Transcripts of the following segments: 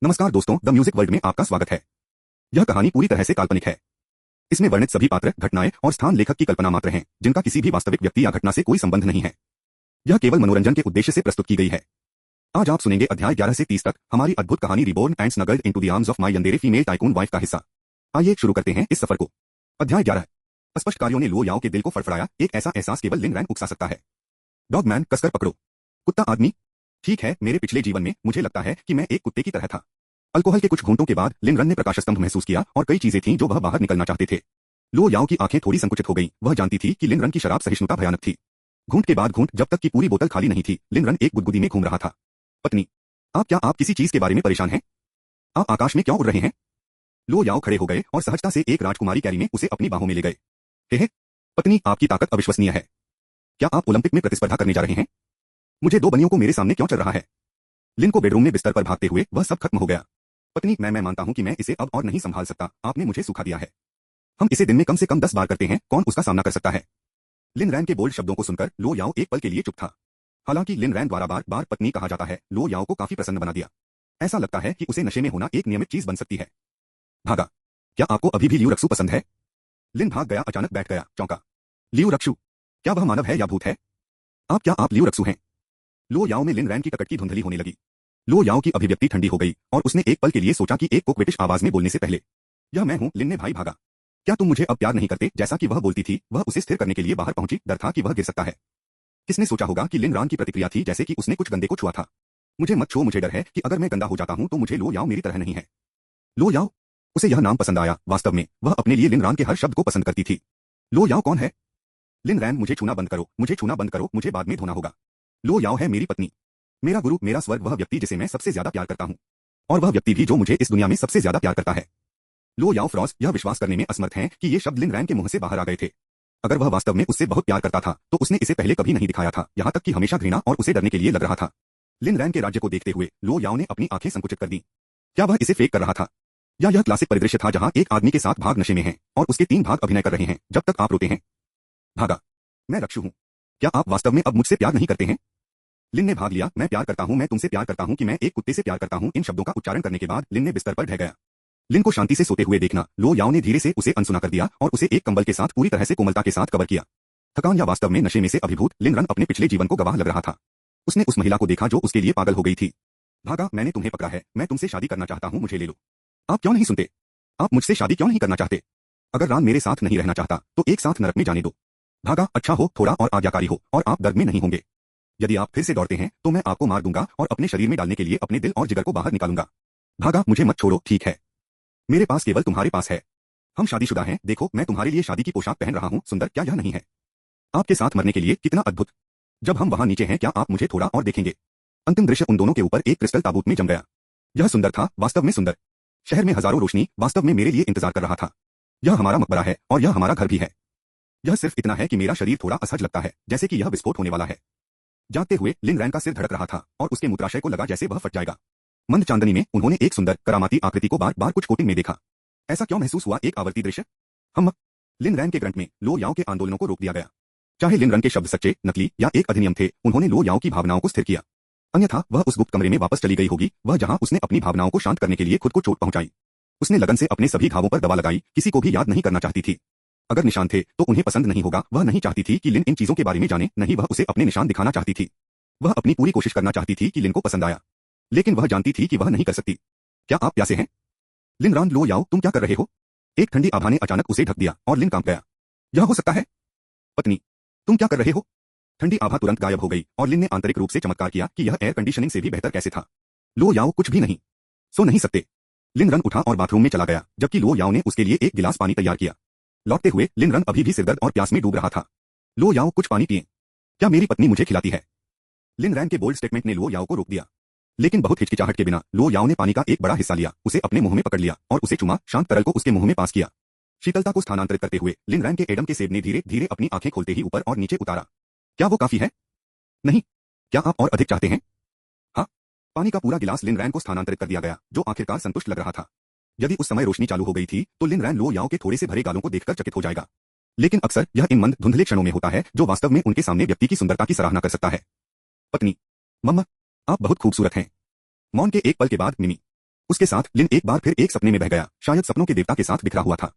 नमस्कार दोस्तों, the music world में आपका स्वागत है। यह कहानी पूरी तरह से काल्पनिक है। इसमें वर्णित सभी पात्र, घटनाएं और स्थान लेखक की कल्पना मात्र हैं, जिनका किसी भी वास्तविक व्यक्ति या घटना से कोई संबंध नहीं है। यह केवल मनोरंजन के उद्देश्य से प्रस्तुत की गई है। आज आप सुनेंगे अध्याय 11 से 30 तक हमारी अद्भुत कहानी reborn and snuggled into the arms of my yandere female tycoon wife का हिस्सा। आइए शुरू करते हैं इस सफर को। अध्याय 11। अस्पष्ट कार्यों ने लो याओ के दिल को फड़फड़ाया। एक ऐसा एहसास केवल लिन रैन उकसा सकता है। डॉग मैन, कसकर पकड़ो। कुत्ता आदमी। ठीक है, मेरे पिछले जीवन में मुझे लगता है कि मैं एक कुत्ते की तरह था। अल्कोहल के कुछ घूंटों के बाद लिन रन ने प्रकाशस्तंभ महसूस किया और कई चीजें थीं जो वह बाहर निकलना चाहते थे। लो याओ की आंखें थोड़ी संकुचित हो गईं। वह जानती थी कि लिन रन की शराब सहिष्णुता भयानक थी। घूंट के बाद घूंट, जब तक कि पूरी बोतल खाली नहीं थी, लिन रन एक गुदगुदी में घूम रहा था। पत्नी, आप किसी चीज के बारे में परेशान हैं? आप आकाश में क्यों उड़ रहे हैं? लो याओ खड़े हो गए और सहजता से एक राजकुमारी कैरी में उसे अपनी बाहों में ले गए। हे, पत्नी, आपकी ताकत अविश्वसनीय है। क्या आप ओलंपिक में प्रतिस्पर्धा करने जा रहे हैं? मुझे दो बनियों को मेरे सामने क्यों चल रहा है? लिन को बेडरूम में बिस्तर पर भागते हुए वह सब खत्म हो गया। पत्नी, मैं मानता हूं कि मैं इसे अब और नहीं संभाल सकता। आपने मुझे सुखा दिया है। हम इसे दिन में कम से कम 10 बार करते हैं। कौन उसका सामना कर सकता है? लिन रैन के बोल्ड शब्दों को सुनकर लो याओ एक पल के लिए चुप था। हालांकि लिन रैन द्वारा बार बार पत्नी कहा जाता है, लो याओ को काफी प्रसन्न बना दिया। ऐसा लगता है कि उसे नशे में होना एक नियमित चीज बन सकती है। भागा। क्या आपको अभी भी लियू रक्सू पसंद है? लिन भाग गया, अचानक बैठ गया, चौंका। लियू रक्सू? क्या वह मानव है या भूत है? क्या आप लियू रक्सू हैं? लो याओ में लिन रैन की टकट की धुंधली होने लगी। लो याओ की अभिव्यक्ति ठंडी हो गई और उसने एक पल के लिए सोचा कि एक कोक्वेटिश आवाज में बोलने से पहले, यह मैं हूं। लिन ने भाई भागा। क्या तुम मुझे अब प्यार नहीं करते? जैसा कि वह बोलती थी, वह उसे स्थिर करने के लिए बाहर पहुंची। डर था कि वह गिर सकता है। किसने सोचा होगा कि लिन रान की प्रतिक्रिया थी जैसे कि उसने कुछ गंदे को छुआ था। मुझे मत छुओ, मुझे डर है कि अगर मैं गंदा हो जाता हूं तो मुझे लो याओ मेरी तरह नहीं है। लो याओ? उसे यह नाम पसंद आया। वास्तव में वह अपने लिए लिन रान के हर शब्द को पसंद करती थी। लो याओ कौन है? लिन रैन, मुझे छूना बंद करो, मुझे छूना बंद करो, मुझे बाद में धोना होगा। लो याओ है मेरी पत्नी, मेरा गुरु, मेरा स्वर्ग, वह व्यक्ति जिसे मैं सबसे ज्यादा प्यार करता हूं। और वह व्यक्ति भी जो मुझे इस दुनिया में सबसे ज्यादा प्यार करता है। लो याओ फ्रॉस्ट यह विश्वास करने में असमर्थ हैं कि ये शब्द लिन रैन के मुंह से बाहर आ गए थे। अगर वह वास्तव में उससे बहुत प्यार करता था तो उसने इसे पहले कभी नहीं दिखाया था, यहाँ तक कि हमेशा घृणा और उसे डरने के लिए लग रहा था। लिन रैन के राज्य को देखते हुए लो याओ ने अपनी आंखें संकुचित कर दी। क्या वह इसे फेक कर रहा था, या यह क्लासिक परिदृश्य था जहां एक आदमी के 7 भाग नशे में हैं और उसके 3 भाग अभिनय कर रहे हैं जब तक आप रोते हैं? भागा। मैं रक्षु हूं। क्या आप वास्तव में अब मुझसे प्यार नहीं करते हैं? लिन ने भाग लिया। मैं प्यार करता हूं, मैं तुमसे प्यार करता हूं कि मैं एक कुत्ते से प्यार करता हूं। इन शब्दों का उच्चारण करने के बाद लिन ने बिस्तर पर ढह गया। लिन को शांति से सोते हुए देखना, लो याओ ने धीरे से उसे अनसुना कर दिया और उसे एक कंबल के साथ पूरी तरह से कोमलता के साथ कवर किया। थकान या वास्तव में नशे में से अभिभूत, लिन रन अपने पिछले जीवन को गवाह लग रहा था। उसने उस महिला को देखा जो उसके लिए पागल हो गई थी। भागा, मैंने तुम्हें पकड़ा है, मैं तुमसे शादी करना चाहता हूं, मुझे ले लो। आप क्यों नहीं सुनते? आप मुझसे शादी क्यों नहीं करना चाहते? अगर रान मेरे साथ नहीं रहना चाहता तो एक साथ नरक में जाने दो। भागा, अच्छा हो, थोड़ा और आज्ञाकारी हो और आप दर्द में नहीं होंगे। यदि आप फिर से दौड़ते हैं तो मैं आपको मार दूंगा और अपने शरीर में डालने के लिए अपने दिल और जिगर को बाहर निकालूंगा। भागा, मुझे मत छोड़ो, ठीक है? मेरे पास केवल तुम्हारे पास है। हम शादीशुदा हैं, देखो मैं तुम्हारे लिए शादी की पोशाक पहन रहा हूं। सुंदर, क्या यह नहीं है? आपके साथ मरने के लिए कितना अद्भुत। जब हम वहां नीचे हैं, क्या आप मुझे थोड़ा और देखेंगे? अंतिम दृश्य उन दोनों के ऊपर एक क्रिस्टल ताबूत में जम गया। यह सुंदर था, वास्तव में सुंदर। शहर में हजारों रोशनी वास्तव में मेरे लिए इंतजार कर रहा था। यह हमारा मकबरा है और यह हमारा घर भी है। यह सिर्फ इतना है कि मेरा शरीर थोड़ा असहज लगता है, जैसे कि यह विस्फोट होने वाला है। जागते हुए लिन रैन का सिर धड़क रहा था और उसके मूत्राशय को लगा जैसे वह फट जाएगा। मंद चांदनी में उन्होंने एक सुंदर करामाती आकृति को बार बार कुछ कोटिंग में देखा। ऐसा क्यों महसूस हुआ, एक आवर्ती दृश्य? हम लिन रैन के ग्रंथ में लो याओ के आंदोलनों को रोक दिया गया। चाहे लिन रन के शब्द सच्चे, नकली या एक अधिनियम थे, उन्होंने लो याओ की भावनाओं को स्थिर किया। अन्यथा वह उस गुप्त कमरे में वापस चली गई होगी, वह जहां उसने अपनी भावनाओं को शांत करने के लिए खुद को चोट पहुंचाई। उसने लगन से अपने सभी घावों पर दवा लगाई, किसी को भी याद नहीं करना चाहती थी। अगर निशान थे तो उन्हें पसंद नहीं होगा। वह नहीं चाहती थी कि लिन इन चीजों के बारे में जाने, नहीं वह उसे अपने निशान दिखाना चाहती थी। वह अपनी पूरी कोशिश करना चाहती थी कि लिन को पसंद आया, लेकिन वह जानती थी कि वह नहीं कर सकती। क्या आप प्यासे हैं? लिन रान, लो याओ तुम क्या कर रहे हो? एक ठंडी आभा ने अचानक उसे ढक दिया और लिन कांप गया। यह हो सकता है? पत्नी, तुम क्या कर रहे हो? ठंडी आभा तुरंत गायब हो गई और लिन ने आंतरिक रूप से चमत्कार किया कि यह एयर कंडीशनिंग से भी बेहतर कैसे था। लो याओ कुछ भी नहीं सो नहीं सकते। लिन रन उठा और बाथरूम में चला गया, जबकि लो याओ ने उसके लिए एक गिलास पानी तैयार किया। लौटते हुए लिन रन अभी भी सिरदर्द और प्यास में डूब रहा था। लो याओ कुछ पानी पिए। क्या मेरी पत्नी मुझे खिलाती है? लिन रैन के बोल्ड स्टेटमेंट ने लो याओ को रोक दिया, लेकिन बहुत हिचकिचाहट के बिना लो याओ ने पानी का एक बड़ा हिस्सा लिया, उसे अपने मुंह में पकड़ लिया और उसे चुमा, शांत तरल को उसके मुंह में पास किया। शीतलता को स्थानांतरित करते हुए लिन रैन के एडम के सेब ने धीरे धीरे अपनी आंखें खोलते ही ऊपर और नीचे उतारा। क्या वो काफी है? नहीं। क्या आप और अधिक चाहते हैं? हाँ। पानी का पूरा गिलास लिन रैन को स्थानांतरित कर दिया गया, जो आखिरकार संतुष्ट लग रहा था। यदि उस समय रोशनी चालू हो गई थी तो लिन रैन लो याओ के थोड़े से भरे गालों को देखकर चकित हो जाएगा। लेकिन अक्सर यह इन मंद धुंधले क्षणों में होता है जो वास्तव में उनके सामने व्यक्ति की सुंदरता की सराहना कर सकता है। पत्नी, मम्मा, आप बहुत खूबसूरत हैं। मौन के एक पल के बाद मिमी, उसके साथ लिन एक बार फिर एक सपने में बह गया, शायद सपनों के देवता के साथ बिखरा हुआ था।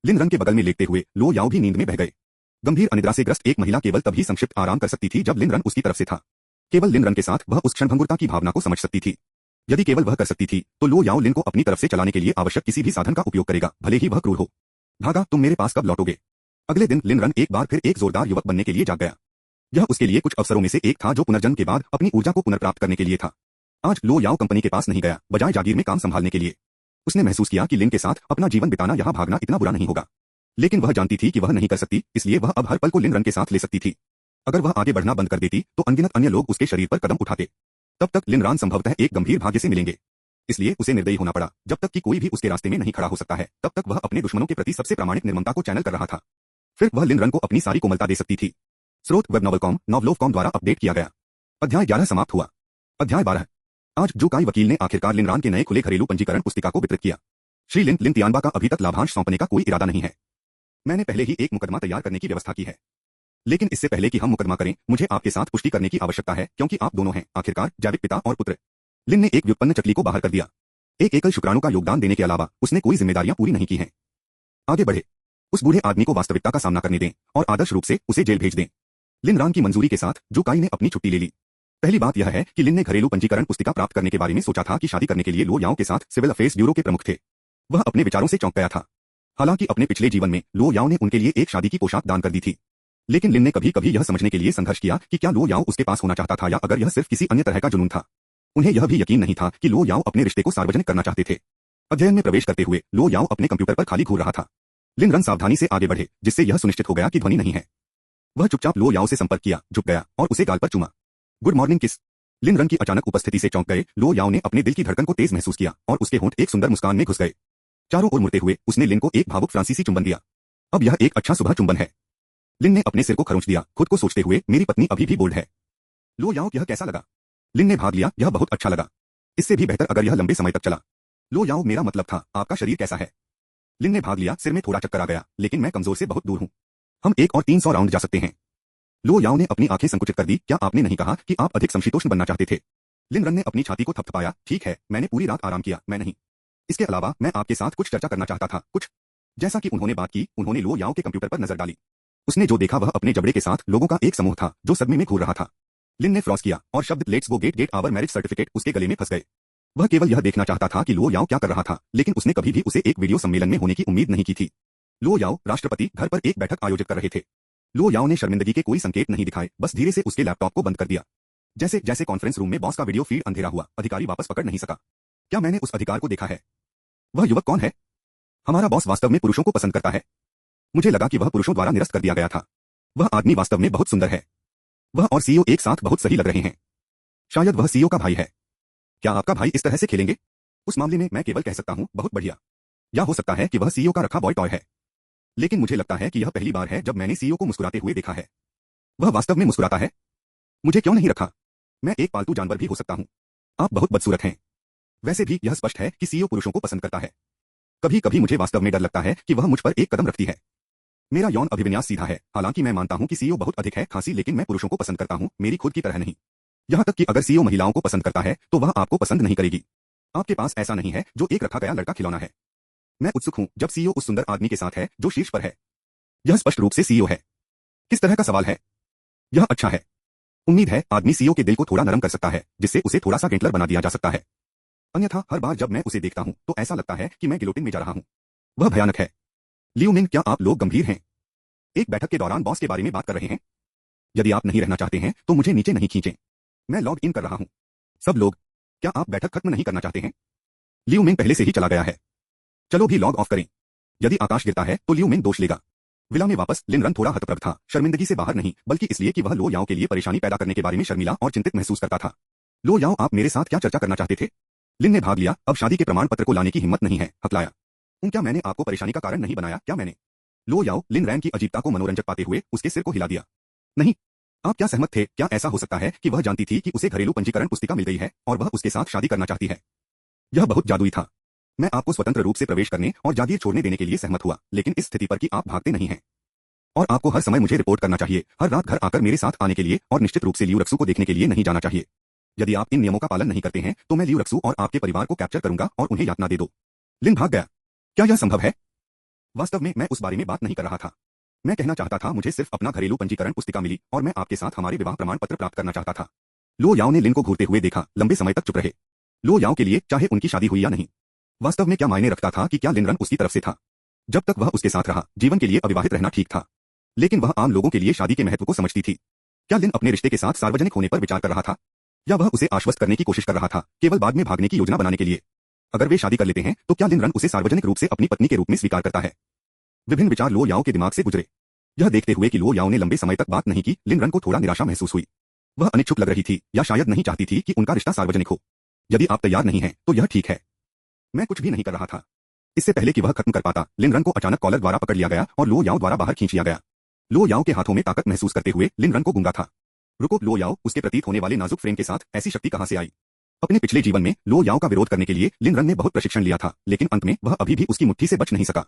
लिन रन के बगल में लेटते हुए लो याओ भी नींद में बह गए। गंभीर अनिद्रा से ग्रस्त एक महिला केवल तभी संक्षिप्त आराम कर सकती थी जब लिन रन उसकी तरफ से था। केवल लिन रन के साथ वह उस क्षणभंगुरता की भावना को समझ सकती थी। यदि केवल वह कर सकती थी तो लो याओ लिन को अपनी तरफ से चलाने के लिए आवश्यक किसी भी साधन का उपयोग करेगा, भले ही वह क्रूर हो। भागा, तुम मेरे पास कब लौटोगे? अगले दिन लिन रन एक बार फिर एक जोरदार युवक बनने के लिए जाग गया। यह उसके लिए कुछ अवसरों में से एक था जो पुनर्जन्म के बाद अपनी ऊर्जा को पुनर्प्राप्त करने के लिए था। आज लो याओ कंपनी के पास नहीं गया, बजाय जागीर में काम संभालने के लिए। उसने महसूस किया कि लिन के साथ अपना जीवन बिताना यहाँ भागना इतना बुरा नहीं होगा। लेकिन वह जानती थी कि वह नहीं कर सकती, इसलिए वह अब हर पल को लिन रन के साथ ले सकती थी। अगर वह आगे बढ़ना बंद कर देती तो अनगिनत अन्य लोग उसके शरीर पर कदम उठाते। तब तक लिन रन संभवतः एक गंभीर भाग्य से मिलेंगे। इसलिए उसे निर्दयी होना पड़ा। जब तक कि कोई भी उसके रास्ते में नहीं खड़ा हो सकता है, तब तक वह अपने दुश्मनों के प्रति सबसे प्रामाणिक निर्ममता को चैनल कर रहा था। फिर वह लिन रन को अपनी सारी कोमलता दे सकती थी। स्रोत वेब नॉवलकॉम नॉवलोवकॉम द्वारा अपडेट किया गया। अध्याय 11 समाप्त हुआ। अध्याय 12। आज जू काई वकील ने आखिरकार लिन रन के नए खुले घरेलू पंजीकरण पुस्तिका को वितरित किया। श्री लिन तियानबा का अभी तक लाभांश सौंपने का कोई इरादा नहीं है। मैंने पहले ही एक मुकदमा तैयार करने की व्यवस्था की है। लेकिन इससे पहले कि हम मुकदमा करें, मुझे आपके साथ पुष्टि करने की आवश्यकता है, क्योंकि आप दोनों हैं आखिरकार जैविक पिता और पुत्र। लिन ने एक व्युत्पन्न चकली को बाहर कर दिया। एक एकल शुक्राणु का योगदान देने के अलावा उसने कोई जिम्मेदारियां पूरी नहीं की हैं। आगे बढ़े। उस बूढ़े आदमी को वास्तविकता का सामना करने दें और आदर्श रूप से उसे जेल भेज दें। लिन रन की मंजूरी के साथ जू काई ने अपनी छुट्टी ले ली। पहली बात यह है कि लिन ने घरेलू पंजीकरण पुस्तिका प्राप्त करने के बारे में सोचा था कि शादी करने के लिए लो याओ के साथ सिविल अफेयर्स ब्यूरो के प्रमुख थे। वह अपने विचारों से चौंक गया था। हालांकि अपने पिछले जीवन में लो याओ ने उनके लिए एक शादी की पोशाक दान कर दी थी। लेकिन लिन ने कभी कभी यह समझने के लिए संघर्ष किया कि क्या लो याओ उसके पास होना चाहता था या अगर यह सिर्फ किसी अन्य तरह का जुनून था। उन्हें यह भी यकीन नहीं था कि लो याओ अपने रिश्ते को सार्वजनिक करना चाहते थे। अध्ययन में प्रवेश करते हुए लो याओ अपने कंप्यूटर पर खाली घूर रहा था। लिन रन सावधानी से आगे बढ़े, जिससे यह सुनिश्चित हो गया कि ध्वनि नहीं है। वह चुपचाप लो याओ से संपर्क किया, झुक गया और उसे गाल पर चूमा। गुड मॉर्निंग किस। लिन रन की अचानक उपस्थिति से चौंक गए लो याओ ने अपने दिल की धड़कन को तेज महसूस किया और उसके होंठ एक सुंदर मुस्कान में घुस गए। चारों ओर मुड़ते हुए उसने लिन को एक भावुक फ्रांसीसी चुंबन दिया। अब यह एक अच्छा सुबह चुंबन है। लिन ने अपने सिर को खरोंच दिया, खुद को सोचते हुए मेरी पत्नी अभी भी बोल्ड है। लो याओ यह कैसा लगा? लिन ने भाग लिया, यह बहुत अच्छा लगा। इससे भी बेहतर अगर यह लंबे समय तक चला। लो याओ मेरा मतलब था, आपका शरीर कैसा है? लिन ने भाग लिया, सिर में थोड़ा चक्कर आ गया, लेकिन मैं कमजोर से बहुत दूर हूं। हम 1 और 300 राउंड जा सकते हैं। लो याओ ने अपनी आंखें संकुचित कर दी, क्या आपने नहीं कहा कि आप अधिक समशीतोष्ण बनना चाहते थे? लिन रन ने अपनी छाती को थपथपाया, ठीक है, मैंने पूरी रात आराम किया, मैं नहीं। इसके अलावा मैं आपके साथ कुछ चर्चा करना चाहता था, कुछ। जैसा कि उन्होंने बात की, उन्होंने लो याओ के कंप्यूटर पर नजर डाली। उसने जो देखा वह अपने जबड़े के साथ लोगों का एक समूह था जो सदमे में घूर रहा था। लिन ने फ्रॉस किया और शब्द let's go get our marriage certificate उसके गले में फंस गए। वह केवल यह देखना चाहता था कि लो याओ क्या कर रहा था, लेकिन उसने कभी भी उसे एक वीडियो सम्मेलन में होने की उम्मीद नहीं की थी। लो याओ राष्ट्रपति घर पर एक बैठक आयोजित कर रहे थे। लो याओ ने शर्मिंदगी के कोई संकेत नहीं दिखाए, बस धीरे से उसके लैपटॉप को बंद कर दिया। जैसे जैसे कॉन्फ्रेंस रूम में बॉस का वीडियो फीड अंधेरा हुआ, अधिकारी वापस पकड़ नहीं सका। क्या मैंने उस अधिकार को देखा है? वह युवक कौन है? हमारा बॉस वास्तव में पुरुषों को पसंद करता है। मुझे लगा कि वह पुरुषों द्वारा निरस्त कर दिया गया था। वह आदमी वास्तव में बहुत सुंदर है। वह और सीईओ एक साथ बहुत सही लग रहे हैं। शायद वह सीईओ का भाई है। क्या आपका भाई इस तरह से खेलेंगे? उस मामले में मैं केवल कह सकता हूं, बहुत बढ़िया। या हो सकता है कि वह सीईओ का रखा बॉय टॉय है। लेकिन मुझे लगता है कि यह पहली बार है जब मैंने सीईओ को मुस्कुराते हुए देखा है। वह वास्तव में मुस्कुराता है। मुझे क्यों नहीं रखा? मैं एक पालतू जानवर भी हो सकता हूं। आप बहुत बदसूरत हैं। वैसे भी यह स्पष्ट है कि सीईओ पुरुषों को पसंद करता है। कभी कभी मुझे वास्तव में डर लगता है कि वह मुझ पर एक कदम रखती है। मेरा यौन अभिविन्यास सीधा है, हालांकि मैं मानता हूं कि सीईओ बहुत अधिक है खांसी, लेकिन मैं पुरुषों को पसंद करता हूं, मेरी खुद की तरह नहीं। यहां तक कि अगर सीईओ महिलाओं को पसंद करता है तो वह आपको पसंद नहीं करेगी। आपके पास ऐसा नहीं है जो एक रखा गया लड़का खिलौना है। मैं उत्सुक हूं जब सीईओ उस सुंदर आदमी के साथ है जो शीर्ष पर है। यह स्पष्ट रूप से सीईओ है। किस तरह का सवाल है? यह अच्छा है। उम्मीद है आदमी सीईओ के दिल को थोड़ा नरम कर सकता है, जिससे उसे थोड़ा सा गेंटलर बना दिया जा सकता है। अन्यथा हर बार जब मैं उसे देखता हूं तो ऐसा लगता है कि मैं गिलोटिन में जा रहा हूं। वह भयानक है। लियू मिंग, क्या आप लोग गंभीर हैं? एक बैठक के दौरान बॉस के बारे में बात कर रहे हैं? यदि आप नहीं रहना चाहते हैं तो मुझे नीचे नहीं खींचें। मैं लॉग इन कर रहा हूं। सब लोग, क्या आप बैठक खत्म नहीं करना चाहते हैं? लियू मिंग पहले से ही चला गया है। चलो भी लॉग ऑफ करें। यदि आकाश गिरता है तो लियू मिंग दोष लेगा। विला में वापस लिन रन थोड़ा हतप्रभ था, शर्मिंदगी से बाहर नहीं, बल्कि इसलिए कि वह लो याओ के लिए परेशानी पैदा करने के बारे में शर्मिला और चिंतित महसूस करता था। लो याओ, आप मेरे साथ क्या चर्चा करना चाहते थे? लिन ने भाग लिया, अब शादी के प्रमाण पत्र को लाने की हिम्मत नहीं है, हकलाया। क्या मैंने आपको परेशानी का कारण नहीं बनाया? क्या मैंने? लो याओ लिन रैन की अजीबता को मनोरंजक पाते हुए उसके सिर को हिला दिया। नहीं। आप क्या सहमत थे? क्या ऐसा हो सकता है कि वह जानती थी कि उसे घरेलू पंजीकरण पुस्तिका मिल गई है और वह उसके साथ शादी करना चाहती है? यह बहुत जादुई था। मैं आपको स्वतंत्र रूप से प्रवेश करने और जागीर छोड़ने देने के लिए सहमत हुआ, लेकिन इस स्थिति पर कि आप भागते नहीं हैं। और आपको हर समय मुझे रिपोर्ट करना चाहिए, हर रात घर आकर मेरे साथ आने के लिए, और निश्चित रूप से लियू रक्सू को देखने के लिए नहीं जाना चाहिए। यदि आप इन नियमों का पालन नहीं करते हैं तो मैं लियू रक्सू और आपके परिवार को कैप्चर करूंगा और उन्हें यातना दे दो। लिन भाग गया। क्या यह संभव है? वास्तव में मैं उस बारे में बात नहीं कर रहा था। मैं कहना चाहता था मुझे सिर्फ अपना घरेलू पंजीकरण पुस्तिका मिली और मैं आपके साथ हमारे विवाह प्रमाण पत्र प्राप्त करना चाहता था। लो याओ ने लिन को घूरते हुए देखा। लंबे समय तक चुप रहे। लो याओ के लिए चाहे उनकी शादी हुई या नहीं, वास्तव में क्या मायने रखता था कि क्या लिन रन उसकी तरफ से था। जब तक वह उसके साथ रहा, जीवन के लिए अविवाहित रहना ठीक था। लेकिन वह आम लोगों के लिए शादी के महत्व को समझती थी। क्या लिन अपने रिश्ते के साथ सार्वजनिक होने पर विचार कर रहा था, या वह उसे आश्वस्त करने की कोशिश कर रहा था, केवल बाद में भागने की योजना बनाने के लिए? अगर वे शादी कर लेते हैं तो क्या लिन रन उसे सार्वजनिक रूप से अपनी पत्नी के रूप में स्वीकार करता है? विभिन्न विचार लो याओ के दिमाग से गुजरे। यह देखते हुए कि लो याओ ने लंबे समय तक बात नहीं की, लिन रन को थोड़ा निराशा महसूस हुई। वह अनिच्छुक लग रही थी, या शायद नहीं चाहती थी कि उनका रिश्ता सार्वजनिक हो। यदि आप तैयार नहीं हैं तो यह ठीक है। मैं कुछ भी नहीं कर रहा था। इससे पहले कि वह खत्म कर पाता, लिन रन को अचानक कॉलर द्वारा पकड़ लिया गया और लो याओ द्वारा बाहर खींच लिया गया। लो याओ के हाथों में ताकत महसूस करते हुए लिन रन को गूंगा था। रुको, लो याओ, उसके प्रतीत होने वाले नाजुक फ्रेम के साथ ऐसी शक्ति कहां से आई? अपने पिछले जीवन में लो याओ का विरोध करने के लिए लिन रन ने बहुत प्रशिक्षण लिया था, लेकिन अंत में वह अभी भी उसकी मुट्ठी से बच नहीं सका।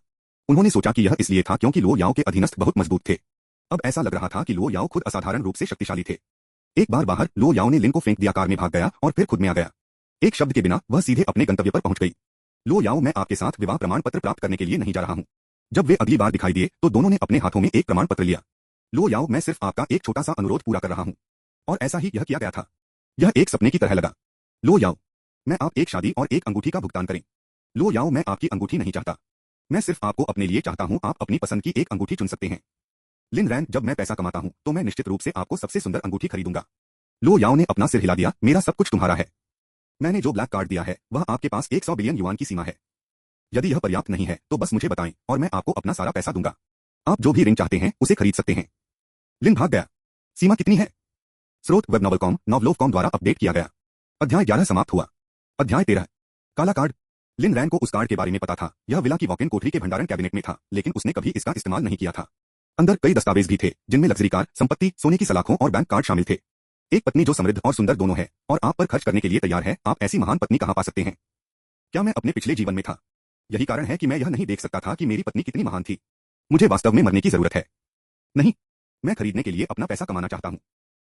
उन्होंने सोचा कि यह इसलिए था क्योंकि लो याओ के अधीनस्थ बहुत मजबूत थे। अब ऐसा लग रहा था कि लो याओ खुद असाधारण रूप से शक्तिशाली थे। एक बार बाहर, लो याओ ने लिन को फेंक दिया, कार में भाग गया और फिर खुद में आ गया। एक शब्द के बिना वह सीधे अपने गंतव्य पर पहुंच गई। लो याओ, मैं आपके साथ विवाह प्रमाण पत्र प्राप्त करने के लिए नहीं जा रहा हूं। जब वे अगली बार दिखाई दिए तो दोनों ने अपने हाथों में एक प्रमाण पत्र लिया। लो याओ, मैं सिर्फ आपका एक छोटा सा अनुरोध पूरा कर रहा हूं। और ऐसा ही यह किया गया था। यह एक सपने की तरह लगा। लो याओ, मैं आप एक शादी और एक अंगूठी का भुगतान करें। लो याओ, मैं आपकी अंगूठी नहीं चाहता। मैं सिर्फ आपको अपने लिए चाहता हूं। आप अपनी पसंद की एक अंगूठी चुन सकते हैं। लिन रैन, जब मैं पैसा कमाता हूं तो मैं निश्चित रूप से आपको सबसे सुंदर अंगूठी खरीदूंगा। लो याओ ने अपना सिर हिला दिया। मेरा सब कुछ तुम्हारा है। मैंने जो ब्लैक कार्ड दिया है वह आपके पास 100 बिलियन युआन की सीमा है। यदि यह पर्याप्त नहीं है तो बस मुझे बताएं और मैं आपको अपना सारा पैसा दूंगा। आप जो भी रिंग चाहते हैं उसे खरीद सकते हैं। लिन भाग गया। सीमा कितनी है? स्रोत वेब नॉवलकॉम, नॉवलोवकॉम द्वारा अपडेट किया गया। अध्याय 11 समाप्त हुआ। अध्याय 13, काला कार्ड। लिन रैन को उस कार्ड के बारे में पता था। यह विला की वॉक-इन कोठरी के भंडारण कैबिनेट में था, लेकिन उसने कभी इसका इस्तेमाल नहीं किया था। अंदर कई दस्तावेज भी थे, जिनमें लग्जरी कार, संपत्ति, सोने की सलाखों और बैंक कार्ड शामिल थे। एक पत्नी जो समृद्ध और सुंदर दोनों है और आप पर खर्च करने के लिए तैयार है। आप ऐसी महान पत्नी कहां पा सकते हैं? क्या मैं अपने पिछले जीवन में था? यही कारण है कि मैं यह नहीं देख सकता था कि मेरी पत्नी कितनी महान थी। मुझे वास्तव में मरने की जरूरत है। नहीं, मैं खरीदने के लिए अपना पैसा कमाना चाहता हूं।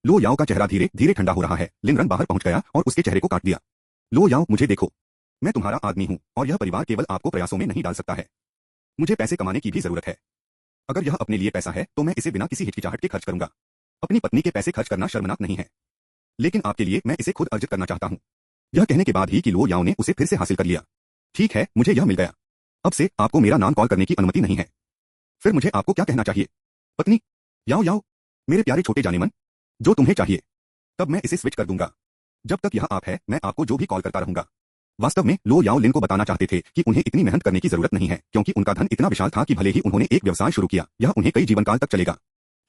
लो याओ का चेहरा धीरे धीरे ठंडा हो रहा है। लिन रन बाहर पहुंच गया और उसके चेहरे को काट दिया। लो याओ, मुझे देखो। मैं तुम्हारा आदमी हूं और यह परिवार केवल आपको प्रयासों में नहीं डाल सकता है। मुझे पैसे कमाने की भी जरूरत है। अगर यह अपने लिए पैसा है तो मैं इसे बिना किसी हिचकिचाहट के खर्च करूंगा। अपनी पत्नी के पैसे खर्च करना शर्मनाक नहीं है, लेकिन आपके लिए मैं इसे खुद अर्जित करना चाहता हूं। यह कहने के बाद ही कि लो याओ ने उसे फिर से हासिल कर लिया। ठीक है, मुझे यह मिल गया। अब से आपको मेरा नाम कॉल करने की अनुमति नहीं है। फिर मुझे आपको क्या कहना चाहिए? पत्नी? याओ याओ, मेरे प्यारे छोटे जानेमन, जो तुम्हें चाहिए। तब मैं इसे स्विच कर दूंगा। जब तक यह आप है मैं आपको जो भी कॉल करता रहूंगा। वास्तव में लो याओ लिन को बताना चाहते थे कि उन्हें इतनी मेहनत करने की जरूरत नहीं है, क्योंकि उनका धन इतना विशाल था कि भले ही उन्होंने एक व्यवसाय शुरू किया, यह उन्हें कई जीवनकाल तक चलेगा।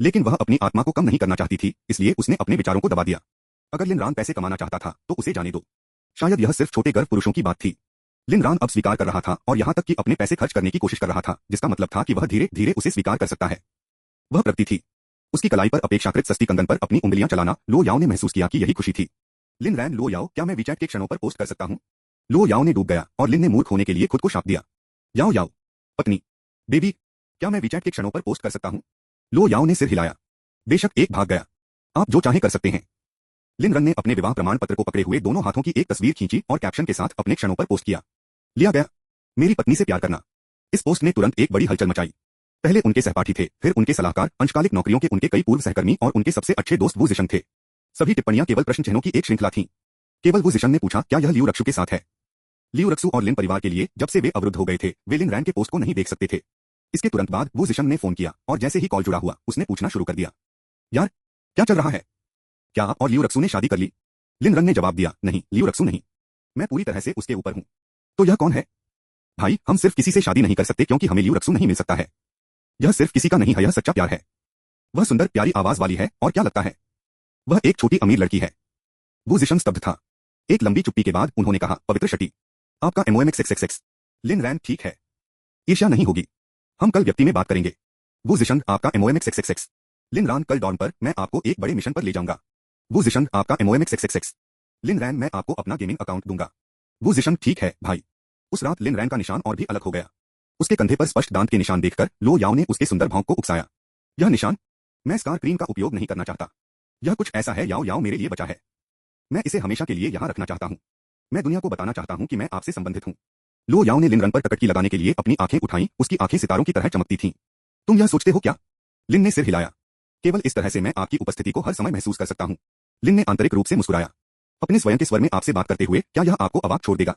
लेकिन वह अपनी आत्मा को कम नहीं करना चाहती थी, इसलिए उसने अपने विचारों को दबा दिया। अगर लिन रान पैसे कमाना चाहता था तो उसे जाने दो। शायद यह सिर्फ छोटे गर्व पुरुषों की बात थी। लिन रान अब स्वीकार कर रहा था और यहां तक कि अपने पैसे खर्च करने की कोशिश कर रहा था, जिसका मतलब था कि वह धीरे धीरे उसे स्वीकार कर सकता है। वह प्रगति थी। उसकी कलाई पर अपेक्षाकृत सस्ती कंगन पर अपनी उंगलियां चलाना। लो याओ ने महसूस किया कि यही खुशी थी। लिन रैन, लो याओ, क्या मैं वीचैट के क्षणों पर पोस्ट कर सकता हूं? लो याओ ने डूब गया और लिन ने मूर्ख होने के लिए खुद को शाप दिया। याओ याओ, पत्नी, बेबी, क्या मैं वीचैट के क्षणों पर पोस्ट कर सकता हूं? लो याओ ने सिर हिलाया। बेशक, एक भाग गया। आप जो चाहे कर सकते हैं। लिन रन ने अपने विवाह प्रमाण पत्र को पकड़े हुए दोनों हाथों की एक तस्वीर खींची और कैप्शन के साथ अपने क्षणों पर पोस्ट किया। लिया गया, मेरी पत्नी से प्यार करना। इस पोस्ट ने तुरंत एक बड़ी हलचल मचाई। पहले उनके सहपाठी थे, फिर उनके सलाहकार, अंशकालिक नौकरियों के उनके कई पूर्व सहकर्मी और उनके सबसे अच्छे दोस्त वू जिशन थे। सभी टिप्पणियां केवल प्रश्न चिन्हों की एक श्रृंखला थीं। केवल वू जिशन ने पूछा, क्या यह लियू रक्सू के साथ है? लियू रक्सू और लिन परिवार के लिए जब से वे अवरुद्ध हो गए थे, वे लिन रैन के पोस्ट को नहीं देख सकते थे। इसके तुरंत बाद वू जिशन ने फोन किया और जैसे ही कॉल जुड़ा हुआ, उसने पूछना शुरू कर दिया, यार, क्या चल रहा है? क्या आप और लियू रक्सू ने शादी कर ली? लिन रन ने जवाब दिया, नहीं, लियू रक्सू नहीं। मैं पूरी तरह से उसके ऊपर हूं। तो यह कौन है? भाई, हम सिर्फ किसी से शादी नहीं कर सकते क्योंकि हमें लियू रक्सू नहीं मिल सकता है। यह सिर्फ किसी का नहीं है, यह सच्चा प्यार है। वह सुंदर प्यारी आवाज वाली है और क्या लगता है, वह एक छोटी अमीर लड़की है। वू जिशन स्तब्ध था। एक लंबी चुप्पी के बाद उन्होंने कहा, पवित्र शटी, आपका MOMXXXX। लिन रैन, ठीक है, ईर्ष्या नहीं होगी। हम कल व्यक्ति में बात करेंगे। वू जिशन, आपका MOMXXXX। लिन रान, कल डॉन पर मैं आपको एक बड़े मिशन पर ले जाऊंगा। वू जिशन, आपका MOMXXXX। लिन रैन, मैं आपको अपना गेमिंग अकाउंट दूंगा। वू जिशन, ठीक है भाई। उस रात लिन रैन का निशान और भी अलग हो गया। उसके कंधे पर स्पष्ट दांत के निशान देखकर लो याओ ने उसके सुंदर भौंक को उकसाया। यह निशान, मैं स्कार क्रीम का उपयोग नहीं करना चाहता। यह कुछ ऐसा है याओ याओ मेरे लिए बचा है। मैं इसे हमेशा के लिए यहाँ रखना चाहता हूँ। मैं दुनिया को बताना चाहता हूँ कि मैं आपसे संबंधित हूँ। लो याओ ने लिन रन पर टकटकी लगाने के लिए अपनी आंखें उठाईं, उसकी आंखें सितारों की तरह चमकती थीं। तुम यह सोचते हो क्या? लिन ने सिर हिलाया। केवल इस तरह से मैं आपकी उपस्थिति को हर समय महसूस कर सकता हूँ। लिन ने आंतरिक रूप से मुस्कुराया। अपने स्वयं के स्वर में आपसे बात करते हुए क्या यह आपको अवाक छोड़ देगा?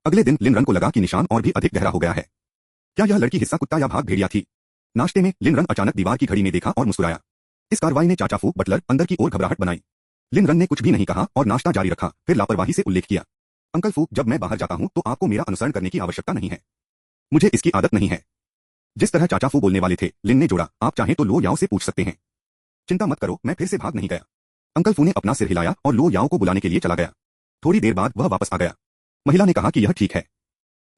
अगले दिन लिन रन को लगा कि निशान और भी अधिक गहरा हो गया है। क्या यह लड़की हिस्सा कुत्ता या भाग भेड़िया थी? नाश्ते में लिन रन अचानक दीवार की घड़ी में देखा और मुस्कुराया। इस कार्रवाई ने चाचा फू बटलर अंदर की ओर घबराहट बनाई। लिन रन ने कुछ भी नहीं कहा और नाश्ता जारी रखा, फिर लापरवाही से उल्लेख किया। अंकल फू, जब मैं बाहर जाता हूँ तो आपको मेरा अनुसरण करने की आवश्यकता नहीं है। मुझे इसकी आदत नहीं है। जिस तरह चाचा फू बोलने वाले थे, लिन ने जोड़ा, आप चाहें तो लो याओ से पूछ सकते हैं। चिंता मत करो, मैं फिर से भाग नहीं गया। अंकल फू ने अपना सिर हिलाया और लो याओ को बुलाने के लिए चला गया। थोड़ी देर बाद वह वापस आ गया। महिला ने कहा कि यह ठीक है।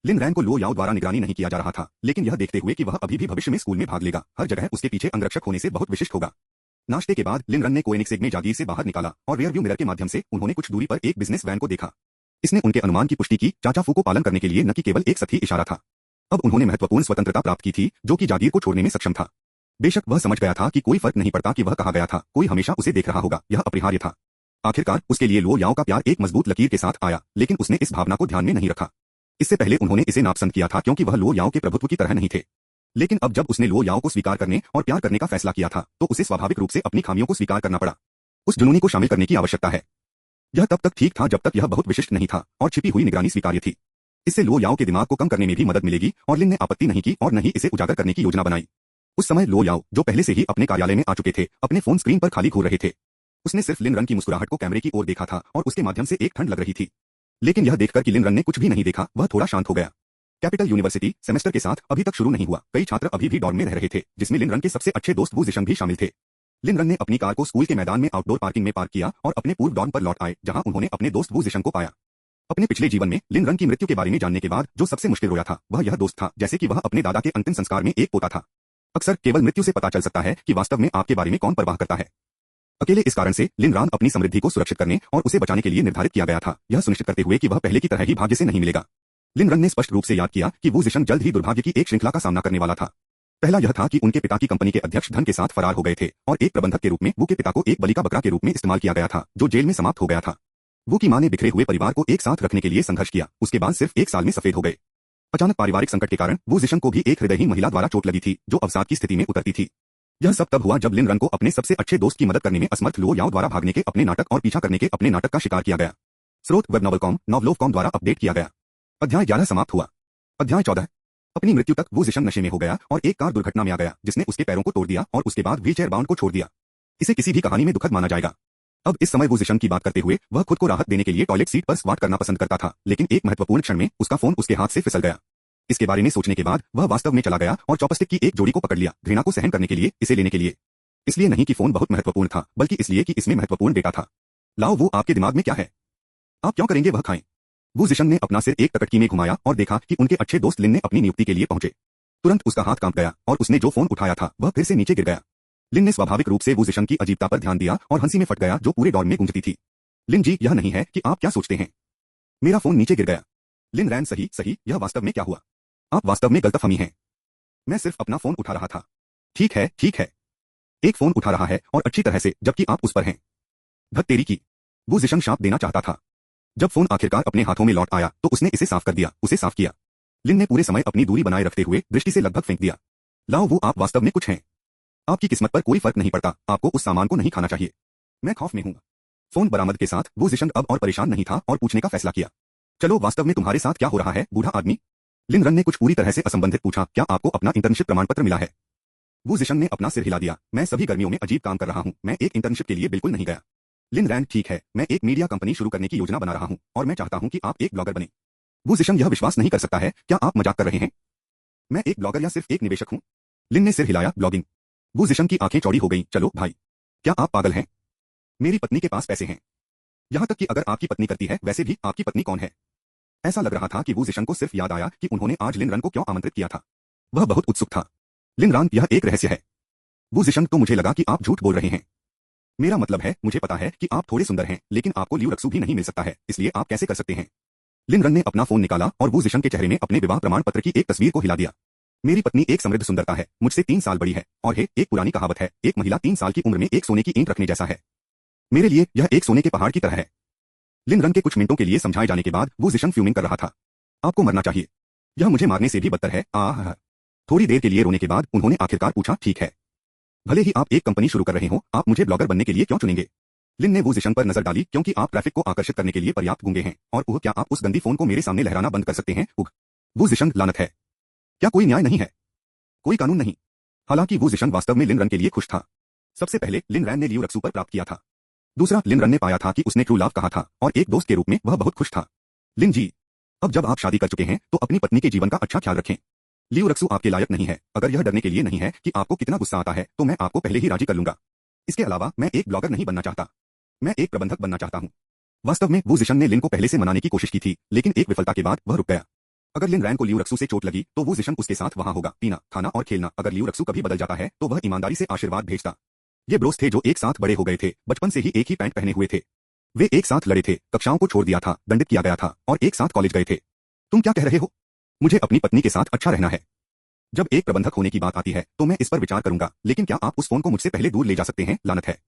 लिन रैन को लो याओ द्वारा निगरानी नहीं किया जा रहा था, लेकिन यह देखते हुए कि वह अभी भी भविष्य में स्कूल में भाग लेगा, हर जगह उसके पीछे अंगरक्षक होने से बहुत विशिष्ट होगा। नाश्ते के बाद लिन रन ने कोएनिग्सेग में जागीर से बाहर निकाला और रियरव्यू मिरर के माध्यम से उन्होंने कुछ दूरी पर एक बिजनेस वैन को देखा। इसने उनके अनुमान की पुष्टि की, चाचा फू को पालन करने के लिए न कि केवल एक सतही इशारा था। अब उन्होंने महत्वपूर्ण स्वतंत्रता प्राप्त की थी, जो कि जागीर को छोड़ने में सक्षम था। बेशक वह समझ गया था कि कोई फर्क नहीं पड़ता कि वह कहाँ गया था, कोई हमेशा उसे देख रहा होगा, यह अपरिहार्य था। आखिरकार उसके लिए लो याओ का प्यार एक मजबूत लकीर के साथ आया, लेकिन उसने इस भावना को ध्यान में नहीं रखा। इससे पहले उन्होंने इसे नापसंद किया था क्योंकि वह लो याओ के प्रभुत्व की तरह नहीं थे। लेकिन अब जब उसने लो याओ को स्वीकार करने और प्यार करने का फैसला किया था, तो उसे स्वाभाविक रूप से अपनी खामियों को स्वीकार करना पड़ा। उस जुनूनी को शामिल करने की आवश्यकता है। यह तब तक ठीक था जब तक यह बहुत विशिष्ट नहीं था और छिपी हुई निगरानी स्वीकार्य थी। इससे लो याओ के दिमाग को कम करने में भी मदद मिलेगी और लिन ने आपत्ति नहीं की और न ही इसे उजागर करने की योजना बनाई। उस समय लो याओ, जो पहले से ही अपने कार्यालय में आ चुके थे, अपने फोन स्क्रीन पर खाली घूर रहे थे। उसने सिर्फ लिन रन की मुस्कुराहट को कैमरे की ओर देखा था और उसके माध्यम से एक ठंड लग रही थी। लेकिन यह देखकर कि लिन रन ने कुछ भी नहीं देखा, वह थोड़ा शांत हो गया। कैपिटल यूनिवर्सिटी सेमेस्टर के साथ अभी तक शुरू नहीं हुआ। कई छात्र अभी भी डॉर्म में रह रहे थे, जिसमें लिन रन के सबसे अच्छे दोस्त वू जिशंग भी शामिल थे। लिन रन ने अपनी कार को स्कूल के मैदान में आउटडोर पार्किंग में पार्क किया और अपने पूर्व डॉर्म पर लौट आए, जहां उन्होंने अपने दोस्त वू जिशंग को पाया। अपने पिछले जीवन में लिन रन की मृत्यु के बारे में जानने के बाद जो सबसे मुश्किल रोया था, वह यह दोस्त था, जैसे कि वह अपने दादा के अंतिम संस्कार में एक पोता था। अक्सर केवल मृत्यु से पता चल सकता है कि वास्तव में आपके बारे में कौन परवाह करता है। अकेले इस कारण से लिन रन अपनी समृद्धि को सुरक्षित करने और उसे बचाने के लिए निर्धारित किया गया था, यह सुनिश्चित करते हुए कि वह पहले की तरह ही भाग्य से नहीं मिलेगा। लिन रन ने स्पष्ट रूप से याद किया कि वू जिशंग जल्द ही दुर्भाग्य की एक श्रृंखला का सामना करने वाला था। पहला यह था कि उनके पिता की कंपनी के अध्यक्ष धन के साथ फरार हो गए थे और एक प्रबंधक के रूप में वू के पिता को एक बलि का बकरा के रूप में इस्तेमाल किया गया था, जो जेल में समाप्त हो गया था। वू की मां ने बिखरे हुए परिवार को एक साथ रखने के लिए संघर्ष किया, उसके बाद सिर्फ एक साल में सफेद हो गए। अचानक पारिवारिक संकट के कारण वू जिशंग को भी एक हृदयहीन महिला द्वारा चोट लगी थी, जो अवसाद की स्थिति में उतरती थी। यह सब तब हुआ जब लिन रन को अपने सबसे अच्छे दोस्त की मदद करने में असमर्थ लो याओ द्वारा भागने के अपने नाटक और पीछा करने के अपने नाटक का शिकार किया गया। स्रोत वेब नॉवलकॉम नॉवलोवकॉम द्वारा अपडेट किया गया। अध्याय 11 समाप्त हुआ। अध्याय 14। अपनी मृत्यु तक वू जिशंग नशे में हो गया और एक कार दुर्घटना में आ गया, जिसने उसके पैरों को तोड़ दिया और उसके बाद व्हीलचेयर बाउंड को छोड़ दिया। इसे किसी भी कहानी में दुखद माना जाएगा। अब इस समय वू जिशंग की बात करते हुए वह खुद को राहत देने के लिए टॉयलेट सीट पर स्क्वाट करना पसंद करता था, लेकिन एक महत्वपूर्ण क्षण में उसका फोन उसके हाथ से फिसल गया। इसके बारे में सोचने के बाद वह वास्तव में चला गया और चॉपस्टिक की एक जोड़ी को पकड़ लिया, घृणा को सहन करने के लिए, इसे लेने के लिए। इसलिए नहीं कि फोन बहुत महत्वपूर्ण था, बल्कि इसलिए कि इसमें महत्वपूर्ण डेटा था। लाओ, वो आपके दिमाग में क्या है? आप क्यों करेंगे वह खाएं? वू जिशंग ने अपना सिर एक टकटकी में घुमाया और देखा कि उनके अच्छे दोस्त लिन ने अपनी नियुक्ति के लिए पहुंचे। तुरंत उसका हाथ कांप गया और उसने जो फोन उठाया था वह फिर से नीचे गिर गया। लिन ने स्वाभाविक रूप से वू जिशंग की अजीबता पर ध्यान दिया और हंसी में फट गया, जो पूरे डॉर्म में गूंजती थी। लिन जी, यह नहीं है कि आप क्या सोचते हैं। मेरा फोन नीचे गिर गया। लिन रैन, सही सही, यह वास्तव में क्या हुआ? आप वास्तव में गलतफहमी हैं। मैं सिर्फ अपना फोन उठा रहा था। ठीक है, ठीक है। एक फोन उठा रहा है और अच्छी तरह से, जबकि आप उस पर हैं। धत तेरी की। वू जिशंग शांत देना चाहता था। जब फोन आखिरकार अपने हाथों में लौट आया तो उसने इसे साफ कर दिया, उसे साफ किया। लिन ने पूरे समय अपनी दूरी बनाए रखते हुए दृष्टि से लगभग फेंक दिया। लाओ, वो आप वास्तव में कुछ हैं। आपकी किस्मत पर कोई फर्क नहीं पड़ता, आपको उस सामान को नहीं खाना चाहिए। मैं खौफ में हूं। फोन बरामद के साथ वू जिशंग अब और परेशान नहीं था और पूछने का फैसला किया। चलो, वास्तव में तुम्हारे साथ क्या हो रहा है, बूढ़ा आदमी? लिन रन ने कुछ पूरी तरह से असंबंधित पूछा, क्या आपको अपना इंटर्नशिप प्रमाण पत्र मिला है? वू जिशंग ने अपना सिर हिला दिया। मैं सभी गर्मियों में अजीब काम कर रहा हूं, मैं एक इंटर्नशिप के लिए बिल्कुल नहीं गया। लिन रैन, ठीक है, मैं एक मीडिया कंपनी शुरू करने की योजना बना रहा हूं और मैं चाहता हूं कि आप एक ब्लॉगर बने। वू जिशंग यह विश्वास नहीं कर सकता है, क्या आप मजाक कर रहे हैं? मैं एक ब्लॉगर या सिर्फ एक निवेशक हूं? लिन ने सिर हिलाया, ब्लॉगिंग। वू जिशंग की आंखें चौड़ी हो गईं। चलो भाई, क्या आप पागल हैं? मेरी पत्नी के पास पैसे हैं। यहां तक कि अगर आपकी पत्नी करती है, वैसे भी आपकी पत्नी कौन है? ऐसा लग रहा था कि वू जिशंग को सिर्फ याद आया कि उन्होंने आज लिन रन को क्यों आमंत्रित किया था। वह बहुत उत्सुक था। लिन रन, यह एक रहस्य है। वू जिशंग, तो मुझे लगा कि आप झूठ बोल रहे हैं। मेरा मतलब है, मुझे पता है कि आप थोड़े सुंदर हैं, लेकिन आपको लियू रक्सू भी नहीं मिल सकता है, इसलिए आप कैसे कर सकते हैं? लिन रन ने अपना फोन निकाला और वू जिशंग के चेहरे में अपने विवाह प्रमाण पत्र की एक तस्वीर को हिला दिया। मेरी पत्नी एक समृद्ध सुंदरता है, मुझसे 3 साल बड़ी है, और एक पुरानी कहावत है, एक महिला 3 साल की उम्र में एक सोने की ईंट रखने जैसा है। मेरे लिए यह एक सोने के पहाड़ की तरह है। लिन रन के कुछ मिनटों के लिए समझाए जाने के बाद वो जिशन फ्यूमिंग कर रहा था। आपको मरना चाहिए। यह मुझे मारने से भी बदतर है। आह। थोड़ी देर के लिए रोने के बाद उन्होंने आखिरकार पूछा, ठीक है, भले ही आप एक कंपनी शुरू कर रहे हो, आप मुझे ब्लॉगर बनने के लिए क्यों चुनेंगे? लिन ने वो जिशन पर नजर डाली, क्योंकि आप ट्रैफिक को आकर्षित करने के लिए पर्याप्त गूंगे हैं। और क्या आप उस गंदी फोन को मेरे सामने लहराना बंद कर सकते हैं? वो जिशन, लानत है। क्या कोई न्याय नहीं है? कोई कानून नहीं। हालांकि वो जिशन वास्तव में लिन रन के लिए खुश था। सबसे पहले लिन रैन ने लियू रक्सू पर प्राप्त किया था। दूसरा, लिन रन ने पाया था कि उसने ट्रू लव कहा था, और एक दोस्त के रूप में वह बहुत खुश था। लिन जी, अब जब आप शादी कर चुके हैं तो अपनी पत्नी के जीवन का अच्छा ख्याल रखें। लियू रक्सू आपके लायक नहीं है। अगर यह डरने के लिए नहीं है कि आपको कितना गुस्सा आता है, तो मैं आपको पहले ही राजी कर लूंगा। इसके अलावा मैं एक ब्लॉगर नहीं बनना चाहता, मैं एक प्रबंधक बनना चाहता हूं। वास्तव में वो जिशन ने लिन को पहले से मनाने की कोशिश की थी, लेकिन एक विफलता के बाद वह रुक गया। अगर लिन रैन को लियू रक्सू से चोट लगी तो वो जिशन उसके साथ वहां होगा, पीना, खाना और खेलना। अगर लियू रक्सू कभी बदल जाता है तो वह ईमानदारी से आशीर्वाद भेजता। ये ब्रोस थे जो एक साथ बड़े हो गए थे, बचपन से ही एक ही पैंट पहने हुए थे। वे एक साथ लड़े थे, कक्षाओं को छोड़ दिया था, दंडित किया गया था, और एक साथ कॉलेज गए थे। तुम क्या कह रहे हो? मुझे अपनी पत्नी के साथ अच्छा रहना है। जब एक प्रबंधक होने की बात आती है तो मैं इस पर विचार करूंगा, लेकिन क्या आप उस फोन को मुझसे पहले दूर ले जा सकते हैं? लानत है।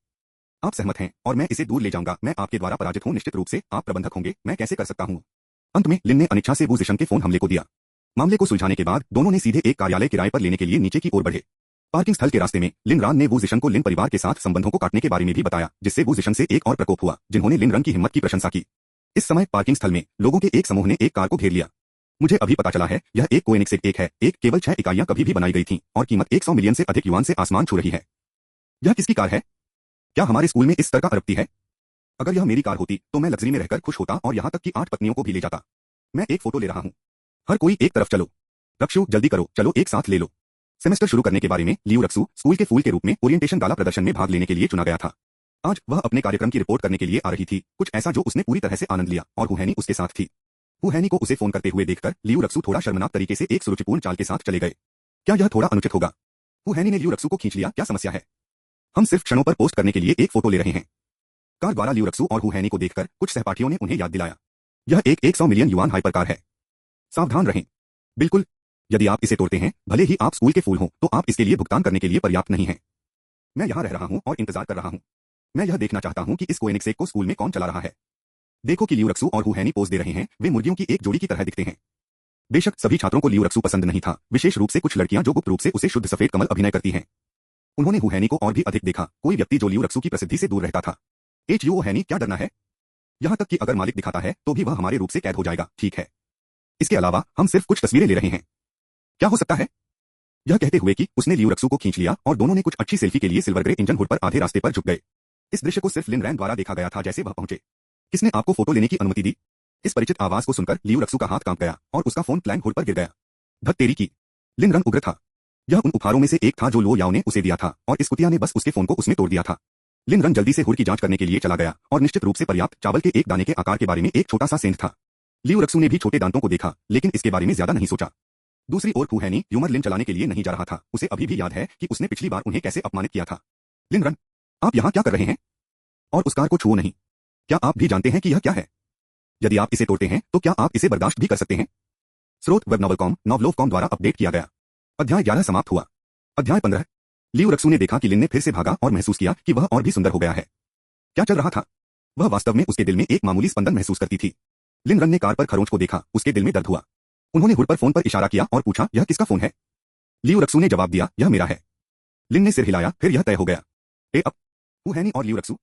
आप सहमत हैं और मैं इसे दूर ले जाऊंगा। मैं आपके द्वारा पराजित हूं, निश्चित रूप से आप प्रबंधक होंगे, मैं कैसे कर सकता हूं? अंत में लिन ने अनिच्छा से वो जिशन के फोन हमले को दिया। मामले को सुलझाने के बाद दोनों ने सीधे एक कार्यालय किराए पर लेने के लिए नीचे की ओर बढ़े। पार्किंग स्थल के रास्ते में लिन रान ने वो जिशन को लिन परिवार के साथ संबंधों को काटने के बारे में भी बताया, जिससे वो जिशन से एक और प्रकोप हुआ, जिन्होंने लिन रन की हिम्मत की प्रशंसा की। इस समय पार्किंग स्थल में लोगों के एक समूह ने एक कार को घेर लिया। मुझे अभी पता चला है, यह एक कोएनिक्स एक है, एक केवल 6 इकाइयां कभी भी बनाई गई थीं, और कीमत 100 मिलियन से अधिक युआन से आसमान छू रही है। यह किसकी कार है? क्या हमारे स्कूल में इस स्तर का अरबपति है? अगर यह मेरी कार होती तो मैं लग्जरी में रहकर खुश होता और यहाँ तक कि 8 पत्नियों को भी ले जाता। मैं एक फोटो ले रहा हूँ। हर कोई एक तरफ चलो। रक्षु, जल्दी करो, चलो एक साथ ले लो। सेमेस्टर शुरू करने के बारे में लियू रक्सू स्कूल के फूल के रूप में ओरिएंटेशन गाला प्रदर्शन में भाग लेने के लिए चुना गया था। आज वह अपने कार्यक्रम की रिपोर्ट करने के लिए आ रही थी, कुछ ऐसा जो उसने पूरी तरह से आनंद लिया, और हुहैनी उसके साथ थी। हुहैनी को उसे फोन करते हुए देखकर लियू रक्सू थोड़ा शर्मनाक तरीके से एक सुरुचिपूर्ण चाल के साथ चले गए। क्या यह थोड़ा अनुचित होगा? हुहैनी ने लियू रक्सू को खींच लिया, क्या समस्या है? हम सिर्फ क्षणों पर पोस्ट करने के लिए एक फोटो ले रहे हैं। कार द्वारा लियू रक्सू और हुहैनी को देखकर कुछ सहपाठियों ने उन्हें याद दिलाया, यह एक 100 मिलियन युआन हाइपर कार है। सावधान रहें। बिल्कुल, यदि आप इसे तोड़ते हैं, भले ही आप स्कूल के फूल हों, तो आप इसके लिए भुगतान करने के लिए पर्याप्त नहीं हैं। मैं यहाँ रह रहा हूँ और इंतजार कर रहा हूँ। मैं यह देखना चाहता हूँ कि इस कोएनिक्स एक को स्कूल में कौन चला रहा है। देखो कि लियू रक्सू और हुहैनी पोज दे रहे हैं, वे मुर्गियों की एक जोड़ी की तरह दिखते हैं। बेशक सभी छात्रों को लियू रक्सू पसंद नहीं था, विशेष रूप से कुछ लड़कियां जो गुप्त रूप से उसे शुद्ध सफेद कमल अभिनय करती हैं। उन्होंने हुहैनी को और भी अधिक देखा, कोई व्यक्ति जो लियू रक्सू की प्रसिद्धि से दूर रहता था। हुहैनी, क्या डरना है? यहाँ तक कि अगर मालिक दिखाता है तो भी वह हमारे रूप से कैद हो जाएगा, ठीक है? इसके अलावा हम सिर्फ कुछ तस्वीरें ले रहे हैं। क्या हो सकता है? यह कहते हुए कि उसने लियू रक्सू को खींच लिया और दोनों ने कुछ अच्छी सेल्फी के लिए सिल्वर ग्रे इंजन हुड पर आधे रास्ते पर झुक गए। इस दृश्य को सिर्फ लिन रैन द्वारा देखा गया था जैसे वह पहुंचे। किसने आपको फोटो लेने की अनुमति दी? इस परिचित आवाज को सुनकर लियू रक्सू का हाथ कांप गया और उसका फोन प्लैंक हुड पर गिर गया। धत तेरी की! लिन रन उग्र था। यह उन उपहारों में से एक था जो लो याओ ने उसे दिया था, और इस कुतिया ने बस उसके फोन को उसमें तोड़ दिया था। लिन रन जल्दी से हुड की जांच करने के लिए चला गया, और निश्चित रूप से पर्याप्त चावल के एक दाने के आकार के बारे में एक छोटा सा सेंध था। लियू रक्सू ने भी छोटे दांतों को देखा, लेकिन इसके बारे में ज्यादा नहीं सोचा। दूसरी ओर हुहैनी ह्यूमर लिन चलाने के लिए नहीं जा रहा था। उसे अभी भी याद है कि उसने पिछली बार उन्हें कैसे अपमानित किया था। लिन रन, आप यहाँ क्या कर रहे हैं? और उस कार को छुओ नहीं। क्या आप भी जानते हैं कि यह क्या है? यदि आप इसे तोड़ते हैं तो क्या आप इसे बर्दाश्त भी कर सकते हैं? स्रोत वेब नॉवलकॉम, नॉवलोवकॉम द्वारा अपडेट किया गया। अध्याय 11 समाप्त हुआ। अध्याय 15। लियू रक्सू ने देखा कि लिन ने फिर से भागा और महसूस किया कि वह और भी सुंदर हो गया है। क्या चल रहा था? वह वास्तव में उसके दिल में एक मामूली स्पंदन महसूस करती थी। लिन रन ने कार पर खरोंच को देखा, उसके दिल में दर्द हुआ। उन्होंने हुड पर फोन पर इशारा किया और पूछा, यह किसका फोन है? लियू रक्सू ने जवाब दिया, यह मेरा है। लिन ने सिर हिलाया, फिर यह तय हो गया। अब हुहैनी और लियू रक्सू।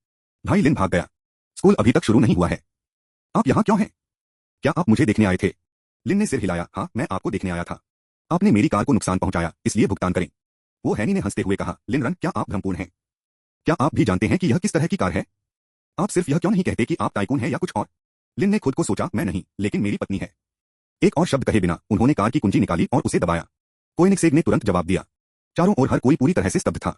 भाई लिन भाग गया। स्कूल अभी तक शुरू नहीं हुआ है। आप यहाँ क्यों हैं? क्या आप मुझे देखने आए थे? लिन ने सिर हिलाया, हाँ, मैं आपको देखने आया था। आपने मेरी कार को नुकसान पहुंचाया, इसलिए भुगतान करें। हुहैनी ने हंसते हुए कहा, लिन रन, क्या आप भ्रमपूर्ण हैं? क्या आप भी जानते हैं कि यह किस तरह की कार है? आप सिर्फ यह क्यों नहीं कहते कि आप टाइकून हैं या कुछ और? लिन ने खुद को सोचा, मैं नहीं, लेकिन मेरी पत्नी है। एक और शब्द कहे बिना उन्होंने कार की कुंजी निकाली और उसे दबाया। कोएनिक्सेग ने तुरंत जवाब दिया। चारों ओर हर कोई पूरी तरह से स्तब्ध था।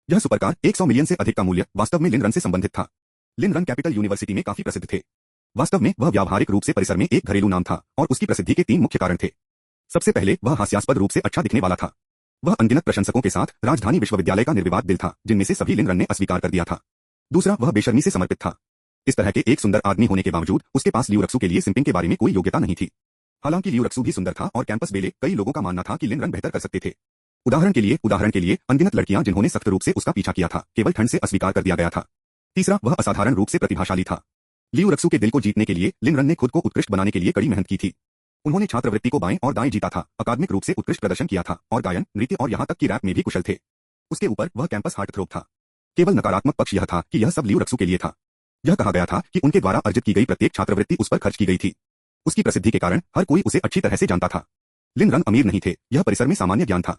यह सुपरकार 100 मिलियन से अधिक का मूल्य वास्तव में लिन रन से संबंधित था। लिन रन कैपिटल यूनिवर्सिटी में काफी प्रसिद्ध थे। वास्तव में वह व्यावहारिक रूप से परिसर में एक घरेलू नाम था, और उसकी प्रसिद्धि के 3 मुख्य कारण थे। सबसे पहले, वह हास्यास्पद रूप से अच्छा दिखने वाला था। वह अनगिनत प्रशंसकों के साथ राजधानी विश्वविद्यालय का निर्विवाद दिल था, जिनमें से सभी लिन रन ने अस्वीकार कर दिया था। दूसरा, वह बेशर्मी से समर्पित था। इस तरह के एक सुंदर आदमी होने के बावजूद उसके पास लियू रक्सू के लिए सिंपिंग के बारे में कोई योग्यता नहीं थी। हालांकि लियू रक्सू भी सुंदर था और कैंपस बेले कई लोगों का मानना था कि लिन रन बेहतर कर सकते थे। उदाहरण के लिए अनगिनत लड़कियां जिन्होंने सख्त रूप से उसका पीछा किया था, केवल ठंड से अस्वीकार कर दिया गया था। तीसरा, वह असाधारण रूप से प्रतिभाशाली था। लियू रक्सू के दिल को जीतने के लिए लिन रन ने खुद को उत्कृष्ट बनाने के लिए कड़ी मेहनत की थी। उन्होंने छात्रवृत्ति को बाएं और दाएं जीता था, अकादमिक रूप से उत्कृष्ट प्रदर्शन किया था और गायन, नृत्य और यहां तक कि रैप में भी कुशल थे। उसके ऊपर वह कैंपस हार्टथ्रोब था। केवल नकारात्मक पक्ष यह था कि यह सब लियू रक्सू के लिए था। यह कहा गया था कि उनके द्वारा अर्जित की गई प्रत्येक छात्रवृत्ति उस पर खर्च की गई थी। उसकी प्रसिद्धि के कारण हर कोई उसे अच्छी तरह से जानता था। लिन रन अमीर नहीं थे, यह परिसर में सामान्य ज्ञान था।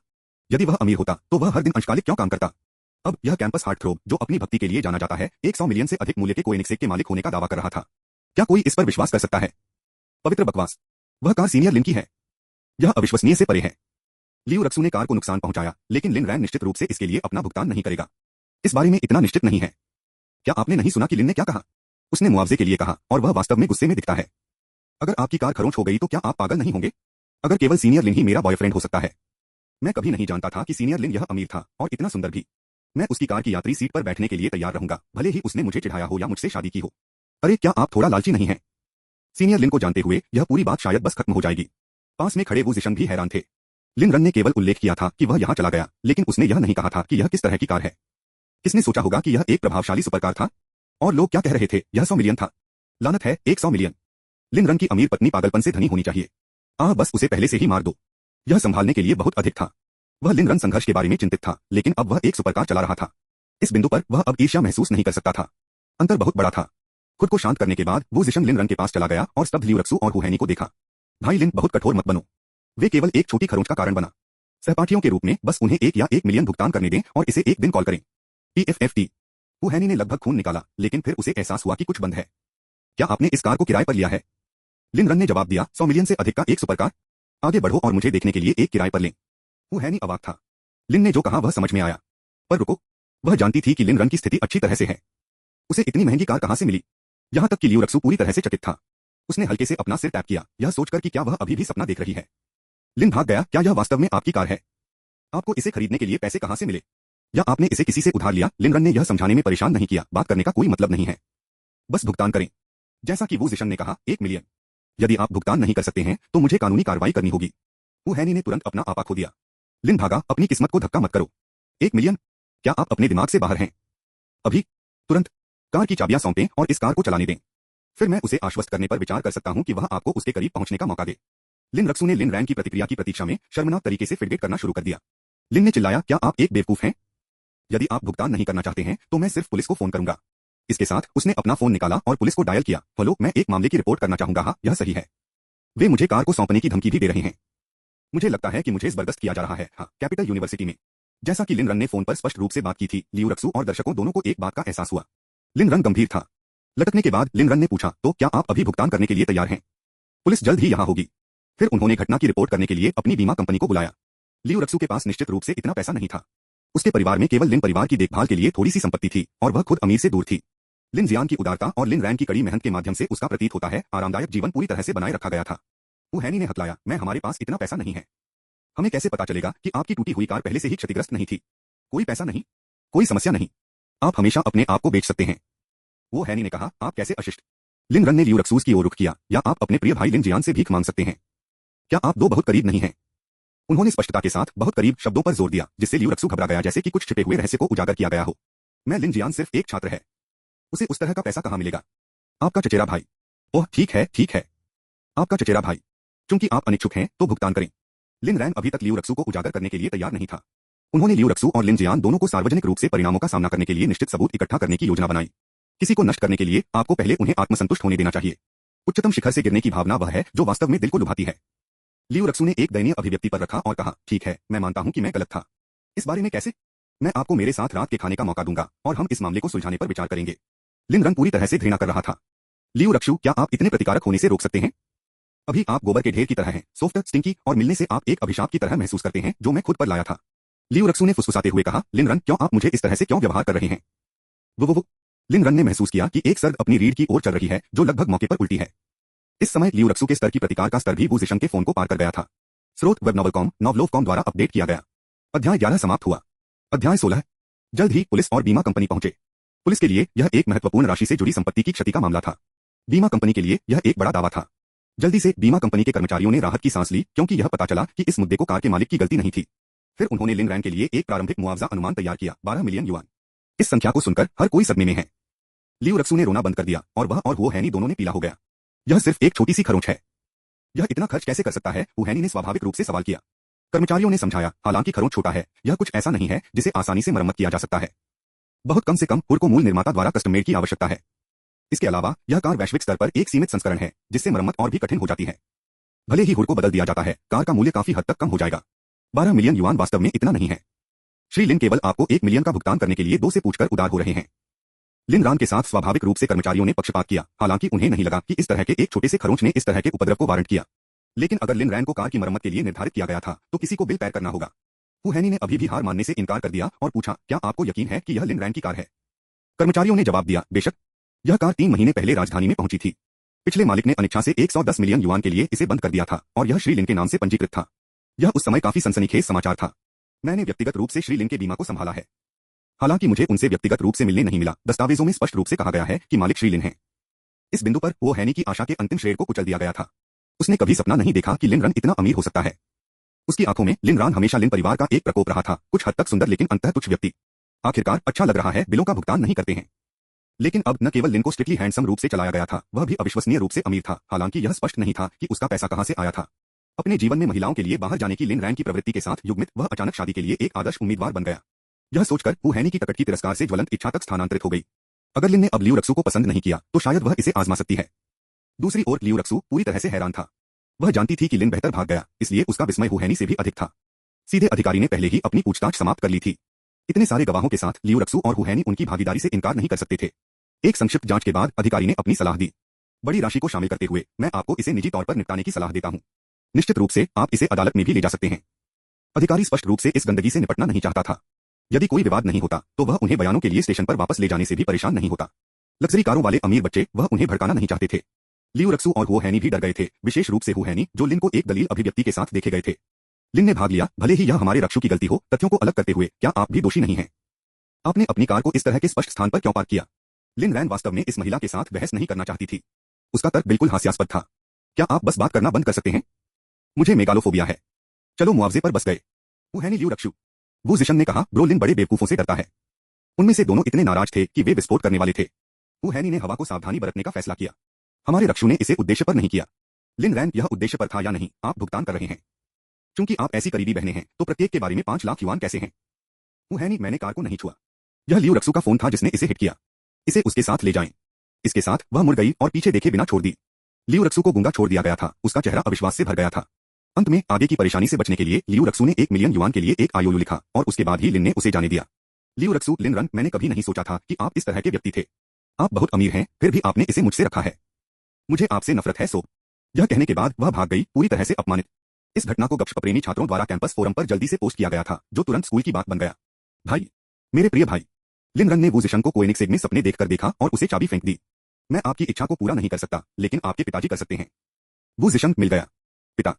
यदि वह अमीर होता तो वह हर दिन अंशकालिक क्यों काम करता। अब यह कैंपस हार्टथ्रोब, जो अपनी भक्ति के लिए जाना जाता है, 100 मिलियन से अधिक मूल्य के कोएनिक्सेक के मालिक होने का दावा कर रहा था। क्या कोई इस पर विश्वास कर सकता है? पवित्र बकवास। वह कार सीनियर लिन की है। यह अविश्वसनीय से परे है। लियू रक्सू ने कार को नुकसान पहुंचाया, लेकिन लिन रैन निश्चित रूप से इसके लिए अपना भुगतान नहीं करेगा। इस बारे में इतना निश्चित नहीं है। क्या आपने नहीं सुना कि लिन ने क्या कहा? उसने मुआवजे के लिए कहा और वह वास्तव में गुस्से में दिखता है। अगर आपकी कार खरोंच हो गई तो क्या आप पागल नहीं होंगे? अगर केवल सीनियर लिन ही मेरा बॉयफ्रेंड हो सकता है। मैं कभी नहीं जानता था कि सीनियर लिन यह अमीर था और इतना सुंदर भी। मैं उसकी कार की यात्री सीट पर बैठने के लिए तैयार रहूंगा, भले ही उसने मुझे चिढ़ाया हो या मुझसे शादी की हो। अरे क्या आप थोड़ा लालची नहीं हैं? सीनियर लिन को जानते हुए यह पूरी बात शायद बस खत्म हो जाएगी। पास में खड़े वो जिशन भी हैरान थे। लिन रन ने केवल उल्लेख किया था कि वह यहां चला गया, लेकिन उसने यह नहीं कहा था कि यह किस तरह की कार है। किसने सोचा होगा कि यह एक प्रभावशाली सुपरकार था? और लोग क्या कह रहे थे? यह 100 मिलियन था। लानत है, 100 मिलियन। लिन रन की अमीर पत्नी पागलपन से धनी होनी चाहिए। बस उसे पहले से ही मार दो। यह संभालने के लिए बहुत अधिक था। वह लिन रन संघर्ष के बारे में चिंतित था, लेकिन अब वह एक सुपरकार चला रहा था। इस बिंदु पर वह अब ईर्ष्या महसूस नहीं कर सकता था। अंतर बहुत बड़ा था। खुद को शांत करने के बाद वो जिशन लिन रन के पास चला गया और स्तब्ध लियू रक्सू और हुहैनी को देखा। भाई लिन, बहुत कठोर मत बनो। वे केवल एक छोटी खरोंच का कारण बना। सहपाठियों के रूप में बस उन्हें 1 मिलियन भुगतान करने दें और इसे एक दिन कॉल करें। PFFT। हुहैनी ने लगभग खून निकाला, लेकिन फिर उसे एहसास हुआ कि कुछ बंद है। क्या आपने इस कार को किराए पर लिया है? लिन रन ने जवाब दिया, 100 मिलियन से अधिक का एक सुपरकार। आगे बढ़ो और मुझे देखने के लिए एक किराए पर लें। हुहैनी अवाक था। लिन ने जो कहा वह समझ में आया। पर रुको, वह जानती थी कि लिन रन की स्थिति अच्छी तरह से है। उसे इतनी महंगी कार कहां से मिली? यहां तक कि लियू रक्सू पूरी तरह से चकित था। उसने हल्के से अपना सिर टैप किया, यह सोचकर कि क्या वह अभी भी सपना देख रही है। लिन भाग गया, क्या यह वास्तव में आपकी कार है? आपको इसे खरीदने के लिए पैसे कहां से मिले? या आपने इसे किसी से उधार लिया? लिन रन ने यह समझाने में परेशान नहीं किया, बात करने का कोई मतलब नहीं है। बस भुगतान करें। जैसा कि वो जिशन ने कहा, 1 मिलियन। यदि आप भुगतान नहीं कर सकते हैं तो मुझे कानूनी कार्रवाई करनी होगी। हुहैनी ने तुरंत अपना आपा खो दिया। लिन भागा, अपनी किस्मत को धक्का मत करो। 1 मिलियन? क्या आप अपने दिमाग से बाहर हैं? अभी, तुरंत, कार की चाबियां सौंपें और इस कार को चलाने दें। फिर मैं उसे आश्वस्त करने पर विचार कर सकता हूं कि वह आपको उसके करीब पहुंचने का मौका दे। लिन रक्सू ने लिन रैन की प्रतिक्रिया की प्रतीक्षा में शर्मनाक तरीके से फिडगेट करना शुरू कर दिया। लिन ने चिल्लाया, क्या आप एक बेवकूफ हैं? यदि आप भुगतान नहीं करना चाहते हैं तो मैं सिर्फ पुलिस को फोन करूंगा। इसके साथ उसने अपना फोन निकाला और पुलिस को डायल किया। हेलो, मैं एक मामले की रिपोर्ट करना चाहूंगा। हाँ, यह सही है। वे मुझे कार को सौंपने की धमकी भी दे रहे हैं। मुझे लगता है कि मुझे जबरदस्त किया जा रहा है। हाँ, कैपिटल यूनिवर्सिटी में। जैसा कि लिन रन ने फोन पर स्पष्ट रूप से बात की थी, लियू रक्सू और दर्शकों दोनों को एक बात का एहसास हुआ। लिन रन गंभीर था। लटकने के बाद लिन रन ने पूछा, तो क्या आप अभी भुगतान करने के लिए तैयार हैं? पुलिस जल्द ही यहां होगी। फिर उन्होंने घटना की रिपोर्ट करने के लिए अपनी बीमा कंपनी को बुलाया। लियू रक्सू के पास निश्चित रूप से इतना पैसा नहीं था। उसके परिवार में केवल लिन परिवार की देखभाल के लिए थोड़ी सी संपत्ति थी और वह खुद अमीर से दूर थी। लिन जियान की उदारता और लिन रैन की कड़ी मेहनत के माध्यम से उसका प्रतीत होता है आरामदायक जीवन पूरी तरह से बनाए रखा गया था। हुहैनी ने हथलाया, मैं हमारे पास इतना पैसा नहीं है। हमें कैसे पता चलेगा कि आपकी टूटी हुई कार पहले से ही क्षतिग्रस्त नहीं थी? कोई पैसा नहीं, कोई समस्या नहीं। आप हमेशा अपने आप को बेच सकते हैं। वो हैनी ने कहा, आप कैसे अशिष्ट। लिन रन ने लियू रक्सूज की ओर रुख किया, या आप अपने प्रिय भाई लिन जियान से भीख मांग सकते हैं। क्या आप दो बहुत करीब नहीं हैं? उन्होंने स्पष्टता के साथ बहुत करीब शब्दों पर जोर दिया, जिससे लियू रक्सू घबरा गया, जैसे कि कुछ छिपे हुए रहस्य को उजागर किया गया हो। मैं लिन जियान सिर्फ एक छात्र है। उसे उस तरह का पैसा कहां मिलेगा? आपका चचेरा भाई। ओह ठीक है, ठीक है। आपका चचेरा भाई। चूंकि आप अनिच्छुक हैं तो भुगतान करें। लिन रैन अभी तक लियू रक्सू को उजागर करने के लिए तैयार नहीं था। उन्होंने लियू रक्सू और लिन जियान दोनों को सार्वजनिक रूप से परिणामों का सामना करने के लिए निश्चित सबूत इकट्ठा करने की योजना बनाई। किसी को नष्ट करने के लिए आपको पहले उन्हें आत्मसंतुष्ट होने देना चाहिए। उच्चतम शिखर से गिरने की भावना वह है जो वास्तव में दिल को लुभाती है। लियू रक्सू ने एक दयनीय अभिव्यक्ति पर रखा और कहा, ठीक है, मैं मानता हूं कि मैं गलत था। इस बारे में कैसे? मैं आपको मेरे साथ रात के खाने का मौका दूंगा और हम इस मामले को सुलझाने पर विचार करेंगे। लिन रन पूरी तरह से घृणा कर रहा था। लियू रक्सू, क्या आप इतने प्रतिकारक होने से रोक सकते हैं? अभी आप गोबर के ढेर की तरह हैं, सॉफ्ट, स्टिंकी और मिलने से आप एक अभिशाप की तरह महसूस करते हैं जो मैं खुद पर लाया था। लियू रक्सू ने फुसफुसाते हुए कहा, लिन रन, क्यों आप मुझे इस तरह से क्यों व्यवहार कर रहे हैं? वो। लिन रन ने महसूस किया कि एक सर्द अपनी रीढ़ की ओर चल रही है जो लगभग मौके पर उल्टी है। इस समय लियू रक्सू के स्तर की प्रतिकार का स्तर भी वू जिशन के फोन को पार कर गया था। स्रोत वेब नॉवलकॉम, नॉवलोवकॉम द्वारा अपडेट किया गया। अध्याय 11 समाप्त हुआ। अध्याय 16। जल्द ही पुलिस और बीमा कंपनी पहुंचे। पुलिस के लिए यह एक महत्वपूर्ण राशि से जुड़ी संपत्ति की क्षति का मामला था। बीमा कंपनी के लिए यह एक बड़ा दावा था। जल्दी से बीमा कंपनी के कर्मचारियों ने राहत की सांस ली, क्योंकि यह पता चला कि इस मुद्दे को कार के मालिक की गलती नहीं थी। फिर उन्होंने लिन रैन के लिए एक प्रारंभिक मुआवजा अनुमान तैयार किया, 12 मिलियन युआन। इस संख्या को सुनकर हर कोई सदमे में है। लियू रक्सू ने रोना बंद कर दिया और वह और वो हैनी दोनों ने पीला हो गया। यह सिर्फ एक छोटी सी खरोंच है। यह इतना खर्च कैसे कर सकता है? हैनी ने स्वाभाविक रूप से सवाल किया। कर्मचारियों ने समझाया, हालांकि खरोंच छोटा है, यह कुछ ऐसा नहीं है जिसे आसानी से मरम्मत किया जा सकता है। बहुत कम से कम हुड को मूल निर्माता द्वारा कस्टम मेड की आवश्यकता है। इसके अलावा यह कार वैश्विक स्तर पर एक सीमित संस्करण है, जिससे मरम्मत और भी कठिन हो जाती है। भले ही हुड को बदल दिया जाता है, कार का मूल्य काफी हद तक कम हो जाएगा। 12 मिलियन युआन वास्तव में इतना नहीं है। श्री लिन केवल आपको 1 मिलियन का भुगतान करने के लिए 2 से पूछकर उदार हो रहे हैं। लिन रान के साथ स्वाभाविक रूप से कर्मचारियों ने पक्षपात किया, हालांकि उन्हें नहीं लगा कि इस तरह के एक छोटे से खरोंच ने इस तरह के उपद्रव को वारंट किया। लेकिन अगर लिन रैन को कार की मरम्मत के लिए निर्धारित किया गया था, तो किसी को बिल तय करना होगा। हैनी ने अभी भी हार मानने से इनकार कर दिया और पूछा, क्या आपको यकीन है कि यह लिन रैन की कार है? कर्मचारियों ने जवाब दिया, बेशक। यह कार 3 महीने पहले राजधानी में पहुंची थी। पिछले मालिक ने अनिच्छा से 110 मिलियन युआन के लिए इसे बंद कर दिया था और यह श्री लिन के नाम से पंजीकृत था। यह उस समय काफी सनसनीखेज समाचार था। मैंने व्यक्तिगत रूप से श्री लिन के बीमा को संभाला है। हालांकि मुझे उनसे व्यक्तिगत रूप से मिलने नहीं मिला। दस्तावेजों में स्पष्ट रूप से कहा गया है कि मालिक श्री लिन है। इस बिंदु पर वो हैनी की आशा के अंतिम श्रेय को कुचल दिया गया था। उसने कभी सपना नहीं देखा कि लिन रन इतना अमीर हो सकता है। उसकी आंखों में लिन रान हमेशा लिन परिवार का एक प्रकोप रहा था, कुछ हद तक सुंदर लेकिन अंततः तुच्छ व्यक्ति। आखिरकार अच्छा लग रहा है, बिलों का भुगतान नहीं करते हैं। लेकिन अब न केवल लिन को स्ट्रिक्टली हैंडसम रूप से चलाया गया था, वह भी अविश्वसनीय रूप से अमीर था। हालांकि यह स्पष्ट नहीं था कि उसका पैसा कहां से आया था। अपने जीवन में महिलाओं के लिए बाहर जाने की लिन रैन की प्रवृत्ति के साथ युग्मित वह अचानक शादी के लिए एक आदर्श उम्मीदवार बन गया। यह सोचकर हैनी की प्रकट की तिरस्कार से ज्वलंत इच्छा तक स्थानांतरित हो गई। अगर लिन ने अब लियू रक्सू को पसंद नहीं किया, तो शायद वह इसे आजमा सकती है। दूसरी ओर लियू रक्सू पूरी तरह से हैरान था। वह जानती थी कि लिन बेहतर भाग गया, इसलिए उसका विस्मय हैनी से भी अधिक था। सीधे अधिकारी ने पहले ही अपनी पूछताछ समाप्त कर ली थी। इतने सारे गवाहों के साथ लियू रक्सू और हैनी उनकी भागीदारी से इनकार नहीं कर सकते थे। एक संक्षिप्त जांच के बाद अधिकारी ने अपनी सलाह दी। बड़ी राशि को शामिल करते हुए मैं आपको इसे निजी तौर पर निपटाने की सलाह देता हूं। निश्चित रूप से आप इसे अदालत में भी ले जा सकते हैं। अधिकारी स्पष्ट रूप से इस गंदगी से निपटना नहीं चाहता था। यदि कोई विवाद नहीं होता, तो वह उन्हें बयानों के लिए स्टेशन पर वापस ले जाने से भी परेशान नहीं होता। लग्जरी कारों वाले अमीर बच्चे, वह उन्हें भड़काना नहीं चाहते थे। लियू रक्सू और हैनी भी डर गए थे, विशेष रूप से हैनी, जो लिन को एक दलील अभिव्यक्ति के साथ देखे गए थे। लिन ने भाग लिया, भले ही यह हमारे रक्षु की गलती हो। तथ्यों को अलग करते हुए, क्या आप भी दोषी नहीं हैं? आपने अपनी कार को इस तरह के स्पष्ट स्थान पर क्यों पार्क किया? लिन रैन वास्तव में इस महिला के साथ बहस नहीं करना चाहती थी। उसका तर्क बिल्कुल हास्यास्पद था। क्या आप बस बात करना बंद कर सकते हैं? मुझे मेगालोफोबिया है। चलो मुआवजे पर बस गए। हैनी लियू रक्सू। वू जिशन ने कहा, ब्रो लिन बड़े बेवकूफों से डरता है। उनमें से दोनों इतने नाराज थे कि वे विस्फोट करने वाले थे। हैनी ने हवा को सावधानी बरतने का फैसला किया। हमारे रक्षु ने इसे उद्देश्य पर नहीं किया। लिन रैन, यह उद्देश्य पर था या नहीं, आप भुगतान कर रहे हैं। क्योंकि आप ऐसी करीबी बहनें हैं, तो प्रत्येक के बारे में 5 लाख युआन कैसे हैं? हैनी, मैंने कार को नहीं छुआ। यह लियू रक्सू का फोन था जिसने इसे हिट किया। इसे उसके साथ ले जाएं। इसके साथ वह मुड़ गई और पीछे देखे बिना छोड़ दी। लियू रक्सू को गूंगा छोड़ दिया गया था। उसका चेहरा अविश्वास से भर गया था। अंत में आगे की परेशानी से बचने के लिए लियू रक्सू ने 1 मिलियन युआन के लिए एक आईओयू लिखा और उसके बाद ही लिन ने उसे जाने दिया। लियू रक्सू, लिन रन, मैंने कभी नहीं सोचा था कि आप इस तरह के व्यक्ति थे। आप बहुत अमीर हैं, फिर भी आपने इसे मुझसे रखा है। मुझे आपसे नफरत है। सो यह कहने के बाद वह भाग गई, पूरी तरह से अपमानित। इस घटना को गपशप प्रेमी छात्रों द्वारा कैंपस फोरम पर जल्दी से पोस्ट किया गया था, जो तुरंत स्कूल की बात बन गया। भाई, मेरे प्रिय भाई, लिन रन ने वू जिशन को कोएनिग्सेग में सपने देखकर देखा और उसे चाबी फेंक दी। मैं आपकी इच्छा को पूरा नहीं कर सकता, लेकिन आपके पिताजी कर सकते हैं। वू जिशन मिल गया। पिता।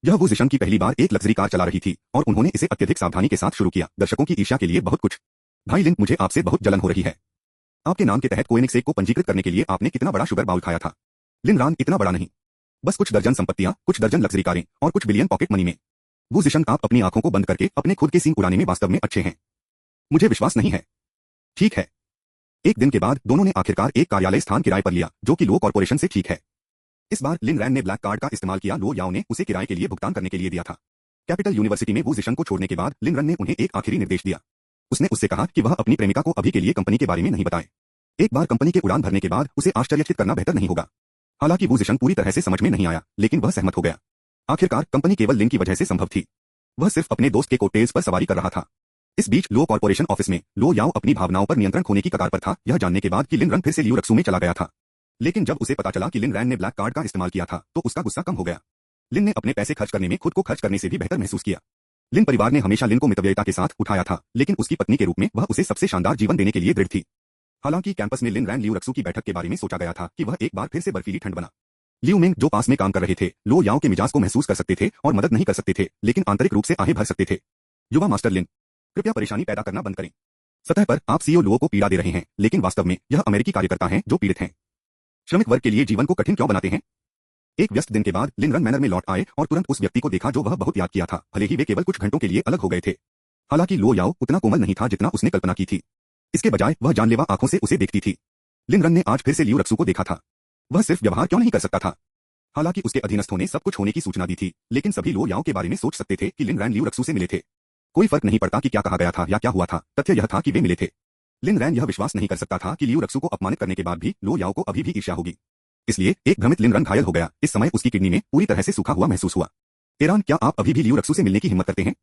यह वू जिशन की पहली बार एक लग्जरी कार चला रही थी और उन्होंने इसे अत्यधिक सावधानी के साथ शुरू किया। दर्शकों की ईर्ष्या के लिए बहुत कुछ। भाई लिन, मुझे आपसे बहुत जलन हो रही है। आपके नाम के तहत कोएनिग्सेग को पंजीकृत करने के लिए आपने कितना बड़ा शुगर बाउल खाया था? लिन रान, इतना बड़ा नहीं, बस कुछ दर्जन संपत्तियां, कुछ दर्जन लग्जरी कारें और कुछ बिलियन पॉकेट मनी में। वू जिशन, आप अपनी आंखों को बंद करके अपने खुद के सींग उड़ाने में वास्तव में अच्छे हैं। मुझे विश्वास नहीं है। ठीक है। एक दिन के बाद दोनों ने आखिरकार एक कार्यालय स्थान किराए पर लिया, जो कि लो कॉर्पोरेशन से ठीक है। इस बार लिन रैन ने ब्लैक कार्ड का इस्तेमाल किया। लो याओ ने उसे किराए के लिए भुगतान करने के लिए दिया था। कैपिटल यूनिवर्सिटी में वू जिशन को छोड़ने के बाद लिन रन ने उन्हें एक आखिरी निर्देश दिया। उसने उससे कहा कि वह अपनी प्रेमिका को अभी के लिए कंपनी के बारे में नहीं बताए। एक बार कंपनी के उड़ान भरने के बाद उसे आश्चर्यचकित करना बेहतर नहीं होगा। हालांकि वू जिशन पूरी तरह से समझ में नहीं आया, लेकिन वह सहमत हो गया। आखिरकार कंपनी केवल लिन की वजह से संभव थी। वह सिर्फ अपने दोस्त के कोटेल्स पर सवारी कर रहा था। इस बीच लो कॉर्पोरेशन ऑफिस में लो याओ अपनी भावनाओं पर नियंत्रण खोने की कगार पर था, यह जानने के बाद कि लिन रन फिर से लियू रक्सू में चला गया था। लेकिन जब उसे पता चला कि लिन रैन ने ब्लैक कार्ड का इस्तेमाल किया था, तो उसका गुस्सा कम हो गया। लिन ने अपने पैसे खर्च करने में खुद को खर्च करने से भी बेहतर महसूस किया। लिन परिवार ने हमेशा लिन को मितव्ययिता के साथ उठाया था, लेकिन उसकी पत्नी के रूप में वह उसे सबसे शानदार जीवन देने के लिए दृढ़ थी। हालांकि कैंपस में लिन रैन लियू रक्सू की बैठक के बारे में सोचा गया था कि वह एक बार फिर से बर्फीली ठंड बना। लियू मिंग, जो पास में काम कर रहे थे, लो याओ के मिजाज को महसूस कर सकते थे और मदद नहीं कर सकते थे, लेकिन आंतरिक रूप से आहें भर सकते थे। युवा मास्टर लिन, कृपया परेशानी पैदा करना बंद करें। सतह पर आप सीईओ लुओ को पीड़ा दे रहे हैं, लेकिन वास्तव में यह अमेरिकी कार्यकर्ता हैं जो पीड़ित हैं। श्रमिक वर्ग के लिए जीवन को कठिन क्यों बनाते हैं? एक व्यस्त दिन के बाद लिन रन मैनर में लौट आए और तुरंत उस व्यक्ति को देखा जो वह बहुत याद किया था, भले ही वे केवल कुछ घंटों के लिए अलग हो गए थे। हालांकि लो याओ उतना कोमल नहीं था जितना उसने कल्पना की थी। इसके बजाय वह जानलेवा आंखों से उसे देखती थी। लिन रन ने आज फिर से लियू रक्सू को देखा था। वह सिर्फ व्यवहार क्यों नहीं कर सकता था? हालांकि उसके अधीनस्थों ने सब कुछ होने की सूचना दी थी, लेकिन सभी लो याओ के बारे में सोच सकते थे कि लिन रैन लियू रक्सू से मिले थे। कोई फर्क नहीं पड़ता कि क्या कहा गया था या क्या हुआ था, तथ्य यह था कि वे मिले थे। लिन रैन यह विश्वास नहीं कर सकता था कि लियू रक्सू को अपमानित करने के बाद भी लो याओ को अभी भी ईर्ष्या होगी। इसलिए एक भ्रमित लिन रन घायल हो गया। इस समय उसकी किडनी में पूरी तरह से सूखा हुआ महसूस हुआ। ईरान, क्या आप अभी भी लियू रक्सू से मिलने की हिम्मत करते हैं?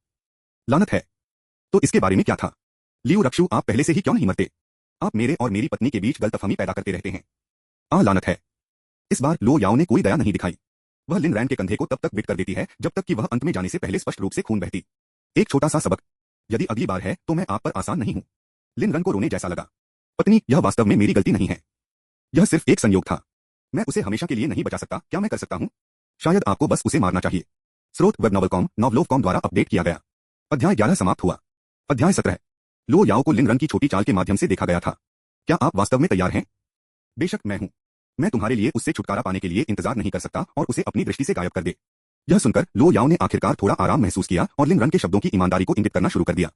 लानत है। तो इसके बारे में क्या था? लियू रक्सू, आप पहले से ही क्यों नहीं मरते? आप मेरे और मेरी पत्नी के बीच गलतफहमी पैदा करते रहते हैं। लानत है। इस बार लो याओ ने कोई दया नहीं दिखाई। वह लिन रैन के कंधे को तब तक बिट कर देती है जब तक कि वह अंत में जाने से पहले स्पष्ट रूप से खून बहती। एक छोटा सा सबक, यदि अगली बार है तो मैं आप पर आसान नहीं हूं। लिन रन को रोने जैसा लगा। पत्नी, यह वास्तव में मेरी गलती नहीं है। यह सिर्फ एक संयोग था। मैं उसे हमेशा के लिए नहीं बचा सकता। क्या मैं कर सकता हूं? शायद आपको बस उसे मारना चाहिए। स्रोत वेबनॉवल.com, नॉवलोव.com द्वारा अपडेट किया गया। अध्याय 11 समाप्त हुआ। अध्याय 17। लो याओ को लिन रन की छोटी चाल के माध्यम से देखा गया था। क्या आप वास्तव में तैयार हैं? बेशक मैं हूं। मैं तुम्हारे लिए उससे छुटकारा पाने के लिए इंतजार नहीं कर सकता और उसे अपनी दृष्टि से गायब कर दे। यह सुनकर लो याओ ने आखिरकार थोड़ा आराम महसूस किया और लिन रन के शब्दों की ईमानदारी को इंगित करना शुरू कर दिया।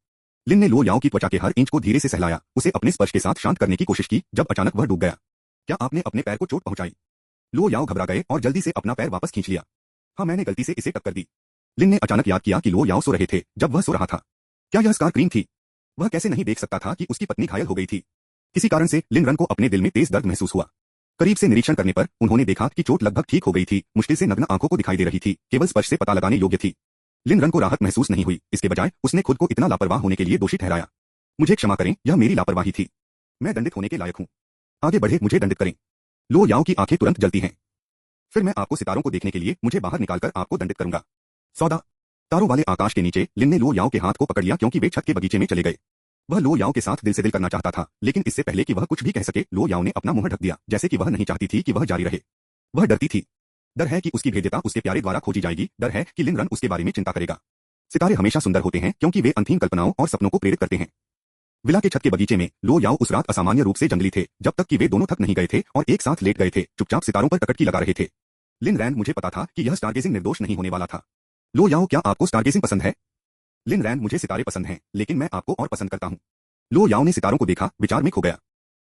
लिन ने लो याओ की त्वचा के हर इंच को धीरे से सहलाया, उसे अपने स्पर्श के साथ शांत करने की कोशिश की, जब अचानक वह डूब गया। क्या आपने अपने पैर को चोट पहुंचाई? लो याओ घबरा गए और जल्दी से अपना पैर वापस खींच लिया। हाँ, मैंने गलती से इसे टक्कर दी। लिन ने अचानक याद किया कि लो याओ सो रहे थे जब वह सो रहा था। क्या यह स्कार क्रीम थी? वह कैसे नहीं देख सकता था कि उसकी पत्नी घायल हो गई थी? किसी कारण से लिन रन को अपने दिल में तेज दर्द महसूस हुआ। करीब से निरीक्षण करने पर उन्होंने देखा कि चोट लगभग ठीक हो गई थी, मुश्किल से नग्न आंखों को दिखाई दे रही थी, केवल स्पर्श से पता लगाने योग्य थी। लिन रन को राहत महसूस नहीं हुई, इसके बजाय उसने खुद को इतना लापरवाह होने के लिए दोषी ठहराया। मुझे क्षमा करें, यह मेरी लापरवाही थी। मैं दंडित होने के लायक हूं। आगे बढ़े, मुझे दंडित करें। लो याओ की आंखें तुरंत जलती हैं। फिर मैं आपको सितारों को देखने के लिए मुझे बाहर निकालकर आपको दंडित करूंगा। सौदा। तारों वाले आकाश के नीचे लिन ने लो याओ के हाथ को पकड़ लिया क्योंकि वे छत के बगीचे में चले गए। वह लो याओ के साथ दिल से दिल करना चाहता था, लेकिन इससे पहले कि वह कुछ भी कह सके, लो याओ ने अपना मुंह ढक दिया, जैसे कि वह नहीं चाहती थी कि वह जारी रहे। वह डरती थी। डर है कि उसकी भेद्यता उसके प्यारे द्वारा खोजी जाएगी, डर है कि लिन रन उसके बारे में चिंता करेगा। सितारे हमेशा सुंदर होते हैं क्योंकि वे अंतहीन कल्पनाओं और सपनों को प्रेरित करते हैं। विला के छत के बगीचे में लो याओ उस रात असामान्य रूप से जंगली थे, जब तक कि वे दोनों थक नहीं गए थे और एक साथ लेट गए थे, चुपचाप सितारों पर टकटकी लगा रहे थे। लिन रैन, मुझे पता था कि यह स्टारगेजिंग निर्दोष नहीं होने वाला था। लो याओ, क्या आपको स्टारगेजिंग पसंद है? लिन रैन, मुझे सितारे पसंद हैं, लेकिन मैं आपको और पसंद करता हूं। लो याओ ने सितारों को देखा, विचार में खो गया।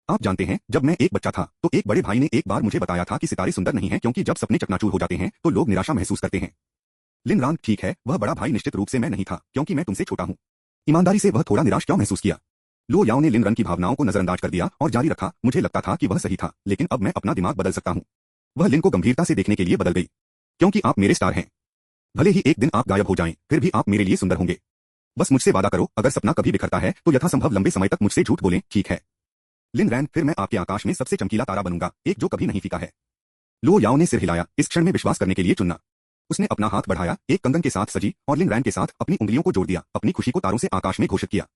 आप जानते हैं, जब मैं एक बच्चा था तो एक बड़े भाई ने एक बार मुझे बताया था कि सितारे सुंदर नहीं हैं क्योंकि जब सपने चकनाचूर हो जाते हैं तो लोग निराशा महसूस करते हैं। लिन रैन, ठीक है, वह बड़ा भाई निश्चित रूप से मैं नहीं था क्योंकि मैं तुमसे छोटा हूं। ईमानदारी से वह थोड़ा निराश क्यों महसूस किया? लो याओ ने लिन रन की भावनाओं को नजरअंदाज कर दिया और जारी रखा, मुझे लगता था कि वह सही था, लेकिन अब मैं अपना दिमाग बदल सकता हूं। वह लिन को गंभीरता से देखने के लिए बदल गई। क्योंकि आप मेरे स्टार हैं। भले ही एक दिन आप गायब हो जाएं, फिर भी आप मेरे लिए सुंदर होंगे। बस मुझसे वादा करो, अगर सपना कभी बिखरता है तो यथासंभव लंबे समय तक मुझसे झूठ बोलें, ठीक है? लिन रैन, फिर मैं आपके आकाश में सबसे चमकीला तारा बनूंगा, एक जो कभी नहीं फीका है। लो याओ ने सिर हिलाया, इस क्षण में विश्वास करने के लिए चुनना। उसने अपना हाथ बढ़ाया, एक कंगन के साथ सजी, और लिन रैन के साथ अपनी उंगलियों को जोड़ दिया, अपनी खुशी को तारों से आकाश में घोषित किया।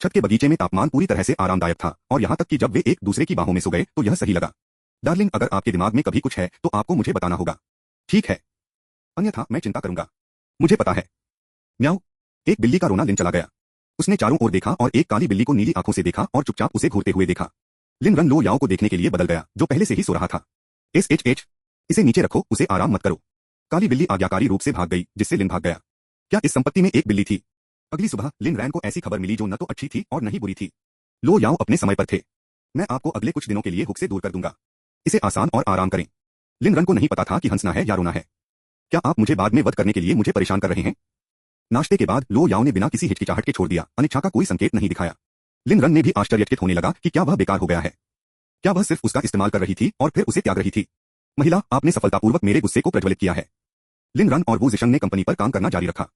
छत के बगीचे में तापमान पूरी तरह से आरामदायक था, और यहाँ तक कि जब वे एक दूसरे की बाहों में सो गए तो यह सही लगा। डार्लिंग, अगर आपके दिमाग में कभी कुछ है तो आपको मुझे बताना होगा, ठीक है? अन्यथा मैं चिंता करूंगा। मुझे पता है। म्याऊ। एक बिल्ली का रोना। लिन चला गया। उसने चारों ओर देखा और एक काली बिल्ली को नीली आंखों से देखा और चुपचाप उसे घूरते हुए देखा। लिन रन लो याओ को देखने के लिए बदल गया, जो पहले से ही सो रहा था। एच, इसे नीचे रखो, उसे आराम मत करो। काली बिल्ली आज्ञाकारी रूप से भाग गई, जिससे लिन भाग गया। क्या इस संपत्ति में एक बिल्ली थी? अगली सुबह लिन रैन को ऐसी खबर मिली जो न तो अच्छी थी और न ही बुरी थी। लो याओ अपने समय पर थे। मैं आपको अगले कुछ दिनों के लिए हुक से दूर कर दूंगा। इसे आसान और आराम करें। लिन रन को नहीं पता था कि हंसना है या रोना है। क्या आप मुझे बाद में वध करने के लिए मुझे परेशान कर रहे हैं? नाश्ते के बाद लो याओ ने बिना किसी हिचकिचाहट के छोड़ दिया, अनिच्छा का कोई संकेत नहीं दिखाया। लिन रन ने भी आश्चर्यचकित होने लगा कि क्या वह बेकार हो गया है। क्या वह सिर्फ उसका इस्तेमाल कर रही थी और फिर उसे त्याग रही थी? महिला, आपने सफलतापूर्वक मेरे गुस्से को प्रज्वलित किया है। लिन रन और वू जिशंग ने कंपनी पर काम करना जारी रखा।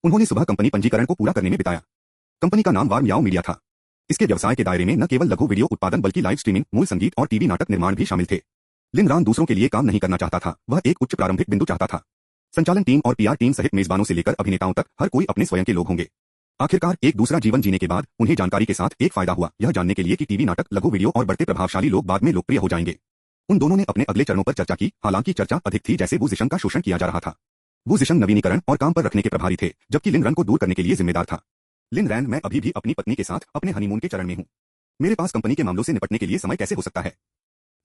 उन्होंने सुबह कंपनी पंजीकरण को पूरा करने में बिताया। कंपनी का नाम वार्म याओ मीडिया था। इसके व्यवसाय के दायरे में न केवल लघु वीडियो उत्पादन बल्कि लाइव स्ट्रीमिंग, मूल संगीत और टीवी नाटक निर्माण भी शामिल थे। लिन रन दूसरों के लिए काम नहीं करना चाहता था, वह एक उच्च प्रारंभिक बिंदु चाहता था। संचालन टीम और पीआर टीम सहित मेजबानों से लेकर अभिनेताओं तक हर कोई अपने स्वयं के लोग होंगे। आखिरकार एक दूसरा जीवन जीने के बाद उन्हें जानकारी के साथ एक फायदा हुआ, यह जानने के लिए कि टीवी नाटक, लघु वीडियो और बढ़ते प्रभावशाली लोग बाद में लोकप्रिय हो जाएंगे। उन दोनों ने अपने अगले चरणों पर चर्चा की, हालांकि चर्चा अधिक थी जैसे वू जिशंग का शोषण किया जा रहा था। वू जिशंग नवीनीकरण और काम पर रखने के प्रभारी थे, जबकि लिन रन को दूर करने के लिए जिम्मेदार था। लिन रैन, मैं अभी भी अपनी पत्नी के साथ अपने हनीमून के चरण में हूँ। मेरे पास कंपनी के मामलों से निपटने के लिए समय कैसे हो सकता है?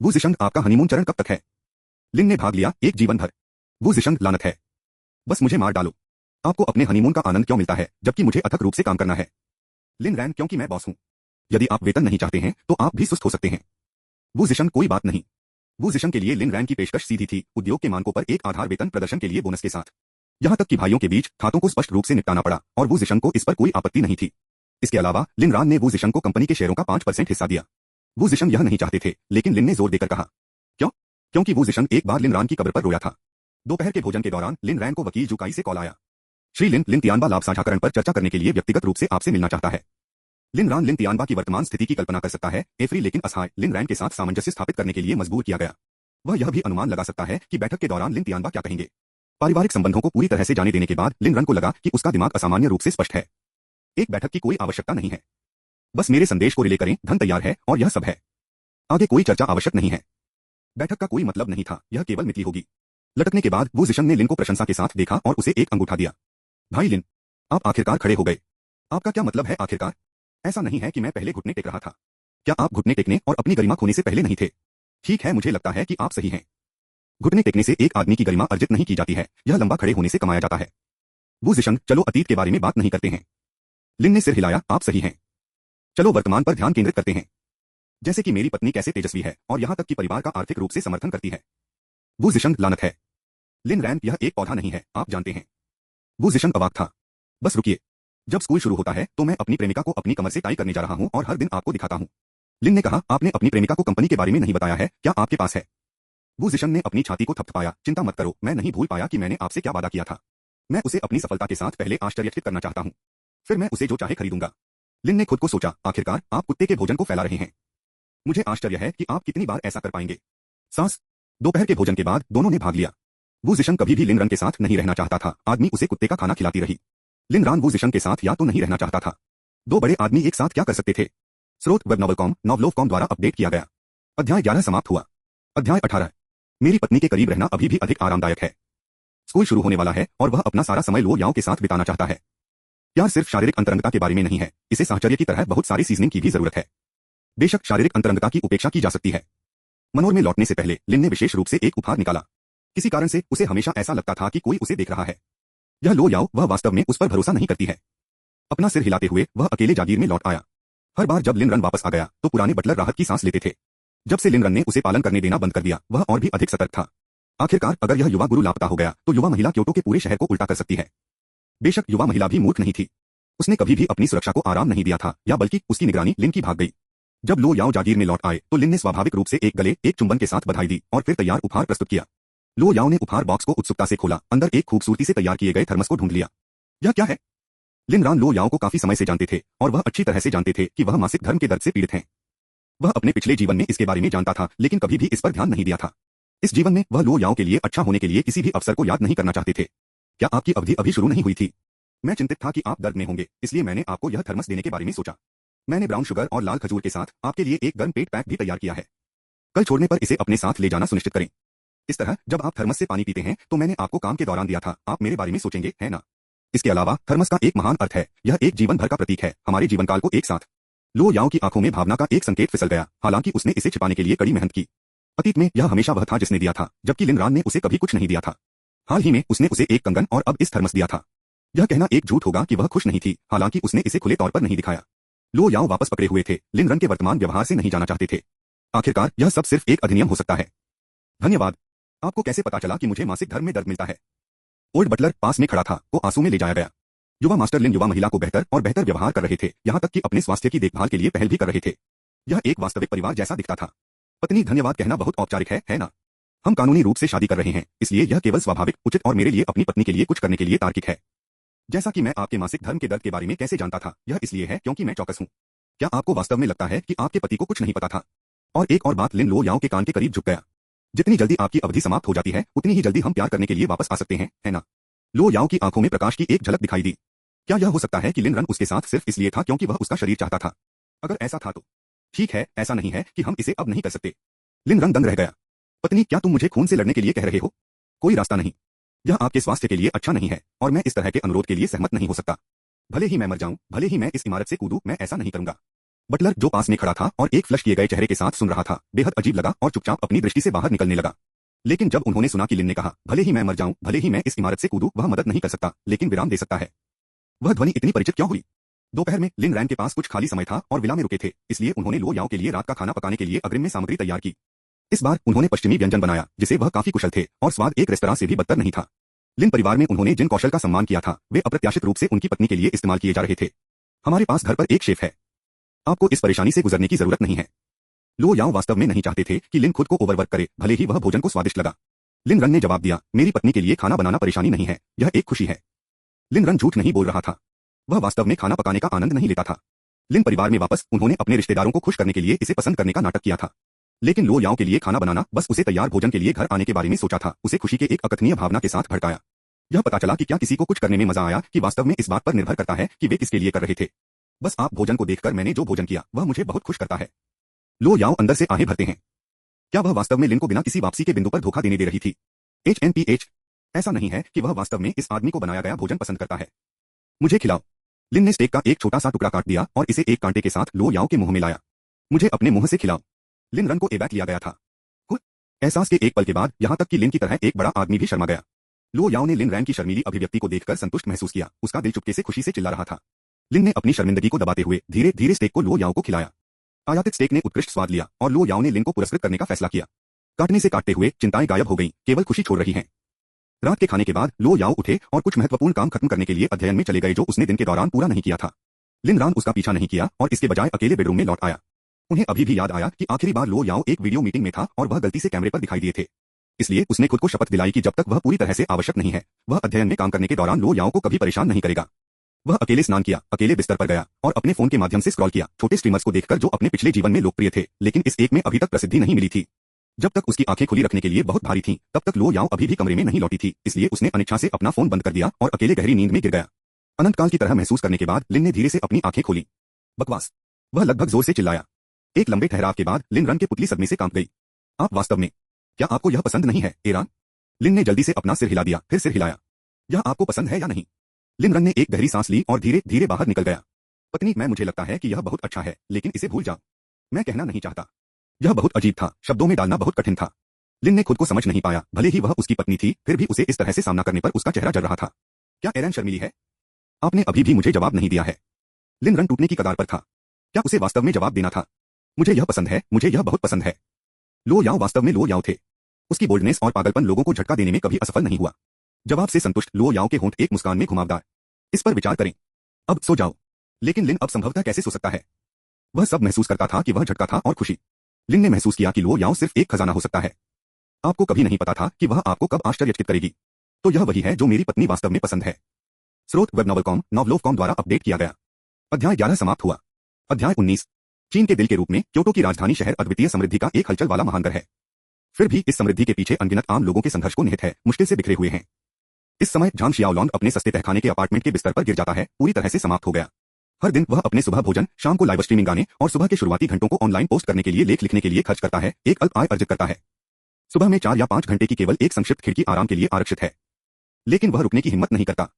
वू जिशंग, आपका हनीमून चरण कब तक है? लिन ने भाग लिया, एक जीवन भर। वू जिशंग, लानत है। बस मुझे मार डालो। आपको अपने हनीमून का आनंद क्यों मिलता है जबकि मुझे अथक रूप से काम करना है? लिन रैन, क्योंकि मैं बॉस हूं। यदि आप वेतन नहीं चाहते हैं तो आप भी सुस्त हो सकते हैं। वू जिशन कोई बात नहीं। वू जिशन के लिए लिन रैन की पेशकश सीधी थी, उद्योग के मानकों पर एक आधार वेतन प्रदर्शन के लिए बोनस के साथ। यहां तक कि भाइयों के बीच खातों को स्पष्ट रूप से निपटाना पड़ा और वू जिशन को इस पर कोई आपत्ति नहीं थी। इसके अलावा लिन रान ने वू जिशन को कंपनी के शेयरों का 5% हिस्सा दिया। वू जिशन यह नहीं चाहते थे, लेकिन लिन ने जोर देकर कहा। क्यों? क्योंकि वू जिशन एक बार लिन रान की कब्र पर रोया था। दोपहर के भोजन के दौरान लिन रैन को वकील जुकाई से कॉल आया। श्री लिन तियानबा लाभ साझाकरण पर चर्चा करने के लिए व्यक्तिगत रूप से आपसे मिलना चाहता है। लिन रान लिन तियानबा की वर्तमान स्थिति की कल्पना कर सकता है, एफरी लेकिन असहाय लिन रैन के साथ सामंजस्य स्थापित करने के लिए मजबूर किया गया। वह यह भी अनुमान लगा सकता है कि बैठक के दौरान लिन तियानबा क्या कहेंगे। पारिवारिक संबंधों को पूरी तरह से जाने देने के बाद लिन रन को लगा कि उसका दिमाग असामान्य रूप से स्पष्ट है। एक बैठक की कोई आवश्यकता नहीं है। बस मेरे संदेश को रिले करें, धन तैयार है और यह सब है। आगे कोई चर्चा आवश्यक नहीं है। बैठक का कोई मतलब नहीं था, यह केवल मितली होगी। लटकने के बाद वू जिशन ने लिन को प्रशंसा के साथ देखा और उसे एक अंगूठा दिया। भाई लिन, आप आखिरकार खड़े हो गए। आपका क्या मतलब है आखिरकार? ऐसा नहीं है कि मैं पहले घुटने टेक रहा था। क्या आप घुटने टेकने और अपनी गरिमा खोने से पहले नहीं थे? ठीक है, मुझे लगता है कि आप सही हैं। घुटने टेकने से एक आदमी की गरिमा अर्जित नहीं की जाती है, यह लंबा खड़े होने से कमाया जाता है। वू जिशन, चलो अतीत के बारे में बात नहीं करते हैं। लिन ने सिर हिलाया, आप सही हैं। चलो वर्तमान पर ध्यान केंद्रित करते हैं। जैसे कि मेरी पत्नी कैसे तेजस्वी है और यहां तक कि परिवार का आर्थिक रूप से समर्थन करती है। वू जिशन, लानत है। लिन रैन, यह एक पौधा नहीं है, आप जानते हैं। वू जिशन अवाक था। बस रुकिए। जब स्कूल शुरू होता है तो मैं अपनी प्रेमिका को अपनी कमर से टाई करने जा रहा हूं और हर दिन आपको दिखाता हूं। लिन ने कहा, आपने अपनी प्रेमिका को कंपनी के बारे में नहीं बताया है, क्या आपके पास है? वू जिशन ने अपनी छाती को थपथपाया, चिंता मत करो, मैं नहीं भूल पाया कि मैंने आपसे क्या वादा किया था। मैं उसे अपनी सफलता के साथ पहले आश्चर्यचकित करना चाहता हूं, फिर मैं उसे जो चाहे खरीदूंगा। लिन ने खुद को सोचा, आखिरकार आप कुत्ते के भोजन को फैला रहे हैं। मुझे आश्चर्य है कि आप कितनी बार ऐसा कर पाएंगे। सांस। दोपहर के भोजन के बाद दोनों ने भाग लिया। वू जिशन कभी भी लिन रन के साथ नहीं रहना चाहता था, आदमी उसे कुत्ते का खाना खिलाती रही। लिन रान वू जिशन के साथ या तो नहीं रहना चाहता था। दो बड़े आदमी एक साथ क्या कर सकते थे? स्रोत वेब नॉवलकॉम, नॉवलोवकॉम द्वारा अपडेट किया गया। अध्याय 11 समाप्त हुआ। अध्याय 18। मेरी पत्नी के करीब रहना अभी भी अधिक आरामदायक है। स्कूल शुरू होने वाला है और वह अपना सारा समय लो याओ के साथ बिताना चाहता है। प्यार सिर्फ शारीरिक अंतरंगता के बारे में नहीं है, इसे साहचर्य की तरह बहुत सारी सीजनिंग की भी जरूरत है। बेशक शारीरिक अंतरंगता की उपेक्षा की जा सकती है। मनोर में लौटने से पहले लिन ने विशेष रूप से एक उपहार निकाला। किसी कारण से उसे हमेशा ऐसा लगता था कि कोई उसे देख रहा है। यह लो याओ, वह वास्तव में उस पर भरोसा नहीं करती है। अपना सिर हिलाते हुए वह अकेले जागीर में लौट आया। हर बार जब लिन रन वापस आ गया तो पुराने बटलर राहत की सांस लेते थे। जब से लिन रन ने उसे पालन करने देना बंद कर दिया, वह और भी अधिक सतर्क था। आखिरकार अगर यह युवा गुरु लापता हो गया तो युवा महिला क्योटो के पूरे शहर को उल्टा कर सकती है। बेशक युवा महिला भी मूर्ख नहीं थी। उसने कभी भी अपनी सुरक्षा को आराम नहीं दिया था, या बल्कि उसकी निगरानी लिन की भाग गई। जब लो याओ जागीर में लौट आए तो लिन ने स्वाभाविक रूप से एक गले एक चुंबन के साथ बधाई दी और फिर तैयार उपहार प्रस्तुत किया। लो याओ ने उपहार बॉक्स को उत्सुकता से खोला, अंदर एक खूबसूरती से तैयार किए गए थर्मस को ढूंढ लिया। यह क्या है? लिन रान लो याओ को काफी समय से जानते थे और वह अच्छी तरह से जानते थे कि वह मासिक धर्म के दर्द से पीड़ित हैं। वह अपने पिछले जीवन में इसके बारे में जानता था, लेकिन कभी भी इस पर ध्यान नहीं दिया था। इस जीवन में वह लो याओ के लिए अच्छा होने के लिए किसी भी अवसर को याद नहीं करना चाहते थे। क्या आपकी अवधि अभी शुरू नहीं हुई थी? मैं चिंतित था कि आप दर्द में होंगे, इसलिए मैंने आपको यह थर्मस देने के बारे में सोचा। मैंने ब्राउन शुगर और लाल खजूर के साथ आपके लिए एक गर्म पेट पैक भी तैयार किया है। कल छोड़ने पर इसे अपने साथ ले जाना सुनिश्चित करें। इस तरह जब आप थर्मस से पानी पीते हैं तो मैंने आपको काम के दौरान दिया था, आप मेरे बारे में सोचेंगे, है ना? इसके अलावा थर्मस का एक महान अर्थ है, यह एक जीवन भर का प्रतीक है, हमारे जीवनकाल को एक साथ। लो याओ की आंखों में भावना का एक संकेत फिसल गया, हालांकि उसने इसे छिपाने के लिए कड़ी मेहनत की। अतीत में यह हमेशा वह था जिसने दिया था, जबकि लिन रान ने उसे कभी कुछ नहीं दिया था। हाल ही में उसने उसे एक कंगन और अब इस थर्मस दिया था। यह कहना एक झूठ होगा कि वह खुश नहीं थी, हालांकि उसने इसे खुले तौर पर नहीं दिखाया। लो याओ वापस पकड़े हुए थे, लिन रन के वर्तमान व्यवहार से नहीं जाना चाहते थे। आखिरकार यह सब सिर्फ एक अधिनियम हो सकता है। धन्यवाद। आपको कैसे पता चला कि मुझे मासिक धर्म में दर्द मिलता है? ओल्ड बटलर पास में खड़ा था, को आंसू में ले जाया गया। युवा मास्टर लिन युवा महिला को बेहतर और बेहतर व्यवहार कर रहे थे, यहाँ तक कि अपने स्वास्थ्य की देखभाल के लिए पहल भी कर रहे थे। यह एक वास्तविक परिवार जैसा दिखता था। पत्नी, धन्यवाद कहना बहुत औपचारिक है ना? हम कानूनी रूप से शादी कर रहे हैं, इसलिए यह केवल स्वाभाविक, उचित और मेरे लिए अपनी पत्नी के लिए कुछ करने के लिए तार्किक है। जैसा कि मैं आपके मासिक धर्म के दर्द के बारे में कैसे जानता था, यह इसलिए है क्योंकि मैं चौकस हूँ। क्या आपको वास्तव में लगता है कि आपके पति को कुछ नहीं पता था? और एक और बात, लिन लो याओ के कान के करीब झुक गया। जितनी जल्दी आपकी अवधि समाप्त हो जाती है, उतनी ही जल्दी हम प्यार करने के लिए वापस आ सकते हैं, है ना? लो याओ की आंखों में प्रकाश की एक झलक दिखाई दी। क्या यह हो सकता है कि लिन रन उसके साथ सिर्फ इसलिए था क्योंकि वह उसका शरीर चाहता था? अगर ऐसा था तो ठीक है, ऐसा नहीं है कि हम इसे अब नहीं कर सकते। लिन रन दंग रह गया। पत्नी, क्या तुम मुझे खून से लड़ने के लिए कह रहे हो? कोई रास्ता नहीं। यह आपके स्वास्थ्य के लिए अच्छा नहीं है और मैं इस तरह के अनुरोध के लिए सहमत नहीं हो सकता। भले ही मैं मर जाऊं, भले ही मैं इस इमारत से कूदूं, मैं ऐसा नहीं करूंगा। बटलर जो पास में खड़ा था और एक फ्लश किए गए चेहरे के साथ सुन रहा था, बेहद अजीब लगा और चुपचाप अपनी दृष्टि से बाहर निकलने लगा। लेकिन जब उन्होंने सुना कि लिन ने कहा, भले ही मैं मर जाऊं, भले ही मैं इस इमारत से कूदूं, वह मदद नहीं कर सकता, लेकिन विराम दे सकता है। वह ध्वनि इतनी परिचित क्यों हुई? दोपहर में लिन रैन के पास कुछ खाली समय था और विला में रुके थे, इसलिए उन्होंने लो याओ के लिए रात का खाना पकाने के लिए अग्रिम में सामग्री तैयार की। इस बार उन्होंने पश्चिमी व्यंजन बनाया जिसे वह काफी कुशल थे और स्वाद एक रेस्तरां से भी बदतर नहीं था। लिन परिवार में उन्होंने जिन कौशल का सम्मान किया था वे अप्रत्याशित रूप से उनकी पत्नी के लिए इस्तेमाल किए जा रहे थे। हमारे पास घर पर एक शेफ है, आपको इस परेशानी से गुजरने की जरूरत नहीं है। लो याओ वास्तव में नहीं चाहते थे कि लिन खुद को ओवरवर्क करे, भले ही वह भोजन को स्वादिष्ट लगा। लिन रन ने जवाब दिया, मेरी पत्नी के लिए खाना बनाना परेशानी नहीं है, यह एक खुशी है। लिन रन झूठ नहीं बोल रहा था, वह वास्तव में खाना पकाने का आनंद नहीं लेता था। लिन परिवार में वापस उन्होंने अपने रिश्तेदारों को खुश करने के लिए इसे पसंद करने का नाटक किया था। लेकिन लो याओ के लिए खाना बनाना बस उसे तैयार भोजन के लिए घर आने के बारे में सोचा था, उसे खुशी के एक अकथनीय भावना के साथ भड़काया। यह पता चला कि क्या किसी को कुछ करने में मजा आया कि वास्तव में इस बात पर निर्भर करता है कि वे किसके लिए कर रहे थे। बस आप भोजन को देखकर मैंने जो भोजन किया वह मुझे बहुत खुश करता है। लो याओ अंदर से आहें भरते हैं। क्या वह वास्तव में लिन को बिना किसी वापसी के बिंदु पर धोखा देने दे रही थी? HNPH ऐसा नहीं है कि वह वास्तव में इस आदमी को बनाया गया भोजन पसंद करता है। मुझे खिलाओ। लिन ने स्टेक का एक छोटा सा टुकड़ा काट दिया और इसे एक कांटे के साथ लो याओ के मुंह में लाया। मुझे अपने मुंह से खिलाओ। लिन रन को एबैक लिया गया था। एहसास के एक पल के बाद यहां तक कि लिन की तरह एक बड़ा आदमी भी शर्मा गया। लो याओ ने लिन रैन की शर्मीली अभिव्यक्ति को देखकर संतुष्ट महसूस किया, उसका दिल चुपके से खुशी से चिल्ला रहा था। लिन ने अपनी शर्मिंदगी को दबाते हुए धीरे धीरे स्टेक को लो याओ को खिलाया। आयातित स्टेक ने उत्कृष्ट स्वाद लिया और लो याओ ने लिन को पुरस्कृत करने का फैसला किया। काटने से काटते हुए चिंताएं गायब हो गईं, केवल खुशी छोड़ रही हैं। रात के खाने के बाद लो याओ उठे और कुछ महत्वपूर्ण काम खत्म करने के लिए अध्ययन में चले गए जो उसने दिन के दौरान पूरा नहीं किया था। लिन रान उसका पीछा नहीं किया और इसके बजाय अकेले बेडरूम में लौट आया। उन्हें अभी भी याद आया कि आखिरी बार लो याओ एक वीडियो मीटिंग में था और वह गलती से कैमरे पर दिखाई दिए थे। इसलिए उसने खुद को शपथ दिलाई कि जब तक वह पूरी तरह से आवश्यक नहीं है, वह अध्ययन में काम करने के दौरान लो याओ को कभी परेशान नहीं करेगा। वह अकेले स्नान किया, अकेले बिस्तर पर गया और अपने फोन के माध्यम से स्क्रॉल किया, छोटे स्ट्रीमर्स को देखकर जो अपने पिछले जीवन में लोकप्रिय थे, लेकिन इस एक में अभी तक प्रसिद्धि नहीं मिली थी। जब तक उसकी आंखें खुली रखने के लिए बहुत भारी थीं, तब तक लो याओ अभी भी कमरे में नहीं लौटी थी, इसलिए उसने अनिच्छा से अपना फोन बंद कर दिया और अकेले गहरी नींद में गिर गया। अनंतकाल की तरह महसूस करने के बाद लिन ने धीरे से अपनी आंखें खोली। बकवास, वह लगभग जोर से चिल्लाया। एक लंबे ठहराव के बाद लिन रन के पुतली सदमे से कांप गई। आप वास्तव में, क्या आपको यह पसंद नहीं है, एरान? लिन ने जल्दी से अपना सिर हिला दिया, फिर सिर हिलाया। यह आपको पसंद है या नहीं? लिन रन ने एक गहरी सांस ली और धीरे धीरे बाहर निकल गया। पत्नी, मुझे लगता है कि यह बहुत अच्छा है, लेकिन इसे भूल जाओ। मैं कहना नहीं चाहता। यह बहुत अजीब था, शब्दों में डालना बहुत कठिन था। लिन ने खुद को समझ नहीं पाया, भले ही वह उसकी पत्नी थी, फिर भी उसे इस तरह से सामना करने पर उसका चेहरा जल रहा था। क्या एरन शर्मिली है? आपने अभी भी मुझे जवाब नहीं दिया है। लिन रन टूटने की कगार पर था। क्या उसे वास्तव में जवाब देना था? मुझे यह पसंद है, मुझे यह बहुत पसंद है। लो याओ वास्तव में लो याओ थे। उसकी बोल्डनेस और पागलपन लोगों को झटका देने में कभी असफल नहीं हुआ। जवाब से संतुष्ट लो याओ के होंठ एक मुस्कान में घुमावदार। इस पर विचार करें। अब सो जाओ। लेकिन लिन अब संभवतः कैसे सो सकता है? वह सब महसूस करता था कि वह झटका था और खुशी। लिन ने महसूस किया कि लो याओ सिर्फ एक खजाना हो सकता है। आपको कभी नहीं पता था कि वह आपको कब आश्चर्यचकित करेगी। तो यह वही है जो मेरी पत्नी वास्तव में पसंद है। स्रोत वेबनॉवलकॉम, नॉवलोवकॉम द्वारा अपडेट किया गया। अध्याय 11 समाप्त हुआ। अध्याय 19। चीन के दिल के रूप में क्योटो की राजधानी शहर अद्वितीय समृद्धि का एक हलचल वाला महानगर है। फिर भी इस समृद्धि के पीछे अनगिनत आम लोगों के संघर्ष को निहित है, मुश्किल से बिखरे हुए हैं। इस समय झांग शियाओलॉन्ग अपने सस्ते तहखाने के अपार्टमेंट के बिस्तर पर गिर जाता है, पूरी तरह से समाप्त हो गया। हर दिन वह अपने सुबह भोजन, शाम को लाइव स्ट्रीमिंग गाने और सुबह के शुरुआती घंटों को ऑनलाइन पोस्ट करने के लिए लेख लिखने के लिए खर्च करता है, एक अल्प आय अर्जित करता है। सुबह में 4 या 5 घंटे की केवल एक संक्षिप्त खिड़की आराम के लिए आरक्षित है, लेकिन वह रुकने की हिम्मत नहीं करता।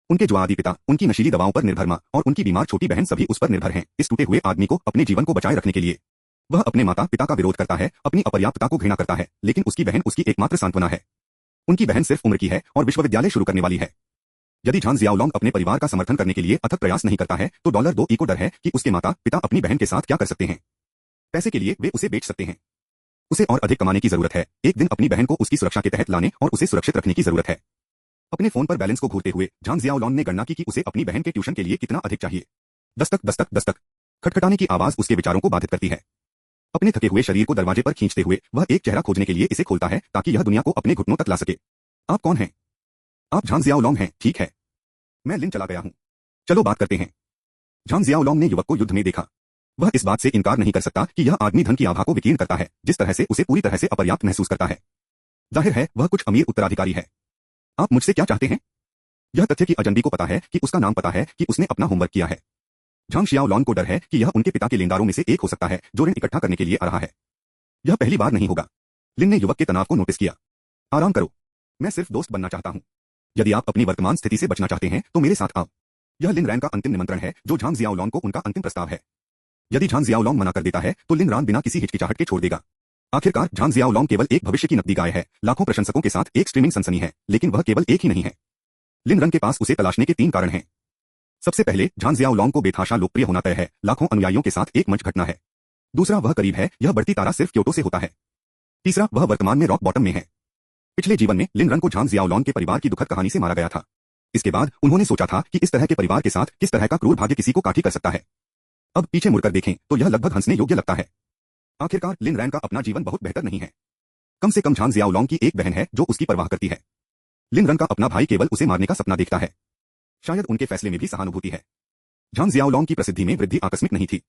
उनके जुआदी पिता, उनकी नशीली दवाओं पर निर्भर मां और उनकी बीमार छोटी बहन सभी उस पर निर्भर हैं। इस टूटे हुए आदमी को अपने जीवन को बचाए रखने के लिए वह अपने माता पिता का विरोध करता है, अपनी अपर्याप्तता को घृणा करता है, लेकिन उसकी बहन उसकी एकमात्र सांत्वना है। उनकी बहन सिर्फ उम्र की है और विश्वविद्यालय शुरू करने वाली है। यदि झांग जियाओलॉन्ग अपने परिवार का समर्थन करने के लिए अथक प्रयास नहीं करता है, तो $2 को डर है कि उसके माता पिता अपनी बहन के साथ क्या कर सकते हैं। पैसे के लिए वे उसे बेच सकते हैं। उसे और अधिक कमाने की जरूरत है, एक दिन अपनी बहन को उसकी सुरक्षा के तहत लाने और उसे सुरक्षित रखने की जरूरत है। अपने फोन पर बैलेंस को घूरते हुए झांग जियाओलॉन्ग ने गणना की कि उसे अपनी बहन के ट्यूशन के लिए कितना अधिक चाहिए। दस्तक दस्तक दस्तक। खटखटाने की आवाज उसके विचारों को बाधित करती है। अपने थके हुए शरीर को दरवाजे पर खींचते हुए वह एक चेहरा खोजने के लिए इसे खोलता है ताकि यह दुनिया को अपने घुटनों तक ला सके। आप कौन हैं? आप झांग जियाओलॉन्ग हैं, ठीक है। मैं लिन चला गया हूं। चलो बात करते हैं। झांग जियाओलॉन्ग ने युवक को युद्ध में देखा। वह इस बात से इनकार नहीं कर सकता कि यह आदमी धन की आभा को विकीर्ण करता है, जिस तरह से उसे पूरी तरह से अपर्याप्त महसूस करता है। जाहिर है वह कुछ अमीर उत्तराधिकारी है। आप मुझसे क्या चाहते हैं? यह तथ्य कि अजनबी को पता है कि उसका नाम पता है कि उसने अपना होमवर्क किया है। झांग शियाओलॉन्ग को डर है कि यह उनके पिता के लेनदारों में से एक हो सकता है जो ऋण इकट्ठा करने के लिए आ रहा है। यह पहली बार नहीं होगा। लिन ने युवक के तनाव को नोटिस किया। आराम करो, मैं सिर्फ दोस्त बनना चाहता हूं। यदि आप अपनी वर्तमान स्थिति से बचना चाहते हैं तो मेरे साथ आओ। यह लिन रैन का अंतिम निमंत्रण है, जो झांग जियाओलॉन्ग को उनका अंतिम प्रस्ताव है। यदि झांग जियाओलॉन्ग मना कर देता है तो लिन रैन बिना किसी हिचकिचाहट के छोड़ देगा। आखिरकार झांग जियाओलॉन्ग केवल एक भविष्य की नकदी गाय है, लाखों प्रशंसकों के साथ एक स्ट्रीमिंग सनसनी है, लेकिन वह केवल एक ही नहीं है। लिन रन के पास उसे तलाशने के 3 कारण हैं। सबसे पहले झांग जियाओलोंग को बेतहाशा लोकप्रिय होना तय है, लाखों अनुयायियों के साथ एक मंच घटना है। दूसरा, वह करीब है, यह बढ़ती तारा सिर्फ क्योटो से होता है। तीसरा, वह वर्तमान में रॉक बॉटम में है। पिछले जीवन में लिन रन को झांग जियाओलोंग के परिवार की दुखद कहानी से मारा गया था। इसके बाद उन्होंने सोचा था कि इस तरह के परिवार के साथ किस तरह का क्रूर भाग्य किसी को काठी कर सकता है। अब पीछे मुड़कर देखें तो यह लगभग हंसने योग्य लगता है। आखिरकार लिन रैन का अपना जीवन बहुत बेहतर नहीं है। कम से कम झांग जियाओलोंग की एक बहन है जो उसकी परवाह करती है। लिन रन का अपना भाई केवल उसे मारने का सपना देखता है। शायद उनके फैसले में भी सहानुभूति है। झांग जियाओलोंग की प्रसिद्धि में वृद्धि आकस्मिक नहीं थी।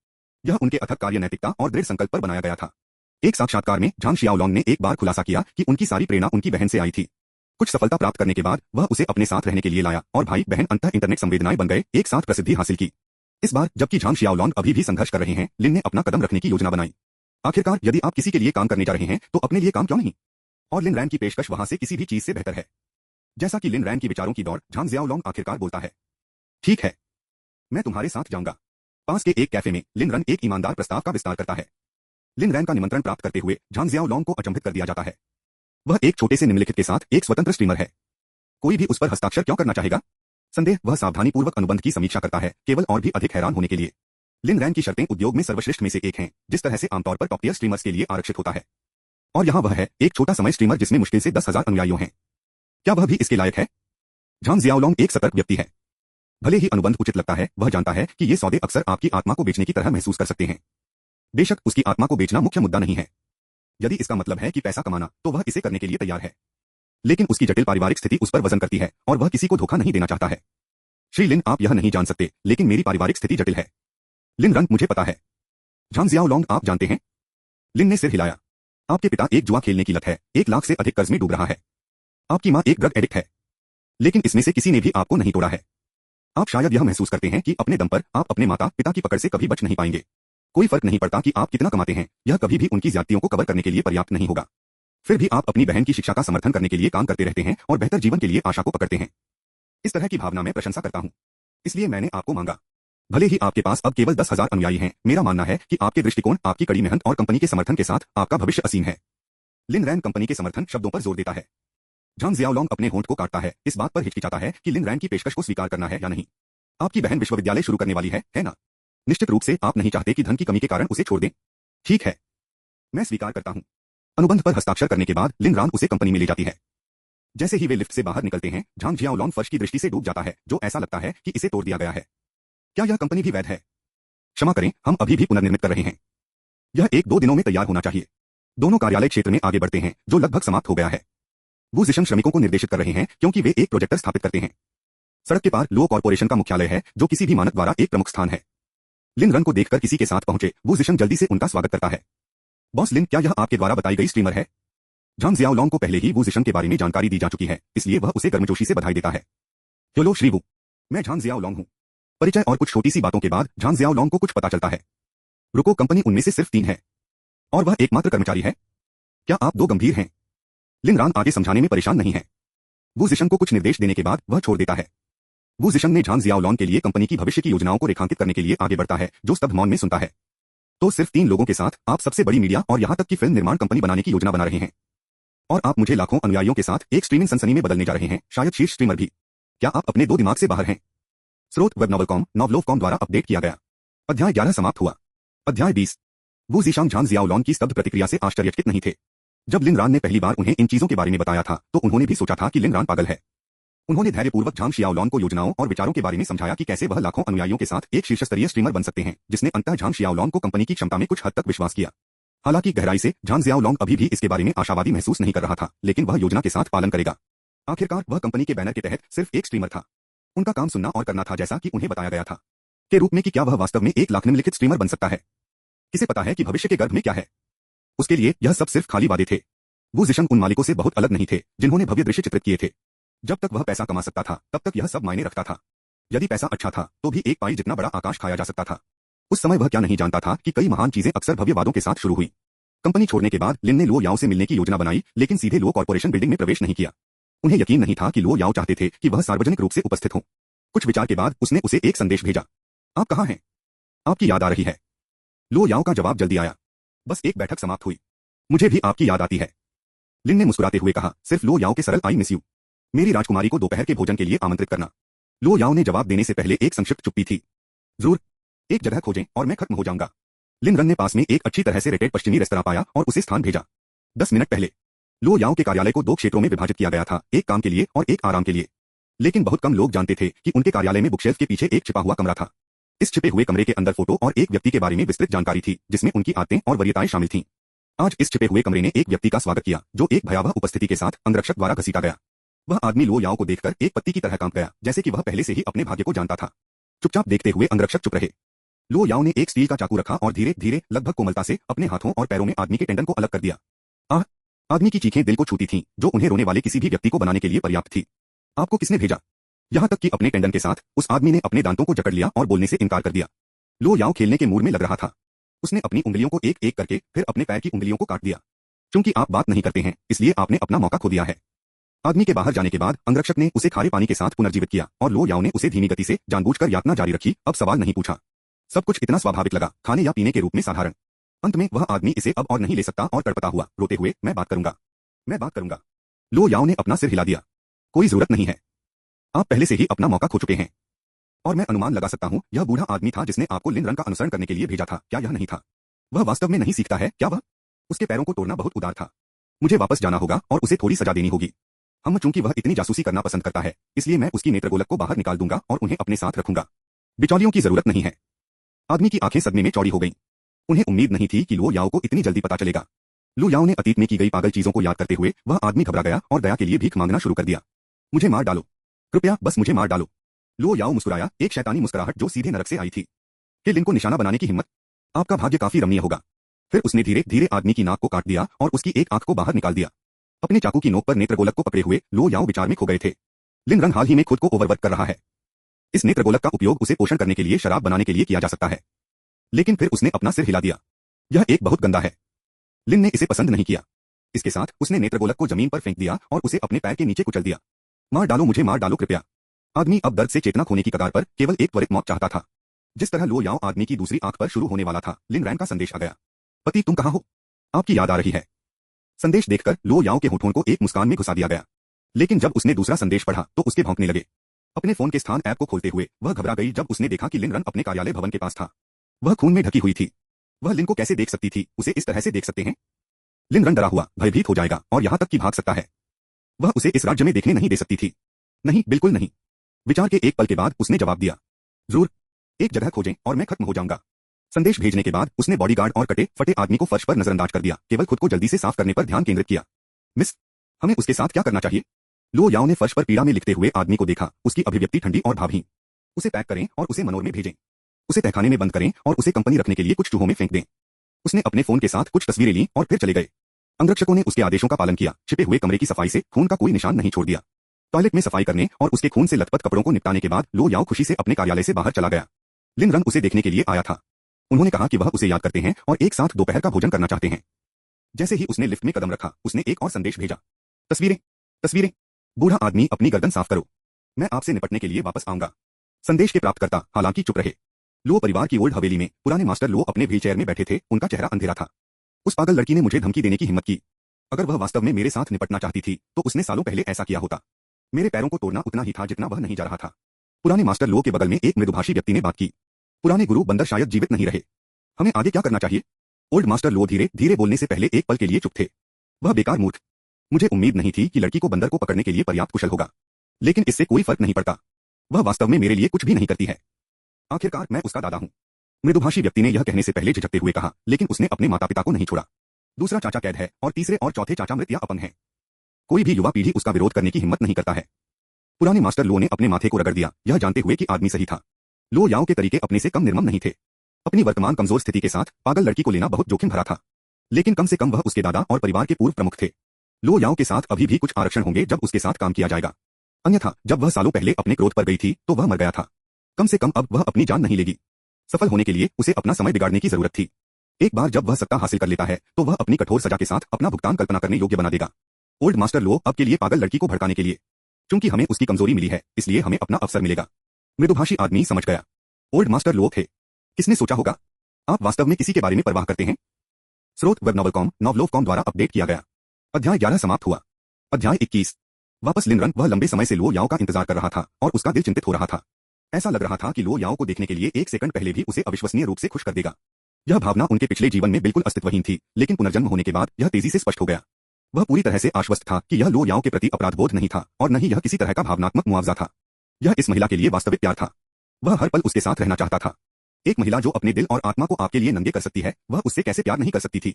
यह उनके अथक कार्य नैतिकता और दृढ़ संकल्प पर बनाया गया था। एक साक्षात्कार में झांग जियाओलोंग ने एक बार खुलासा किया कि उनकी सारी प्रेरणा उनकी बहन से आई थी। कुछ सफलता प्राप्त करने के बाद वह उसे अपने साथ रहने के लिए लाया और भाई बहन अंततः इंटरनेट संवेदनाएं बन गए, एक साथ प्रसिद्धि हासिल की। इस बार जबकि झांग जियाओलोंग अभी भी संघर्ष कर रहे हैं, लिन ने अपना कदम रखने की योजना बनाई। आखिरकार यदि आप किसी के लिए काम करने जा रहे हैं तो अपने लिए काम क्यों नहीं? और लिन रैन की पेशकश वहां से किसी भी चीज से बेहतर है। जैसा कि लिन रैन की विचारों की दौड़, झांग जियाओलोंग आखिरकार बोलता है, ठीक है, मैं तुम्हारे साथ जाऊंगा। पास के एक कैफे में लिन रन एक ईमानदार प्रस्ताव का विस्तार करता है। लिन रैन का निमंत्रण प्राप्त करते हुए झांग जियाओलोंग को अचंभित कर दिया जाता है। वह एक छोटे से निम्नलिखित के साथ एक स्वतंत्र स्ट्रीमर है। कोई भी उस पर हस्ताक्षर क्यों करना चाहेगा? संदेह, वह सावधानीपूर्वक अनुबंध की समीक्षा करता है, केवल और भी अधिक हैरान होने के लिए। लिन रैन की शर्तें उद्योग में सर्वश्रेष्ठ में से एक हैं, जिस तरह से आमतौर पर टॉप टियर स्ट्रीमर्स के लिए आरक्षित होता है। और यहाँ वह है, एक छोटा समय स्ट्रीमर जिसमें मुश्किल से 10,000 अनुयायियों हैं। क्या वह भी इसके लायक है? झांग जियाओलोंग एक सतर्क व्यक्ति है। भले ही अनुबंध उचित लगता है, वह जानता है कि ये सौदे अक्सर आपकी आत्मा को बेचने की तरह महसूस कर सकते हैं। बेशक उसकी आत्मा को बेचना मुख्य मुद्दा नहीं है। यदि इसका मतलब है कि पैसा कमाना, तो वह इसे करने के लिए तैयार है। लेकिन उसकी जटिल पारिवारिक स्थिति उस पर वजन करती है और वह किसी को धोखा नहीं देना चाहता है। श्री लिन, आप यह नहीं जान सकते, लेकिन मेरी पारिवारिक स्थिति जटिल है। लिन रन, मुझे पता है। झांग जियाओलोंग, आप जानते हैं? लिन ने सिर हिलाया। आपके पिता एक जुआ खेलने की लत है, 1 लाख से अधिक कर्ज में डूब रहा है। आपकी माँ एक ड्रग एडिक्ट है। लेकिन इसमें से किसी ने भी आपको नहीं तोड़ा है। आप शायद यह महसूस करते हैं कि अपने दम पर आप अपने माता पिता की पकड़ से कभी बच नहीं पाएंगे। कोई फर्क नहीं पड़ता कि आप कितना कमाते हैं, यह कभी भी उनकी ज्यादतियों को कवर करने के लिए पर्याप्त नहीं होगा। फिर भी आप अपनी बहन की शिक्षा का समर्थन करने के लिए काम करते रहते हैं और बेहतर जीवन के लिए आशा को पकड़ते हैं। इस तरह की भावना मैं प्रशंसा करता हूं। इसलिए मैंने आपको मांगा। भले ही आपके पास अब केवल 10,000 अनुयायी हैं, मेरा मानना है कि आपके दृष्टिकोण, आपकी कड़ी मेहनत और कंपनी के समर्थन के साथ आपका भविष्य असीम है। लिन रैन कंपनी के समर्थन शब्दों पर जोर देता है। झांग जियाओलोंग अपने होंठ को काटता है, इस बात पर हिचकिचाता है कि लिन रैन की पेशकश को स्वीकार करना है या नहीं। आपकी बहन विश्वविद्यालय शुरू करने वाली है ना? निश्चित रूप से आप नहीं चाहते कि धन की कमी के कारण उसे छोड़ दें। ठीक है, मैं स्वीकार करता हूं। अनुबंध पर हस्ताक्षर करने के बाद लिन रान उसे कंपनी में ले जाती है। जैसे ही वे लिफ्ट से बाहर निकलते हैं, झांग जियाओलोंग फर्श की दृष्टि से डूब जाता है, जो ऐसा लगता है कि इसे तोड़ दिया गया है। क्या यह कंपनी भी वैध है? क्षमा करें, हम अभी भी पुनर्निर्मित कर रहे हैं। यह 1-2 दिनों में तैयार होना चाहिए। दोनों कार्यालय क्षेत्र में आगे बढ़ते हैं, जो लगभग समाप्त हो गया है। वो जिशन श्रमिकों को निर्देशित कर रहे हैं क्योंकि वे एक प्रोजेक्टर स्थापित करते हैं। सड़क के पार लो कॉर्पोरेशन का मुख्यालय है, जो किसी भी मानक द्वारा एक प्रमुख स्थान है। लिन रन को देखकर किसी के साथ पहुंचे, वो जिशन जल्दी से उनका स्वागत करता है। बॉस लिन, क्या यह आपके द्वारा बताई गई स्ट्रीमर है? झांग जियाओलोंग को पहले ही वो जिशन के बारे में जानकारी दी जा चुकी है, इसलिए वह उसे गर्मजोशी से बधाई देता है। हेलो श्री वू, मैं झांग जियाओलोंग हूं। परिचय और कुछ छोटी सी बातों के बाद झांग जियाओलोंग को कुछ पता चलता है। रुको, कंपनी उनमें से सिर्फ 3 है और वह एकमात्र कर्मचारी है। क्या आप 2 गंभीर हैं? लिन रान आगे समझाने में परेशान नहीं है। वो जिशन को कुछ निर्देश देने के बाद वह छोड़ देता है। वो जिशन ने झांग जियाओलोंग के लिए कंपनी की भविष्य की योजनाओं को रेखांकित करने के लिए आगे बढ़ता है, जो स्तब्ध मौन में सुनता है। तो सिर्फ 3 लोगों के साथ आप सबसे बड़ी मीडिया और यहां तक कि फिल्म निर्माण कंपनी बनाने की योजना बना रहे हैं। और आप मुझे लाखों अनुयायियों के साथ एक स्ट्रीमिंग सनसनी में बदलने जा रहे हैं, शायद शीर्ष स्ट्रीमर भी। क्या आप अपने 2 दिमाग से बाहर हैं? स्रोत वेबनॉवलकॉम, नॉवलोवकॉम द्वारा अपडेट किया गया। अध्याय 11 समाप्त हुआ। अध्याय 20। वो ज़ीशान झांग जियाओलोंग की स्तब्ध प्रतिक्रिया से आश्चर्यचकित नहीं थे। जब लिन रान ने पहली बार उन्हें इन चीजों के बारे में बताया था, तो उन्होंने भी सोचा था कि लिन रान पागल है। उन्होंने धैर्यपूर्वक झांग जियाओलोंग को योजनाओं और विचारों के बारे में समझाया कि कैसे वह लाखों अनुयायियों के साथ एक शीर्षस्तरीय स्ट्रीमर बन सकते हैं, जिसने अंततः झांग जियाओलोंग को कंपनी की क्षमता में कुछ हद तक विश्वास किया। हालांकि गहराई से झांग जियाओलोंग अभी भी इसके बारे में आशावादी महसूस नहीं कर रहा था, लेकिन वह योजना के साथ पालन करेगा। आखिरकार वह कंपनी के बैनर के तहत सिर्फ एक स्ट्रीमर था। उनका काम सुनना और करना था, जैसा कि उन्हें बताया गया था के रूप में कि क्या वह वास्तव में 1 लाख निम्नलिखित स्ट्रीमर बन सकता है। किसे पता है कि भविष्य के गर्भ में क्या है? उसके लिए यह सब सिर्फ खाली वादे थे। वो जिशन उन मालिकों से बहुत अलग नहीं थे जिन्होंने भव्य दृश्य चित्रित किए थे। जब तक वह पैसा कमा सकता था, तब तक यह सब मायने रखता था। यदि पैसा अच्छा था, तो भी एक पाई जितना बड़ा आकाश खाया जा सकता था। उस समय वह क्या नहीं जानता था कि कई महान चीजें अक्सर भव्य वादों के साथ शुरू हुई। कंपनी छोड़ने के बाद लिन ने लो याओ से मिलने की योजना बनाई, लेकिन सीधे लो कॉर्पोरेशन बिल्डिंग में प्रवेश नहीं किया। उन्हें यकीन नहीं था कि लो याओ चाहते थे कि वह सार्वजनिक रूप से उपस्थित हो। कुछ विचार के बाद उसने उसे एक संदेश भेजा। आप कहाँ हैं? आपकी याद आ रही है। लो याओ का जवाब जल्दी आया। बस एक बैठक समाप्त हुई। मुझे भी आपकी याद आती है। लिन ने मुस्कुराते हुए कहा, सिर्फ लो याओ के सरल आई मिस यू। मेरी राजकुमारी को दोपहर के भोजन के लिए आमंत्रित करना। लो याओ ने जवाब देने से पहले एक संक्षिप्त चुप्पी थी। जरूर, एक जगह खोजें और मैं खत्म हो जाऊंगा। लिन रन ने पास में एक अच्छी तरह से रेटेड पश्चिमी रेस्तरां पाया और उसे स्थान भेजा। 10 मिनट पहले लो याओ के कार्यालय को 2 क्षेत्रों में विभाजित किया गया था, एक काम के लिए और एक आराम के लिए। लेकिन बहुत कम लोग जानते थे कि उनके कार्यालय में बुकशेल्फ के पीछे एक छिपा हुआ कमरा था। इस छिपे हुए कमरे के अंदर फोटो और एक व्यक्ति के बारे में विस्तृत जानकारी थी, जिसमें उनकी आदतें और वरीयताएं शामिल थीं। आज इस छिपे हुए कमरे ने एक व्यक्ति का स्वागत किया, जो एक भयावह उपस्थिति के साथ अंगरक्षक द्वारा घसीटा गया। वह आदमी लो याओ को देखकर एक पत्ती की तरह कांप गया, जैसे कि वह पहले से ही अपने भाग्य को जानता था। चुपचाप देखते हुए अंगरक्षक चुप रहे। लो याओ ने एक स्टील का चाकू रखा और धीरे धीरे, लगभग कोमलता से अपने हाथों और पैरों में आदमी के टेंडन को अलग कर दिया। आह! आदमी की चीखें दिल को छूती थीं, जो उन्हें रोने वाले किसी भी व्यक्ति को बनाने के लिए पर्याप्त थी। आपको किसने भेजा? यहां तक कि अपने टेंडन के साथ उस आदमी ने अपने दांतों को जकड़ लिया और बोलने से इनकार कर दिया। लो याओ खेलने के मूड में लग रहा था। उसने अपनी उंगलियों को एक एक करके फिर अपने पैर की उंगलियों को काट दिया। क्योंकि आप बात नहीं करते हैं, इसलिए आपने अपना मौका खो दिया है। आदमी के बाहर जाने के बाद अंगरक्षक ने उसे खारे पानी के साथ पुनर्जीवित किया और लो याओ ने उसे धीमी गति से जानबूझकर यातना जारी रखी, अब सवाल नहीं पूछा। सब कुछ इतना स्वाभाविक लगा, खाने या पीने के रूप में साधारण। अंत में वह आदमी इसे अब और नहीं ले सकता और तड़पता हुआ, रोते हुए, मैं बात करूंगा, मैं बात करूंगा। लो याओ ने अपना सिर हिला दिया। कोई जरूरत नहीं है। आप पहले से ही अपना मौका खो चुके हैं। और मैं अनुमान लगा सकता हूं, यह बूढ़ा आदमी था जिसने आपको लिन रन का अनुसरण करने के लिए भेजा था, क्या यह नहीं था? वह वास्तव में नहीं सीखता है क्या? वह उसके पैरों को तोड़ना बहुत उदार था। मुझे वापस जाना होगा और उसे थोड़ी सजा देनी होगी। हम चूंकि वह इतनी जासूसी करना पसंद करता है, इसलिए मैं उसकी नेत्रगोलक को बाहर निकाल दूंगा और उन्हें अपने साथ रखूंगा। बिचौलियों की जरूरत नहीं है। आदमी की आंखें सदमे में चौड़ी हो गईं। उन्हें उम्मीद नहीं थी कि लो याओ को इतनी जल्दी पता चलेगा। लो याओ ने अतीत में की गई पागल चीजों को याद करते हुए वह आदमी घबरा गया और दया के लिए भीख मांगना शुरू कर दिया। मुझे मार डालो, कृपया बस मुझे मार डालो। लो याओ मुस्कुराया, एक शैतानी मुस्कुराहट जो सीधे नरक से आई थी। कि लिन को निशाना बनाने की हिम्मत, आपका भाग्य काफी रमणीय होगा। फिर उसने धीरे धीरे आदमी की नाक को काट दिया और उसकी एक आंख को बाहर निकाल दिया। अपने चाकू की नोक पर नेत्रगोलक को पकड़े हुए लो याओ विचार में खो गए थे। लिन रन हाल ही में खुद को ओवरवर्क कर रहा है। इस नेत्रगोलक का उपयोग उसे पोषण करने के लिए शराब बनाने के लिए किया जा सकता है। लेकिन फिर उसने अपना सिर हिला दिया। यह एक बहुत गंदा है। लिन ने इसे पसंद नहीं किया। इसके साथ उसने नेत्रगोलक को जमीन पर फेंक दिया और उसे अपने पैर के नीचे कुचल दिया। मार डालो, मुझे मार डालो कृपया। आदमी अब दर्द से चेतना खोने की कगार पर केवल एक त्वरित मौत चाहता था। जिस तरह लो याओ आदमी की दूसरी आंख पर शुरू होने वाला था, लिन रैन का संदेश आ गया। पति, तुम कहां हो? आपकी याद आ रही है। संदेश देखकर लो याओ के होठों को एक मुस्कान में घुसा दिया गया। लेकिन जब उसने दूसरा संदेश पढ़ा तो उसके भौंकने लगे। अपने फोन के स्थान ऐप को खोलते हुए वह घबरा गई जब उसने देखा कि लिन रन अपने कार्यालय भवन के पास था। वह खून में ढकी हुई थी। वह लिन को कैसे देख सकती थी? उसे इस तरह से देख सकते हैं? लिन रन डरा हुआ, भयभीत हो जाएगा और यहां तक कि भाग सकता है। वह उसे इस राज्य में देखने नहीं दे सकती थी। नहीं, बिल्कुल नहीं। विचार के एक पल के बाद उसने जवाब दिया। जरूर, एक जगह खोजें और मैं खत्म हो जाऊंगा। संदेश भेजने के बाद उसने बॉडीगार्ड और कटे फटे आदमी को फर्श पर नजरअंदाज कर दिया, केवल खुद को जल्दी से साफ करने पर ध्यान केंद्रित किया। मिस, हमें उसके साथ क्या करना चाहिए? लो याओ ने फर्श पर पीड़ा में लिखते हुए आदमी को देखा, उसकी अभिव्यक्ति ठंडी और भावहीन। उसे पैक करें और उसे मनोर में भेजें। उसे तहखाने में बंद करें और उसे कंपनी रखने के लिए कुछ चूहों में फेंक दें। उसने अपने फोन के साथ कुछ तस्वीरें लीं और फिर चले गए। अंगरक्षकों ने उसके आदेशों का पालन किया। छिपे हुए कमरे की सफाई से खून का कोई निशान नहीं छोड़ दिया। टॉयलेट में सफाई करने और उसके खून से लथपथ कपड़ों को निपटाने के बाद लो याओ खुशी से अपने कार्यालय से बाहर चला गया। लिन रन उसे देखने के लिए आया था। उन्होंने कहा कि वह उसे याद करते हैं और एक साथ दोपहर का भोजन करना चाहते हैं। जैसे ही उसने लिफ्ट में कदम रखा, उसने एक और संदेश भेजा। तस्वीरें, तस्वीरें। बूढ़ा आदमी, अपनी गर्दन साफ करो। मैं आपसे निपटने के लिए वापस आऊंगा। संदेश के प्राप्तकर्ता हालांकि चुप रहे। लो परिवार की ओल्ड हवेली में पुराने मास्टर लो अपने व्हीलचेयर में बैठे थे, उनका चेहरा अंधेरा था। उस पागल लड़की ने मुझे धमकी देने की हिम्मत की। अगर वह वास्तव में मेरे साथ निपटना चाहती थी तो उसने सालों पहले ऐसा किया होता। मेरे पैरों को तोड़ना उतना ही था जितना वह नहीं जा रहा था। पुराने मास्टर लो के बगल में एक मृदुभाषी व्यक्ति ने बात की। पुराने गुरु बंदर शायद जीवित नहीं रहे। हमें आगे क्या करना चाहिए? ओल्ड मास्टर लो धीरे धीरे बोलने से पहले एक पल के लिए चुप थे। वह बेकार मूर्ख। मुझे उम्मीद नहीं थी कि लड़की को बंदर को पकड़ने के लिए पर्याप्त कुशल होगा। लेकिन इससे कोई फर्क नहीं पड़ता। वह वास्तव में मेरे लिए कुछ भी नहीं करती है। आखिरकार मैं उसका दादा हूं। मृदुभाषी व्यक्ति ने यह कहने से पहले झिझकते हुए कहा, लेकिन उसने अपने माता पिता को नहीं छोड़ा। दूसरा चाचा कैद है और तीसरे और चौथे चाचा मृत या अपंग है। कोई भी युवा पीढ़ी उसका विरोध करने की हिम्मत नहीं करता है। पुराने मास्टर लो ने अपने माथे को रगड़ दिया, यह जानते हुए कि आदमी सही था। लो याओ के तरीके अपने से कम निर्मम नहीं थे। अपनी वर्तमान कमजोर स्थिति के साथ पागल लड़की को लेना बहुत जोखिम भरा था। लेकिन कम से कम वह उसके दादा और परिवार के पूर्व प्रमुख थे। लो याओ के साथ अभी भी कुछ आरक्षण होंगे जब उसके साथ काम किया जाएगा। अन्यथा जब वह सालों पहले अपने क्रोध पर गई थी तो वह मर गया था। कम से कम अब वह अपनी जान नहीं लेगी। सफल होने के लिए उसे अपना समय बिगाड़ने की जरूरत थी। एक बार जब वह सत्ता हासिल कर लेता है तो वह अपनी कठोर सजा के साथ अपना भुगतान कल्पना करने योग्य बना देगा। ओल्ड मास्टर लो अब के लिए पागल लड़की को भड़काने के लिए। क्योंकि हमें उसकी कमजोरी मिली है, इसलिए हमें अपना अवसर मिलेगा। मृदुभाषी आदमी समझ गया। ओल्ड मास्टर लो थे। किसने सोचा होगा? आप वास्तव में किसी के बारे में परवाह करते हैं? स्रोत वेब नॉवलकॉम, नॉवलोवकॉम द्वारा अपडेट किया गया। अध्याय 11 समाप्त हुआ। अध्याय 21। वापस लिन रन वह लंबे समय से लो याओ का इंतजार कर रहा था और उसका दिल चिंतित हो रहा था। ऐसा लग रहा था कि लो याओ को देखने के लिए एक सेकंड पहले भी उसे अविश्वसनीय रूप से खुश कर देगा। यह भावना उनके पिछले जीवन में बिल्कुल अस्तित्वहीन थी, लेकिन पुनर्जन्म होने के बाद यह तेजी से स्पष्ट हो गया। वह पूरी तरह से आश्वस्त था कि यह लो याओ के प्रति अपराधबोध नहीं था और न ही यह किसी तरह का भावनात्मक मुआवजा था। यह इस महिला के लिए वास्तविक प्यार था। वह हर पल उसके साथ रहना चाहता था। एक महिला जो अपने दिल और आत्मा को आपके लिए नंगे कर सकती है, वह उससे कैसे प्यार नहीं कर सकती थी।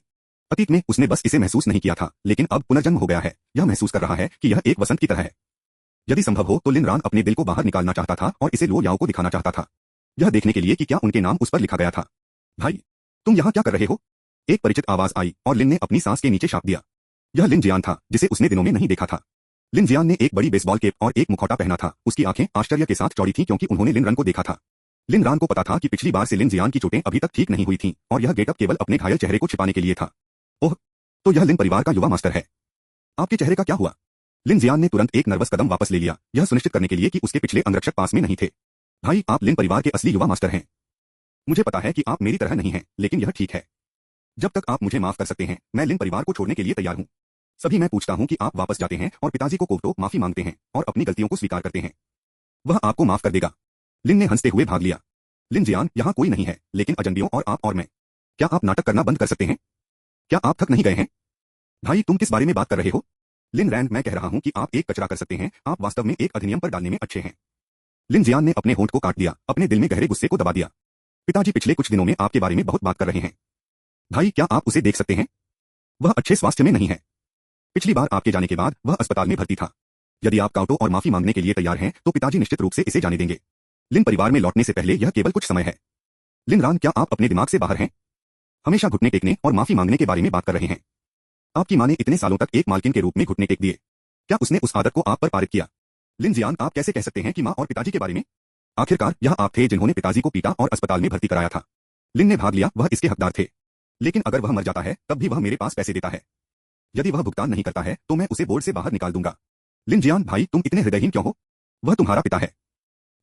अतीत में उसने बस इसे महसूस नहीं किया था, लेकिन अब पुनर्जन्म हो गया है। यह महसूस कर रहा है कि यह एक वसंत की तरह है। यदि संभव हो तो लिन रान अपने दिल को बाहर निकालना चाहता था और इसे लो याओ को दिखाना चाहता था, यह देखने के लिए कि क्या उनके नाम उस पर लिखा गया था। भाई, तुम यहाँ क्या कर रहे हो? एक परिचित आवाज आई और लिन ने अपनी सांस के नीचे शाप दिया। यह लिन जियान था, जिसे उसने दिनों में नहीं देखा था। लिन जियान ने एक बड़ी बेसबॉल कैप और एक मुखौटा पहना था। उसकी आंखें आश्चर्य के साथ चौड़ी थीं क्योंकि उन्होंने लिन रन को देखा था। लिन रान को पता था कि पिछली बार से लिन जियान की चोटें अभी तक ठीक नहीं हुई थीं और यह गेटअप केवल अपने घायल चेहरे को छिपाने के लिए था। ओह, तो यह लिन परिवार का युवा मास्टर है। आपके चेहरे का क्या हुआ? लिन जियान ने तुरंत एक नर्वस कदम वापस ले लिया, यह सुनिश्चित करने के लिए कि उसके पिछले अंगरक्षक पास में नहीं थे। भाई, आप लिन परिवार के असली युवा मास्टर हैं। मुझे पता है कि आप मेरी तरह नहीं हैं, लेकिन यह ठीक है। जब तक आप मुझे माफ कर सकते हैं, मैं लिन परिवार को छोड़ने के लिए तैयार हूं। सभी मैं पूछता हूं कि आप वापस जाते हैं और पिताजी को कोर्टो माफी मांगते हैं और अपनी गलतियों को स्वीकार करते हैं। वह आपको माफ कर देगा। लिन ने हंसते हुए भाग लिया। लिन जियान, यहाँ कोई नहीं है, लेकिन अजनबियों और आप और मैं। क्या आप नाटक करना बंद कर सकते हैं? क्या आप थक नहीं गए हैं? भाई, तुम किस बारे में बात कर रहे हो? लिन रैंड, मैं कह रहा हूं कि आप एक कचरा कर सकते हैं, आप वास्तव में एक अधिनियम पर डालने में अच्छे हैं। लिन जियान ने अपने होंठ को काट दिया, अपने दिल में गहरे गुस्से को दबा दिया। पिताजी पिछले कुछ दिनों में आपके बारे में बहुत बात कर रहे हैं। भाई, क्या आप उसे देख सकते हैं? वह अच्छे स्वास्थ्य में नहीं है। पिछली बार आपके जाने के बाद वह अस्पताल में भर्ती था। यदि आप काउटो और माफी मांगने के लिए तैयार हैं, तो पिताजी निश्चित रूप से इसे जाने देंगे। लिन परिवार में लौटने से पहले यह केवल कुछ समय है। लिन रान, क्या आप अपने दिमाग से बाहर हैं? हमेशा घुटने टेकने और माफी मांगने के बारे में बात कर रहे हैं। आपकी मां ने इतने सालों तक एक मालकिन के रूप में घुटने टेक दिए। क्या उसने उस आदत को आप पर पारित किया? लिन जियान, आप कैसे कह सकते हैं कि मां और पिताजी के बारे में? आखिरकार यह आप थे जिन्होंने पिताजी को पीटा और अस्पताल में भर्ती कराया था। लिन ने भाग लिया, वह इसके हकदार थे। लेकिन अगर वह मर जाता है, तब भी वह मेरे पास पैसे देता है। यदि वह भुगतान नहीं करता है, तो मैं उसे बोर्ड से बाहर निकाल दूंगा। लिन जियान, भाई, तुम इतने हृदयहीन क्यों हो? वह तुम्हारा पिता है।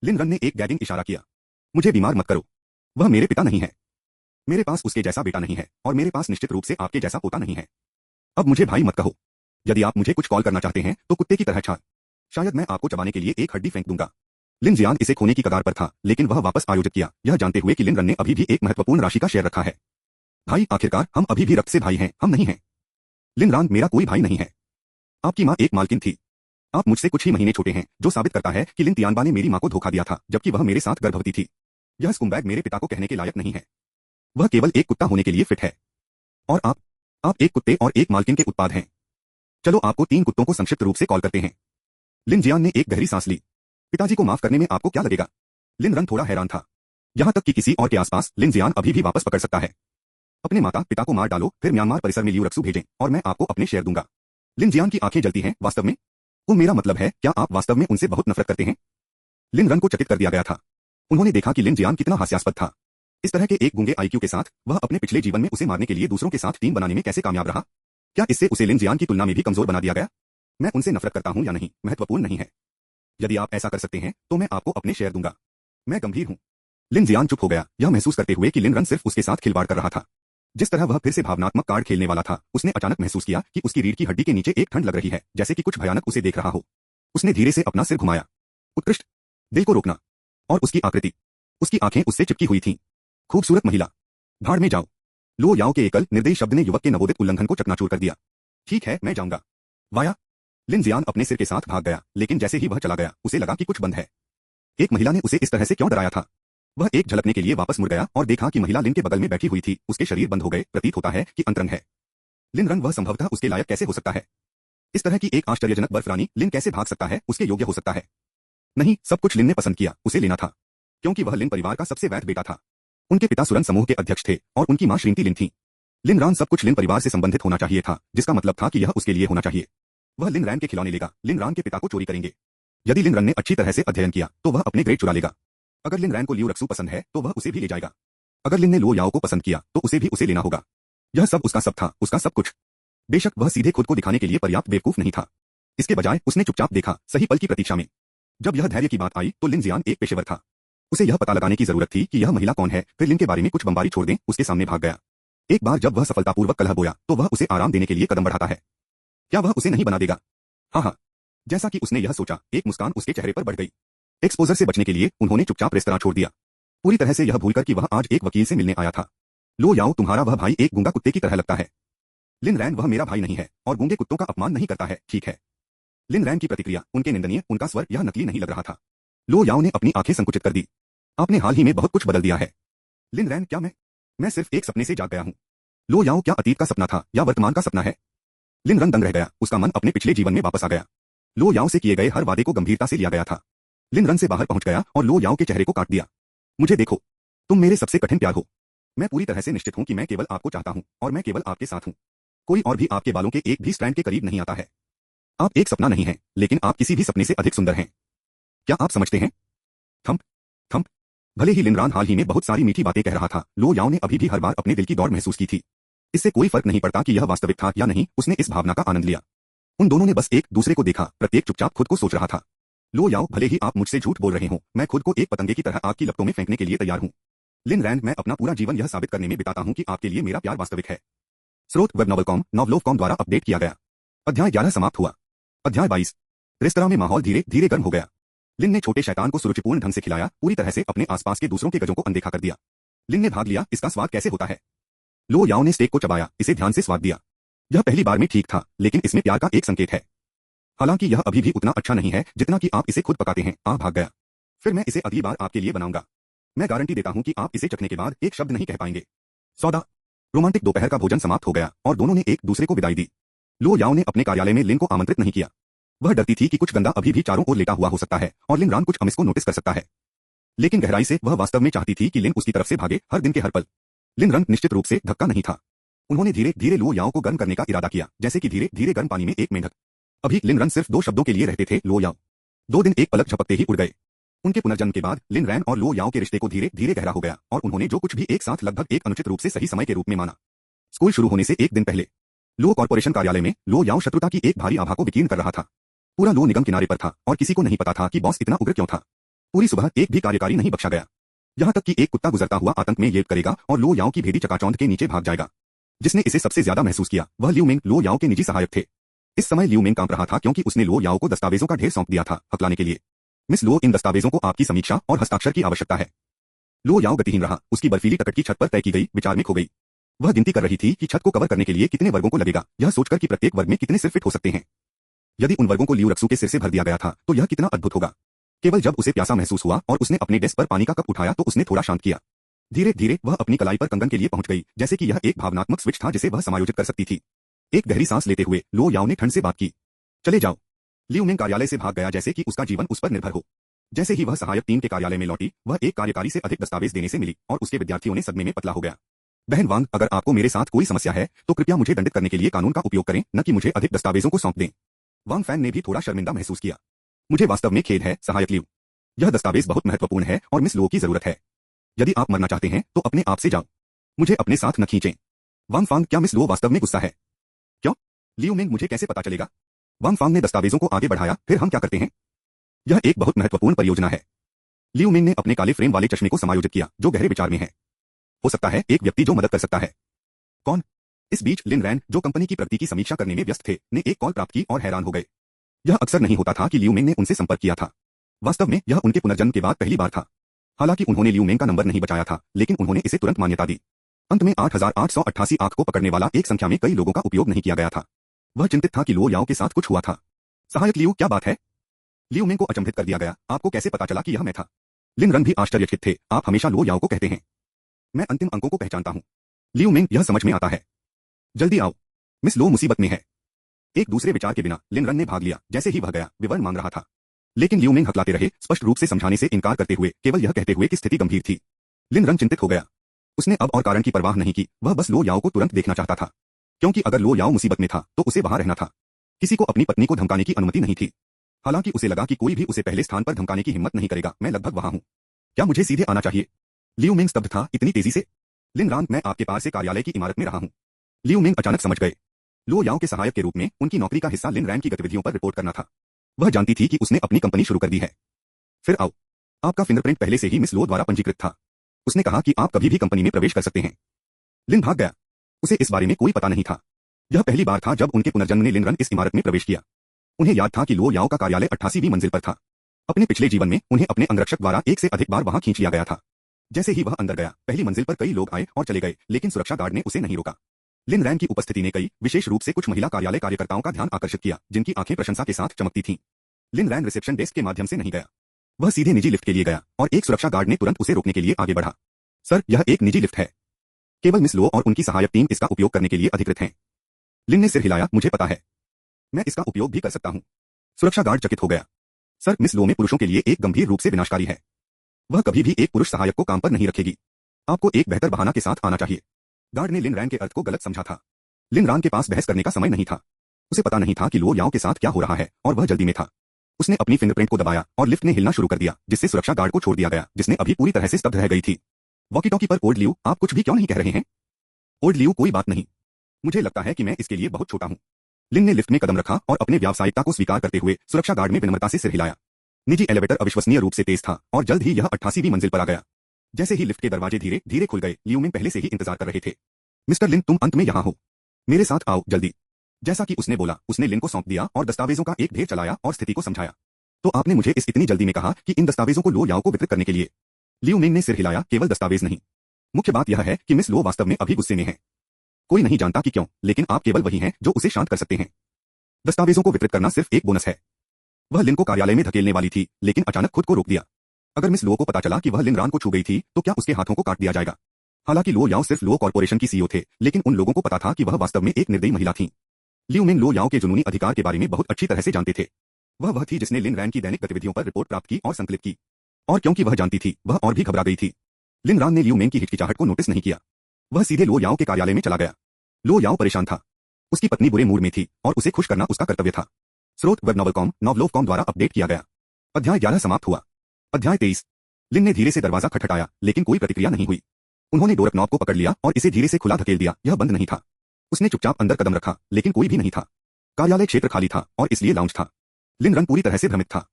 लिन रन ने एक गैगिंग इशारा किया। मुझे बीमार मत करो। वह मेरे पिता नहीं है। मेरे पास उसके जैसा बेटा नहीं है और मेरे पास निश्चित रूप से आपके जैसा पोता नहीं है। अब मुझे भाई मत कहो। यदि आप मुझे कुछ कॉल करना चाहते हैं, तो कुत्ते की तरह छा। शायद मैं आपको चबाने के लिए एक हड्डी फेंक दूंगा। लिन जियान इसे खोने की कगार पर था, लेकिन वह वापस आयोजित किया, यह जानते हुए कि लिन रन ने अभी भी एक महत्वपूर्ण राशि का शेयर रखा है। भाई, आखिरकार हम अभी भी रक्त से भाई हैं, हम नहीं हैं। लिन रान, मेरा कोई भाई नहीं है। आपकी मां एक मालकिन थी। आप मुझसे कुछ ही महीने छोटे हैं, जो साबित करता है कि लिन तियानबा ने मेरी मां को धोखा दिया था, जबकि वह मेरे साथ गर्भवती थी। यह स्कूमबैग मेरे पिता को कहने के लायक नहीं है। वह केवल एक कुत्ता होने के लिए फिट है। और आप एक कुत्ते और एक मालकिन के उत्पाद हैं। चलो आपको 3 कुत्तों को संक्षिप्त रूप से कॉल करते हैं। लिन जियान ने एक गहरी सांस ली। पिताजी को माफ करने में आपको क्या लगेगा? लिन रन थोड़ा हैरान था। यहां तक कि किसी और के आसपास लिन जियान अभी भी वापस पकड़ सकता है। अपने माता पिता को मार डालो, फिर म्यांमार परिसर में लियू रक्सू भेजें और मैं आपको अपने शेयर दूंगा। लिन जियान की आंखें जलती हैं, वास्तव में? वो मेरा मतलब है, क्या आप वास्तव में उनसे बहुत नफरत करते हैं? लिन रन को चकित कर दिया गया था। उन्होंने देखा कि लिन जियान कितना हास्यास्पद था। इस तरह के एक गूंगे आईक्यू के साथ वह अपने पिछले जीवन में उसे मारने के लिए दूसरों के साथ टीम बनाने में कैसे कामयाब रहा? क्या इससे उसे लिन जियान की तुलना में भी कमजोर बना दिया गया? मैं उनसे नफरत करता हूं या नहीं, महत्वपूर्ण नहीं है। यदि आप ऐसा कर सकते हैं, तो मैं आपको अपने शेयर दूंगा। मैं गंभीर हूं। लिन जियान चुप हो गया, यह महसूस करते हुए कि लिन रन सिर्फ उसके साथ खिलवाड़ कर रहा था। जिस तरह वह फिर से भावनात्मक कार्ड खेलने वाला था, उसने अचानक महसूस किया कि उसकी रीढ़ की हड्डी के नीचे एक ठंड लग रही है, जैसे कि कुछ भयानक उसे देख रहा हो। उसने धीरे से अपना सिर घुमाया। उत्कृष्ट, दिल को रोकना। और उसकी आकृति, उसकी आंखें उससे चिपकी हुई थीं। खूबसूरत महिला। भाड़ में जाओ। लो याओ के एकल निर्दयी शब्द ने युवक के नवोदित उल्लंघन को चकनाचूर कर दिया। ठीक है, मैं जाऊंगा। वाया। लिन जियान अपने सिर के साथ भाग गया, लेकिन जैसे ही वह चला गया, उसे लगा कि कुछ बंद है। एक महिला ने उसे इस तरह से क्यों डराया था? वह एक झलकने के लिए वापस मुड़ गया और देखा कि महिला लिन के बगल में बैठी हुई थी। उसके शरीर बंद हो गए, प्रतीत होता है कि अंतरंग है। लिन रन, वह संभवतः उसके लायक कैसे हो सकता है? इस तरह की एक आश्चर्यजनक बर्फरानी लिन कैसे भाग सकता है, उसके योग्य हो सकता है? नहीं, सब कुछ लिन ने पसंद किया, उसे लेना था। क्योंकि वह लिन परिवार का सबसे वैध बेटा था। उनके पिता सुरन समूह के अध्यक्ष थे और उनकी मां श्रीमती लिन थी। लिन रान, सब कुछ लिन परिवार से संबंधित होना चाहिए था, जिसका मतलब था कि यह उसके लिए होना चाहिए। वह लिन रैन के खिलौने लेगा, लिन रान के पिता को चोरी करेंगे। यदि लिन रन ने अच्छी तरह से अध्ययन किया, तो वह अपने ग्रेड चुरा लेगा। अगर लिन रैन को लियू रक्सू पसंद है, तो वह उसे भी ले जाएगा। अगर लिन ने लो याओ को पसंद किया, तो उसे भी उसे लेना होगा। यह सब उसका सब था, उसका सब कुछ। बेशक वह सीधे खुद को दिखाने के लिए पर्याप्त बेवकूफ नहीं था। इसके बजाय उसने चुपचाप देखा, सही पल की प्रतीक्षा में। जब यह धैर्य की बात आई, तो लिन जियान एक पेशेवर था। उसे यह पता लगाने की जरूरत थी कि यह महिला कौन है, फिर लिन के बारे में कुछ बमबारी छोड़ दें, उसके सामने भाग गया। एक बार जब वह सफलतापूर्वक कलह बोया, तो वह उसे आराम देने के लिए कदम बढ़ाता है। क्या वह उसे नहीं बना देगा? हाँ हाँ। जैसा कि उसने यह सोचा, एक मुस्कान उसके चेहरे पर बढ़ गई। एक्सपोजर से बचने के लिए उन्होंने चुपचाप रेस्तरां छोड़ दिया, पूरी तरह से यह भूलकर कि वह आज एक वकील से मिलने आया था। लो याओ, तुम्हारा वह भाई एक गूंगा कुत्ते की तरह लगता है। लिन रैन, वह मेरा भाई नहीं है और गूंगे कुत्तों का अपमान नहीं करता है, ठीक है। लिन रैन की प्रतिक्रिया उनके निंदनीय, उनका स्वर यह नकली नहीं लग रहा था। लो याओ ने अपनी आंखें संकुचित कर दी। आपने हाल ही में बहुत कुछ बदल दिया है। लिन रैन, क्या मैं सिर्फ एक सपने से जाग गया हूँ। लो याओ, क्या अतीत का सपना था या वर्तमान का सपना है? लिन रन दंग रह गया, उसका मन अपने पिछले जीवन में वापस आ गया। लो याओ से किए गए हर वादे को गंभीरता से लिया गया था। लिन रन से बाहर पहुंच गया और लो याओ के चेहरे को काट दिया। मुझे देखो, तुम मेरे सबसे कठिन प्यार हो। मैं पूरी तरह से निश्चित हूं कि मैं केवल आपको चाहता हूं और मैं केवल आपके साथ हूं। कोई और भी आपके बालों के एक भी स्ट्रैंड के करीब नहीं आता है। आप एक सपना नहीं हैं, लेकिन आप किसी भी सपने से अधिक सुंदर हैं। क्या आप समझते हैं? Thump thump. भले ही लिनरान हाल ही में बहुत सारी मीठी बातें कह रहा था, लो याओ ने अभी भी हर बार अपने दिल की दौड़ महसूस की थी। इससे कोई फर्क नहीं पड़ता कि यह वास्तविक था या नहीं, उसने इस भावना का आनंद लिया। उन दोनों ने बस एक दूसरे को देखा, प्रत्येक चुपचाप खुद को सोच रहा था। लो याओ, भले ही आप मुझसे झूठ बोल रहे हो, मैं खुद को एक पतंगे की तरह आग की लपटों में फेंकने के लिए तैयार हूं। लिन रैंड, मैं अपना पूरा जीवन यह साबित करने में बिताता हूं कि आपके लिए मेरा प्यार वास्तविक है। स्रोत वेब नॉवलकॉम, नॉवलोवकॉम द्वारा अपडेट किया गया। अध्याय 11 समाप्त हुआ। अध्याय 22। रेस्तरां में माहौल धीरे धीरे गर्म हो गया। लिन ने छोटे शैतान को सुरुचिपूर्ण ढंग से खिलाया, पूरी तरह से अपने आसपास के दूसरों के गजों को अनदेखा कर दिया। लिन ने भाग लिया, इसका स्वाद कैसे होता है? लो याओ ने स्टेक को चबाया, इसे ध्यान से स्वाद दिया। यह पहली बार में ठीक था, लेकिन इसमें प्यार का एक संकेत है। हालांकि यह अभी भी उतना अच्छा नहीं है जितना कि आप इसे खुद पकाते हैं। भाग गया। फिर मैं इसे अगली बार आपके लिए बनाऊंगा। मैं गारंटी देता हूं कि आप इसे चखने के बाद एक शब्द नहीं कह पाएंगे। सौदा। रोमांटिक दोपहर का भोजन समाप्त हो गया और दोनों ने एक दूसरे को विदाई दी। लो याओ ने अपने कार्यालय में लिन को आमंत्रित नहीं किया। वह डरती थी कि कुछ गंदा अभी भी चारों ओर लेटा हुआ हो सकता है और लिन रान कुछ अमिस को नोटिस कर सकता है। लेकिन गहराई से वह वास्तव में चाहती थी कि लिन उसकी तरफ से भागे, हर दिन के हर पल। लिन रन निश्चित रूप से धक्का नहीं था। उन्होंने धीरे धीरे लो याओ को गर्म करने का इरादा किया, जैसे कि धीरे धीरे गर्म पानी में एक मेंढक। अभी लिन रन सिर्फ 2 शब्दों के लिए रहते थे, लो याओ। 2 दिन एक पलक झपकते ही उड़ गए। उनके पुनर्जन्म के बाद लिन रैन और लो याओ के रिश्ते को धीरे धीरे गहरा हो गया और उन्होंने जो कुछ भी एक साथ लगभग एक अनुचित रूप से सही समय के रूप में माना। स्कूल शुरू होने से एक दिन पहले लो कॉर्पोरेशन कार्यालय में लो याओ शत्रुता की एक भारी आभा को विकीर्ण कर रहा था। पूरा लो निगम किनारे पर था और किसी को नहीं पता था कि बॉस इतना उग्र क्यों था। पूरी सुबह एक भी कार्यकारी नहीं बख्शा गया, यहां तक कि एक कुत्ता गुजरता हुआ आतंक में येट करेगा और लो याओ की भेदी चकाचौंध के नीचे भाग जाएगा। जिसने इसे सबसे ज्यादा महसूस किया वह लियू मिंग, लो याओ के निजी सहायक थे। इस समय लियू मिंग कांप रहा था क्योंकि उसने लो याओ को दस्तावेजों का ढेर सौंप दिया था हकलाने के लिए। मिस लो, इन दस्तावेजों को आपकी समीक्षा और हस्ताक्षर की आवश्यकता है। लो याओ गतिहीन रहा, उसकी बर्फीली तकट की छत पर तय की गई विचार में खो गई। वह गिनती कर रही थी कि छत को कवर करने के लिए कितने वर्गों को लगेगा, यह सोचकर कि प्रत्येक वर्ग में कितने सिर फिट हो सकते हैं। यदि उन वर्गों को लियू रक्सू के सिर से भर दिया गया था तो यह कितना अद्भुत होगा। केवल जब उसे प्यासा महसूस हुआ और उसने अपने डेस्क पर पानी का कप उठाया तो उसने थोड़ा शांत किया। धीरे धीरे वह अपनी कलाई पर कंगन के लिए पहुंच गई, जैसे कि यह एक भावनात्मक स्विच था जिसे वह समायोजित कर सकती थी। एक गहरी सांस लेते हुए लो याओ ने ठंड से बात की, चले जाओ। लियू मिंग कार्यालय से भाग गया जैसे कि उसका जीवन उस पर निर्भर हो। जैसे ही वह सहायक टीम के कार्यालय में लौटी, वह एक कार्यकारी से अधिक दस्तावेज देने से मिली और उसके विद्यार्थियों ने सदमे में पतला हो गया। बहन वांग, अगर आपको मेरे साथ कोई समस्या है तो कृपया मुझे दंडित करने के लिए कानून का उपयोग करें, न कि मुझे अधिक दस्तावेजों को सौंप दें। वांग फैन ने भी थोड़ा शर्मिंदा महसूस किया। मुझे वास्तव में खेद है सहायक लियू, यह दस्तावेज बहुत महत्वपूर्ण है और मिस लो की जरूरत है। यदि आप मरना चाहते हैं तो अपने आप से जाओ, मुझे अपने साथ न खींचें। वांग फांग, क्या मिस लो वास्तव में गुस्सा है? क्यों? लियू मिंग, मुझे कैसे पता चलेगा? वांग फांग ने दस्तावेजों को आगे बढ़ाया, फिर हम क्या करते हैं? यह एक बहुत महत्वपूर्ण परियोजना है। लियू मिंग ने अपने काले फ्रेम वाले चश्मे को समायोजित किया, जो गहरे विचार में है। हो सकता है एक व्यक्ति जो मदद कर सकता है। कौन? इस बीच लिन रैन, जो कंपनी की प्रगति की समीक्षा करने में व्यस्त थे, ने एक कॉल प्राप्त की और हैरान हो गए। यह अक्सर नहीं होता था कि लियू मिंग ने उनसे संपर्क किया था। वास्तव में यह उनके पुनर्जन्म के बाद पहली बार था। हालांकि उन्होंने लियू मिंग का नंबर नहीं बचाया था, लेकिन उन्होंने इसे तुरंत मान्यता दी। अंत में 8888 आंख को पकड़ने वाला एक संख्या में कई लोगों का उपयोग नहीं किया गया था। वह चिंतित था कि लो याओ के साथ कुछ हुआ था। सहायक लियू, क्या बात है? लियू मिंग को अचंभित कर दिया गया, आपको कैसे पता चला कि यह मैं था? लिन रन भी आश्चर्यचकित थे, आप हमेशा लो याओ को कहते हैं। मैं अंतिम अंकों को पहचानता हूं। लियू मिंग, यह समझ में आता है। जल्दी आओ, मिस लो मुसीबत में है। एक दूसरे विचार के बिना लिन रन ने भाग लिया। जैसे ही वह गया, विवरण मांग रहा था, लेकिन लियू मिंग हकलाते रहे, स्पष्ट रूप से समझाने से इनकार करते हुए, केवल यह कहते हुए कि स्थिति गंभीर थी। लिन रन चिंतित हो गया। उसने अब और कारण की परवाह नहीं की, वह बस लो याओ को तुरंत देखना चाहता था। क्योंकि अगर लो याओ मुसीबत में था तो उसे वहां रहना था। किसी को अपनी पत्नी को धमकाने की अनुमति नहीं थी। हालांकि उसे लगा कि कोई भी उसे पहले स्थान पर धमकाने की हिम्मत नहीं करेगा। मैं लगभग वहां हूं, क्या मुझे सीधे आना चाहिए? लियू मिंग स्तब्ध था, इतनी तेजी से? लिन रान, मैं आपके पास से कार्यालय की इमारत में रहा हूं। लियू मिंग अचानक समझ गए। लो याओ के सहायक के रूप में उनकी नौकरी का हिस्सा लिन रैन की गतिविधियों पर रिपोर्ट करना था। वह जानती थी कि उसने अपनी कंपनी शुरू कर दी है। फिर आओ, आपका फिंगरप्रिंट पहले से ही मिस लो द्वारा पंजीकृत था। उसने कहा कि आप कभी भी कंपनी में प्रवेश कर सकते हैं। लिन भाग गया, उसे इस बारे में कोई पता नहीं था। यह पहली बार था जब उनके पुनर्जन्म ने लिन रन इस इमारत में प्रवेश किया। उन्हें याद था कि लो याओ का कार्यालय 88वीं मंजिल पर था। अपने पिछले जीवन में उन्हें अपने अंगरक्षक द्वारा एक से अधिक बार वहां खींच लिया गया था। जैसे ही वह अंदर गया, पहली मंजिल पर कई लोग आए और चले गए, लेकिन सुरक्षा गार्ड ने उसे नहीं रोका। लिन रैन की उपस्थिति ने कई, विशेष रूप से कुछ महिला कार्यालय कार्यकर्ताओं का ध्यान आकर्षित किया, जिनकी आंखें प्रशंसा के साथ चमकती थीं। लिन रैन रिसेप्शन डेस्क के माध्यम से नहीं गया। वह सीधे निजी लिफ्ट के लिए गया और एक सुरक्षा गार्ड ने तुरंत उसे रोकने के लिए आगे बढ़ा। सर, यह एक निजी लिफ्ट है। केवल मिस लो और उनकी सहायक टीम इसका उपयोग करने के लिए अधिकृत हैं। लिन ने सिर हिलाया। मुझे पता है, मैं इसका उपयोग भी कर सकता हूं। सुरक्षा गार्ड चकित हो गया। सर, मिस लो में पुरुषों के लिए एक गंभीर रूप से विनाशकारी है। वह कभी भी एक पुरुष सहायक को काम पर नहीं रखेगी। आपको एक बेहतर बहाना के साथ आना चाहिए। गार्ड ने लिन रैन के अर्थ को गलत समझा था। लिन रैन के पास बहस करने का समय नहीं था। उसे पता नहीं था कि लो याओ के साथ क्या हो रहा है और वह जल्दी में था। उसने अपनी फिंगरप्रिंट को दबाया और लिफ्ट ने हिलना शुरू कर दिया, जिससे सुरक्षा गार्ड को छोड़ दिया गया, जिसने अभी पूरी तरह से स्तब्ध रह गई थी। वॉकी टॉकी पर ओल्ड लियू, आप कुछ भी क्यों नहीं कह रहे हैं? ओल्ड लियू, कोई बात नहीं। मुझे लगता है कि मैं इसके लिए बहुत छोटा हूं। लिन ने लिफ्ट में कदम रखा और अपने व्यावसायिकता को स्वीकार करते हुए सुरक्षा गार्ड में विनम्रता से सिर हिलाया। निजी एलिवेटर अविश्वसनीय रूप से तेज था और जल्द ही यह 88वीं मंजिल पर आ गया। जैसे ही लिफ्ट के दरवाजे धीरे धीरे खुल गए, लियू मिंग पहले से ही इंतजार कर रहे थे। मिस्टर लिन, तुम अंत में यहाँ हो। मेरे साथ आओ, जल्दी। जैसा कि उसने बोला, उसने लिन को सौंप दिया और दस्तावेजों का एक ढेर चलाया और स्थिति को समझाया। तो आपने मुझे इस इतनी जल्दी में कहा कि इन दस्तावेजों को लो याओ को वितरित करने के लिए? लियू मिंग ने सिर हिलाया। केवल दस्तावेज नहीं, मुख्य बात यह है कि मिस लो वास्तव में अभी गुस्से में है। कोई नहीं जानता कि क्यों, लेकिन आप केवल वही हैं जो उसे शांत कर सकते हैं। दस्तावेजों को वितरित करना सिर्फ एक बोनस है। वह लिन को कार्यालय में धकेलने वाली थी, लेकिन अचानक खुद को रोक दिया। अगर मिस लो को पता चला कि वह लिन रान को छू गई थी, तो क्या उसके हाथों को काट दिया जाएगा? हालांकि लो याओ सिर्फ लो कॉर्पोरेशन की सीईओ थे, लेकिन उन लोगों को पता था कि वह वास्तव में एक निर्दयी महिला थी। लियू मिंग लो याओ के जुनूनी अधिकार के बारे में बहुत अच्छी तरह से जानते थे। वह थी जिसने लिन रैन की दैनिक गतिविधियों पर रिपोर्ट प्राप्त की और संकलित की। और क्योंकि वह जानती थी, वह और भी घबरा गई थी। लिन रान ने लियू मिंग की हिचकिचाहट को नोटिस नहीं किया। वह सीधे लो याओ के कार्यालय में चला गया। लो याओ परेशान था। उसकी पत्नी बुरे मूड में थी और उसे खुश करना उसका कर्तव्य था। स्रोत वेब नॉवलकॉम, नॉवलोवकॉम द्वारा अपडेट किया गया। अध्याय 11 समाप्त हुआ। अध्याय 23। लिन ने धीरे से दरवाजा खटखटाया, लेकिन कोई प्रतिक्रिया नहीं हुई। उन्होंने डोरक नॉब को पकड़ लिया और इसे धीरे से खुला धकेल दिया। यह बंद नहीं था। उसने चुपचाप अंदर कदम रखा, लेकिन कोई भी नहीं था। कार्यालय क्षेत्र खाली था और इसलिए लाउंज था। लिन रन पूरी तरह से भ्रमित था।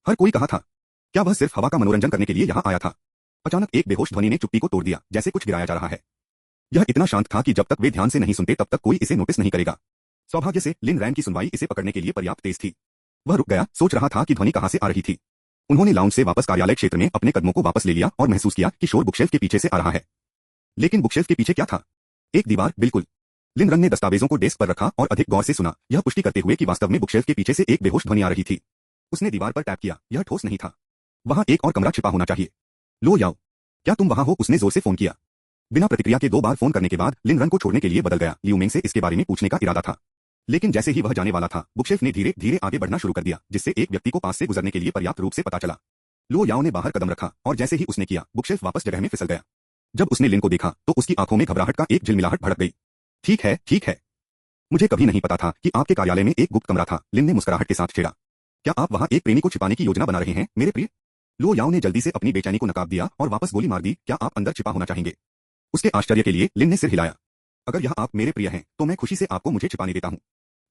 हर कोई कहाँ था? क्या वह सिर्फ हवा का मनोरंजन करने के लिए यहाँ आया था? अचानक एक बेहोश ध्वनि ने चुप्पी को तोड़ दिया, जैसे कुछ गिराया जा रहा है। यह इतना शांत था कि जब तक वे ध्यान से नहीं सुनते तब तक कोई इसे नोटिस नहीं करेगा। सौभाग्य से लिन रैन की सुनवाई इसे पकड़ने के लिए पर्याप्त तेज थी। वह रुक गया, सोच रहा था कि ध्वनि कहां से आ रही थी। उन्होंने लाउंज से वापस कार्यालय क्षेत्र में अपने कदमों को वापस ले लिया और महसूस किया कि शोर बुकशेल्फ के पीछे से आ रहा है। लेकिन बुकशेल्फ के पीछे क्या था? एक दीवार, बिल्कुल। लिन रन ने दस्तावेजों को डेस्क पर रखा और अधिक गौर से सुना, यह पुष्टि करते हुए कि वास्तव में बुकशेल्फ के पीछे से एक बेहोश ध्वनि आ रही थी। उसने दीवार पर टैप किया। यह ठोस नहीं था। वहां एक और कमरा छिपा होना चाहिए। लो याओ, क्या तुम वहां हो? उसने जोर से फोन किया। बिना प्रतिक्रिया के 2 बार फोन करने के बाद लिन रन को छोड़ने के लिए बदल गया। लियू मिंग से इसके बारे में पूछने का इरादा था, लेकिन जैसे ही वह जाने वाला था, बुकशेल्फ ने धीरे धीरे आगे बढ़ना शुरू कर दिया, जिससे एक व्यक्ति को पास से गुजरने के लिए पर्याप्त रूप से पता चला। लो याओ ने बाहर कदम रखा और जैसे ही उसने किया, बुकशेल्फ वापस जगह में फिसल गया। जब उसने लिन को देखा तो उसकी आंखों में घबराहट का एक झिलमिलाहट भड़क गई। ठीक है, ठीक है। मुझे कभी नहीं पता था कि आपके कार्यालय में एक गुप्त कमरा था, लिन ने मुस्कुराहट के साथ छेड़ा। क्या आप वहां एक प्रेमी को छिपाने की योजना बना रहे हैं, मेरे प्रिय? लो याओ ने जल्दी से अपनी बेचैनी को नकाब दिया और वापस गोली मार दी। क्या आप अंदर छिपा होना चाहेंगे? उसके आश्चर्य के लिए लिन ने सिर हिलाया। अगर यह आप मेरे प्रिय हैं, तो मैं खुशी से आपको मुझे छिपाने देता हूं।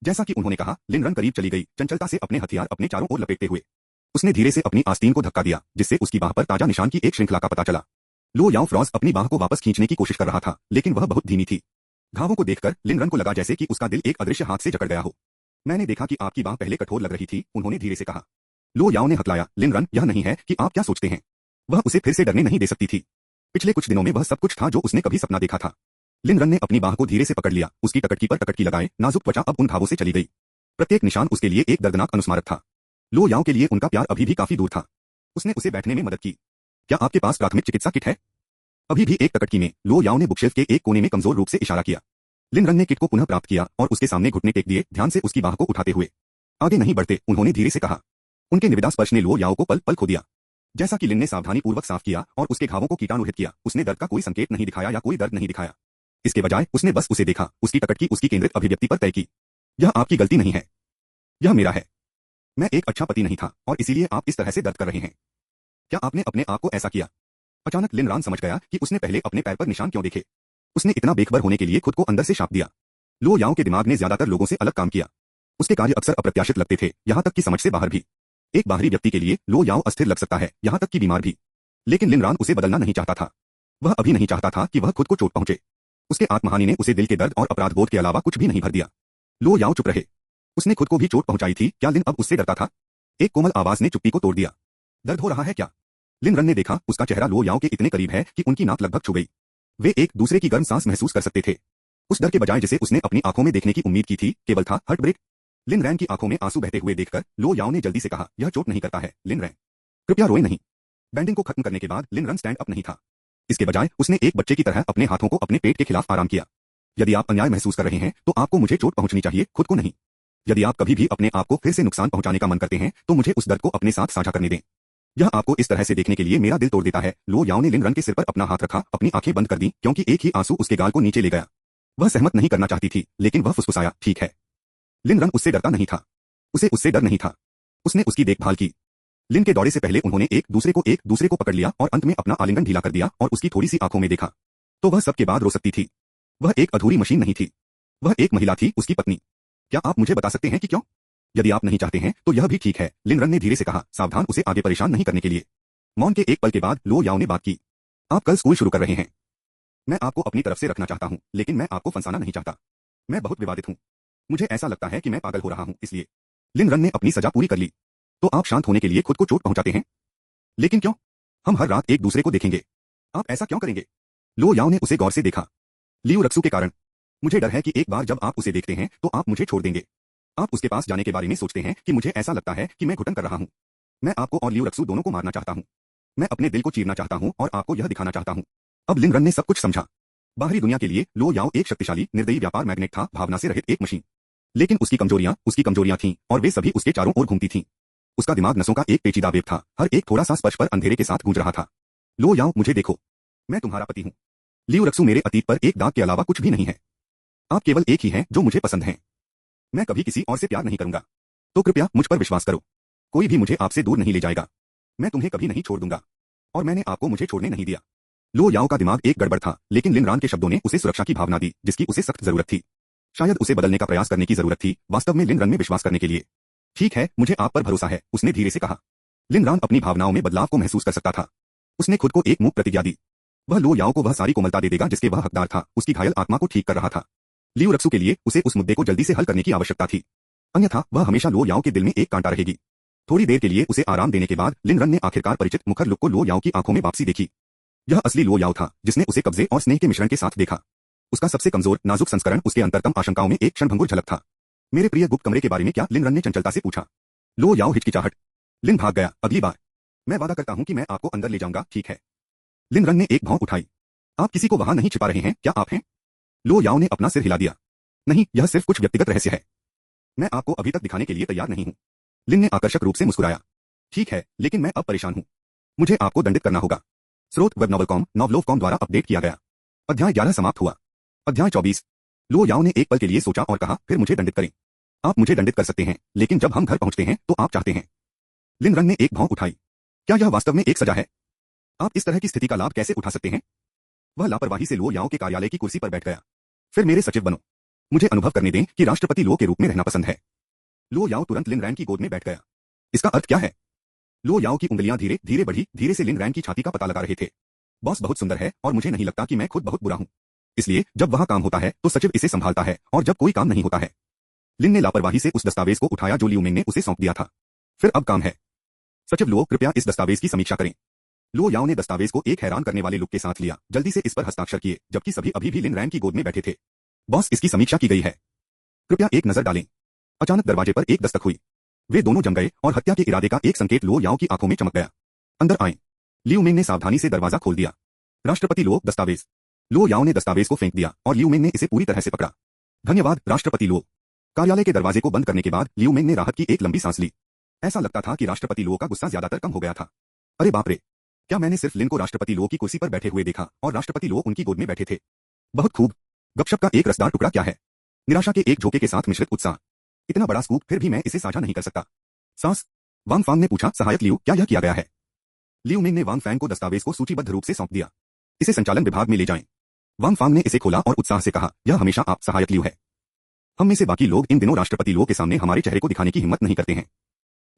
जैसा कि उन्होंने कहा, लिन रन करीब चली गई, चंचलता से अपने हथियार अपने चारों ओर लपेटते हुए। उसने धीरे से अपनी आस्तीन को धक्का दिया, जिससे उसकी बाह पर ताजा निशान की एक श्रृंखला का पता चला। लो याओ फ्रॉज अपनी बाह को वापस खींचने की कोशिश कर रहा था, लेकिन वह बहुत धीमी थी। घावों को देखकर लिन रन को लगा जैसे कि उसका दिल एक अदृश्य हाथ से जकड़ गया हो। मैंने देखा कि आपकी बाह पहले कठोर लग रही थी, उन्होंने धीरे से कहा। लो याओ ने हकलाया। लिन रन, यह नहीं है कि आप क्या सोचते हैं। वह उसे फिर से डरने नहीं दे सकती थी। पिछले कुछ दिनों में वह सब कुछ था जो उसने कभी सपना देखा था। लिन रन ने अपनी बाह को धीरे से पकड़ लिया। उसकी टकटकी पर टकटकी लगाए नाजुक त्वचा अब उन घावों से चली गई। प्रत्येक निशान उसके लिए एक दर्दनाक अनुस्मारक था। लो याओ के लिए उनका प्यार अभी भी काफी दूर था। उसने उसे बैठने में मदद की। क्या आपके पास प्राथमिक चिकित्सा किट है? अभी भी एक टकटकी में लो याओ ने बुकशेल्फ के एक कोने में कमजोर रूप से इशारा किया। लिन रन ने किट को पुनः प्राप्त किया और उसके सामने घुटने टेक दिए, ध्यान से उसकी बाह को उठाते हुए। आगे नहीं बढ़ते, उन्होंने धीरे से कहा। उनके निविदा स्पर्श ने लो याओ को पल पल खो दिया। जैसा कि लिन ने सावधानी पूर्वक साफ किया और उसके घावों को कीटाणुरहित किया, उसने दर्द का कोई संकेत नहीं दिखाया या कोई दर्द नहीं दिखाया। इसके बजाय उसने बस उसे देखा, उसकी टकटकी उसकी केंद्रित अभिव्यक्ति पर तय की। यह आपकी गलती नहीं है, यह मेरा है। मैं एक अच्छा पति नहीं था और इसीलिए आप इस तरह से दर्द कर रहे हैं। क्या आपने अपने आप को ऐसा किया? अचानक लिन रान समझ गया कि उसने पहले अपने पैर पर निशान क्यों देखे। उसने इतना बेखबर होने के लिए खुद को अंदर से शाप दिया। लो याओ के दिमाग ने ज्यादातर लोगों से अलग काम किया। उसके कार्य अक्सर अप्रत्याशित लगते थे, यहां तक कि समझ से बाहर भी। एक बाहरी व्यक्ति के लिए लो याओ अस्थिर लग सकता है, यहां तक कि बीमार भी। लेकिन लिन रान उसे बदलना नहीं चाहता था। वह अभी नहीं चाहता था कि वह खुद को चोट पहुंचे। उसके आत्महानि ने उसे दिल के दर्द और अपराध बोध के अलावा कुछ भी नहीं भर दिया। लो याओ चुप रहे। उसने खुद को भी चोट पहुंचाई थी, क्या लिन अब उससे डरता था? एक कोमल आवाज ने चुप्पी को तोड़ दिया। दर्द हो रहा है क्या? लिन रन ने देखा, उसका चेहरा लो याओ के इतने करीब है कि उनकी नाक लगभग छू गई। वे एक दूसरे की गर्म सांस महसूस कर सकते थे। उस डर के बजाय जिसे उसने अपनी आंखों में देखने की उम्मीद की थी, केवल था हार्ट ब्रेक। लिन रैन की आंखों में आंसू बहते हुए देखकर लो याओ ने जल्दी से कहा, यह चोट नहीं करता है, लिन रैन। कृपया रोए नहीं। बैंडिंग को खत्म करने के बाद लिन रन स्टैंड अप नहीं था। इसके बजाय उसने एक बच्चे की तरह अपने हाथों को अपने पेट के खिलाफ आराम किया। यदि आप अन्याय महसूस कर रहे हैं तो आपको मुझे चोट पहुंचनी चाहिए, खुद को नहीं। यदि आप कभी भी अपने आप को फिर से नुकसान पहुंचाने का मन करते हैं तो मुझे उस दर्द को अपने साथ साझा करने दें। यह आपको इस तरह से देखने के लिए मेरा दिल तोड़ देता है। लो याओ ने लिन रन के सिर पर अपना हाथ रखा, अपनी आंखें बंद कर दी क्योंकि एक ही आंसू उसके गाल को नीचे ले गया। वह सहमत नहीं करना चाहती थी, लेकिन वह फुसफुसाया, ठीक है। लिन रन उससे डरता नहीं था। उसे उससे डर नहीं था। उसने उसकी देखभाल की। लिन के दौरे से पहले उन्होंने एक दूसरे को पकड़ लिया और अंत में अपना आलिंगन ढीला कर दिया और उसकी थोड़ी सी आंखों में देखा तो वह सबके बाद रो सकती थी। वह एक अधूरी मशीन नहीं थी। वह एक महिला थी, उसकी पत्नी। क्या आप मुझे बता सकते हैं कि क्यों? यदि आप नहीं चाहते हैं तो यह भी ठीक है, लिन रन ने धीरे से कहा, सावधान उसे आगे परेशान नहीं करने के लिए। मौन के एक पल के बाद लो याओ ने बात की। आप कल स्कूल शुरू कर रहे हैं। मैं आपको अपनी तरफ से रखना चाहता हूं, लेकिन मैं आपको फंसाना नहीं चाहता। मैं बहुत विवादित हूं। मुझे ऐसा लगता है कि मैं पागल हो रहा हूं, इसलिए। लिन रन ने अपनी सजा पूरी कर ली। तो आप शांत होने के लिए खुद को चोट पहुंचाते हैं? लेकिन क्यों? हम हर रात एक दूसरे को देखेंगे। आप ऐसा क्यों करेंगे? लो याओ ने उसे गौर से देखा। लियू रक्सू के कारण। मुझे डर है कि एक बार जब आप उसे देखते हैं तो आप मुझे छोड़ देंगे। आप उसके पास जाने के बारे में सोचते हैं कि मुझे ऐसा लगता है कि मैं घुटन कर रहा हूं। मैं आपको और लियू रक्सू दोनों को मारना चाहता हूं। मैं अपने दिल को चीरना चाहता हूं और आपको यह दिखाना चाहता हूं। अब लिन रन ने सब कुछ समझा। बाहरी दुनिया के लिए लो याओ एक शक्तिशाली निर्दयी व्यापार मैग्नेट था, भावना से रहित एक मशीन। लेकिन उसकी कमजोरियां थीं और वे सभी उसके चारों ओर घूमती थीं। उसका दिमाग नसों का एक पेचीदा वेब था, हर एक थोड़ा सा स्पर्श पर अंधेरे के साथ गूंज रहा था। लो याओ, मुझे देखो। मैं तुम्हारा पति हूं। लियू रक्सू मेरे अतीत पर एक दाग के अलावा कुछ भी नहीं है। आप केवल एक ही हैं जो मुझे पसंद हैं। मैं कभी किसी और से प्यार नहीं करूंगा। तो कृपया मुझ पर विश्वास करो। कोई भी मुझे आपसे दूर नहीं ले जाएगा। मैं तुम्हें कभी नहीं छोड़ दूंगा। और मैंने आपको मुझे छोड़ने नहीं दिया। लो याओ का दिमाग एक गड़बड़ था, लेकिन लिन रान के शब्दों ने उसे सुरक्षा की भावना दी, जिसकी उसे सख्त जरूरत थी। शायद उसे बदलने का प्रयास करने की जरूरत थी, वास्तव में लिन रन में विश्वास करने के लिए। ठीक है, मुझे आप पर भरोसा है, उसने धीरे से कहा। लिन रान अपनी भावनाओं में बदलाव को महसूस कर सकता था। उसने खुद को एक मूक प्रतिज्ञा दी। वह लो याओ को वह सारी कोमलता दे देगा जिसके वह हकदार था, उसकी घायल आत्मा को ठीक कर रहा था। लियू रक्सू के लिए उसे उस मुद्दे को जल्दी से हल करने की आवश्यकता थी। अन्यथा वह हमेशा लो याओ के दिल में एक कांटा रहेगी। थोड़ी देर के लिए उसे आराम देने के बाद लिन रन ने आखिरकार परिचित मुखर लुक को लो याओ की आंखों में वापसी देखी। यह असली लो याओ था, जिसने उसे कब्जे और स्नेह के मिश्रण के साथ देखा। उसका सबसे कमजोर नाजुक संस्करण, उसके अंतरतम आशंकाओं में एक क्षणभंगुर झलक था। मेरे प्रिय गुप्त कमरे के बारे में क्या? लिन रन ने चंचलता से पूछा। लो याओ हिचकिचाहट। लिन भाग गया। अगली बार मैं वादा करता हूं कि मैं आपको अंदर ले जाऊंगा, ठीक है? लिन रन ने एक भौं उठाई। आप किसी को वहां नहीं छिपा रहे हैं, क्या आप हैं? लो याओ ने अपना सिर हिला दिया। नहीं, यह सिर्फ कुछ व्यक्तिगत रहस्य है। मैं आपको अभी तक दिखाने के लिए तैयार नहीं हूं। लिन ने आकर्षक रूप से मुस्कुराया। ठीक है, लेकिन मैं अब परेशान हूं। मुझे आपको दंडित करना होगा। स्रोत वेब नॉवलकॉम, नॉवलोवकॉम द्वारा अपडेट किया गया। अध्याय 11 समाप्त हुआ। अध्याय 24। लो याओ ने एक पल के लिए सोचा और कहा, फिर मुझे दंडित करें। आप मुझे दंडित कर सकते हैं, लेकिन जब हम घर पहुंचते हैं तो आप चाहते हैं। लिन रन ने एक भौं उठाई। क्या यह वास्तव में एक सजा है? आप इस तरह की स्थिति का लाभ कैसे उठा सकते हैं? वह लापरवाही से लो याओ के कार्यालय की कुर्सी पर बैठ गया। फिर मेरे सचिव बनो। मुझे अनुभव करने दें कि राष्ट्रपति लो के रूप में रहना पसंद है। लो याओ तुरंत लिन रैन की गोद में बैठ गया। इसका अर्थ क्या है? लो याओ की उंगलियां धीरे धीरे बढ़ी, धीरे से लिन रैन की छाती का पता लगा रहे थे। बॉस बहुत सुंदर है और मुझे नहीं लगता कि मैं खुद बहुत बुरा हूं। इसलिए जब वहां काम होता है तो सचिव इसे संभालता है और जब कोई काम नहीं होता है। लिन ने लापरवाही से उस दस्तावेज को उठाया जो लियू मिंग ने उसे सौंप दिया था। फिर अब काम है। सचिव लो, कृपया इस दस्तावेज की समीक्षा करें। लो याओ ने दस्तावेज को एक हैरान करने वाले लुक के साथ लिया, जल्दी से इस पर हस्ताक्षर किए, जबकि सभी अभी भी लिन रैन की गोद में बैठे थे। बॉस, इसकी समीक्षा की गई है। कृपया एक नजर डालें। अचानक दरवाजे पर एक दस्तक हुई। वे दोनों जम गए और हत्या के इरादे का एक संकेत लो याओ की आंखों में चमक गया। अंदर आएं। लियू मिंग ने सावधानी से दरवाजा खोल दिया। राष्ट्रपति लो, दस्तावेज। लो याओ ने दस्तावेज को फेंक दिया और लियू मिंग ने इसे पूरी तरह से पकड़ा। धन्यवाद राष्ट्रपति लो। कार्यालय के दरवाजे को बंद करने के बाद लियू मिंग ने राहत की एक लंबी सांस ली। ऐसा लगता था कि राष्ट्रपति लो का गुस्सा ज्यादातर कम हो गया था। अरे बाप रे, क्या मैंने सिर्फ लिन को राष्ट्रपति लो की कुर्सी पर बैठे हुए देखा और राष्ट्रपति लो उनकी गोद में बैठे थे? बहुत खूब। गपशप का एक रसदार टुकड़ा क्या है? निराशा के एक झोंके के साथ मिश्रित उत्साह। इतना बड़ा स्कूप, फिर भी मैं इसे साझा नहीं कर सकता। सांस। वांग फांग ने पूछा, सहायक लियू, क्या यह किया गया है? लियू मिंग ने वांग फैंग को दस्तावेज को सूचीबद्ध रूप से सौंप दिया। इसे संचालन विभाग में ले जाएं। वांग फांग ने इसे खोला और उत्साह से कहा, यह हमेशा आप, सहायक लियू है। हम में से बाकी लोग इन दिनों राष्ट्रपति लो के सामने हमारे चेहरे को दिखाने की हिम्मत नहीं करते हैं।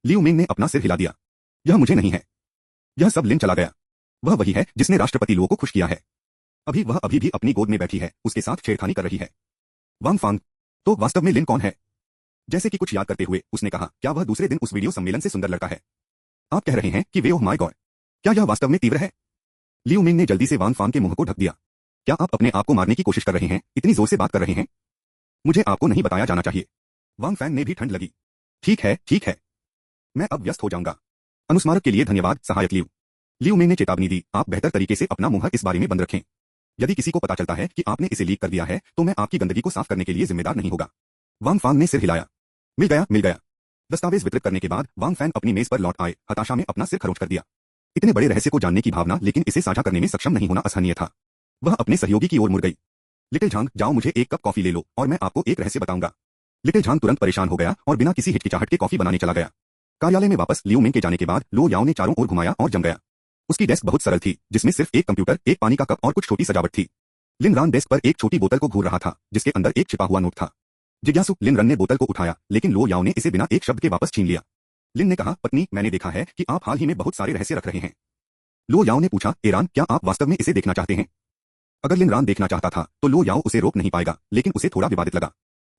लियू मिंग ने अपना सिर हिला दिया। यह मुझे नहीं है। यह सब लिन चला गया। वह वही है जिसने राष्ट्रपति लो को खुश किया है। वह अभी भी अपनी गोद में बैठी है, उसके साथ छेड़खानी कर रही है। वांग फांग, तो वास्तव में लिन कौन है? जैसे कि कुछ याद करते हुए उसने कहा, क्या वह दूसरे दिन उस वीडियो सम्मेलन से सुंदर लड़का है? आप कह रहे हैं कि वे ओह माय गॉड, क्या यह वास्तव में तीव्र है? लियू मिंग ने जल्दी से वांग फांग के मुंह को ढक दिया। क्या आप अपने आप को मारने की कोशिश कर रहे हैं? इतनी जोर से बात कर रहे हैं? मुझे आपको नहीं बताया जाना चाहिए। वांग फैंग ने भी ठंड लगी। ठीक है, ठीक है। मैं अब व्यस्त हो जाऊंगा। अनुस्मारक के लिए धन्यवाद सहायक लियू। लियू मिंग ने चेतावनी दी, आप बेहतर तरीके से अपना मुंह इस बारे में बंद रखें। यदि किसी को पता चलता है कि आपने इसे लीक कर दिया है तो मैं आपकी गंदगी को साफ करने के लिए जिम्मेदार नहीं होगा। वांग फांग ने सिर हिलाया। मिल गया, मिल गया। दस्तावेज वितरित करने के बाद वांग फैंग अपनी मेज पर लौट आए, हताशा में अपना सिर खरोंच कर दिया। इतने बड़े रहस्य को जानने की भावना लेकिन इसे साझा करने में सक्षम नहीं होना असहनीय था। वह अपने सहयोगी की ओर मुड़ गई। लिटिल झांग, जाओ मुझे एक कप कॉफी ले लो और मैं आपको एक रहस्य बताऊंगा। लिटिल झांग तुरंत परेशान हो गया और बिना किसी हिचकिचाहट के कॉफी बनाने चला गया। कार्यालय में वापस लियू मिंग के जाने के बाद लो याओ ने चारों ओर घुमाया और जम गया। उसकी डेस्क बहुत सरल थी, जिसमें सिर्फ एक कंप्यूटर, एक पानी का कप और कुछ छोटी सजावट थी। लिन रान डेस्क पर एक छोटी बोतल को घूर रहा था, जिसके अंदर एक छिपा हुआ नोट था। जिज्ञासु लिन रन ने बोतल को उठाया, लेकिन लो याओ ने इसे बिना एक शब्द के वापस छीन लिया। लिन ने कहा, पत्नी, मैंने देखा है कि आप हाल ही में बहुत सारे रहस्य रख रहे हैं। लो याओ ने पूछा, एरान, क्या आप वास्तव में इसे देखना चाहते हैं? अगर लिन रान देखना चाहता था तो लो याओ उसे रोक नहीं पाएगा, लेकिन उसे थोड़ा विवादित लगा।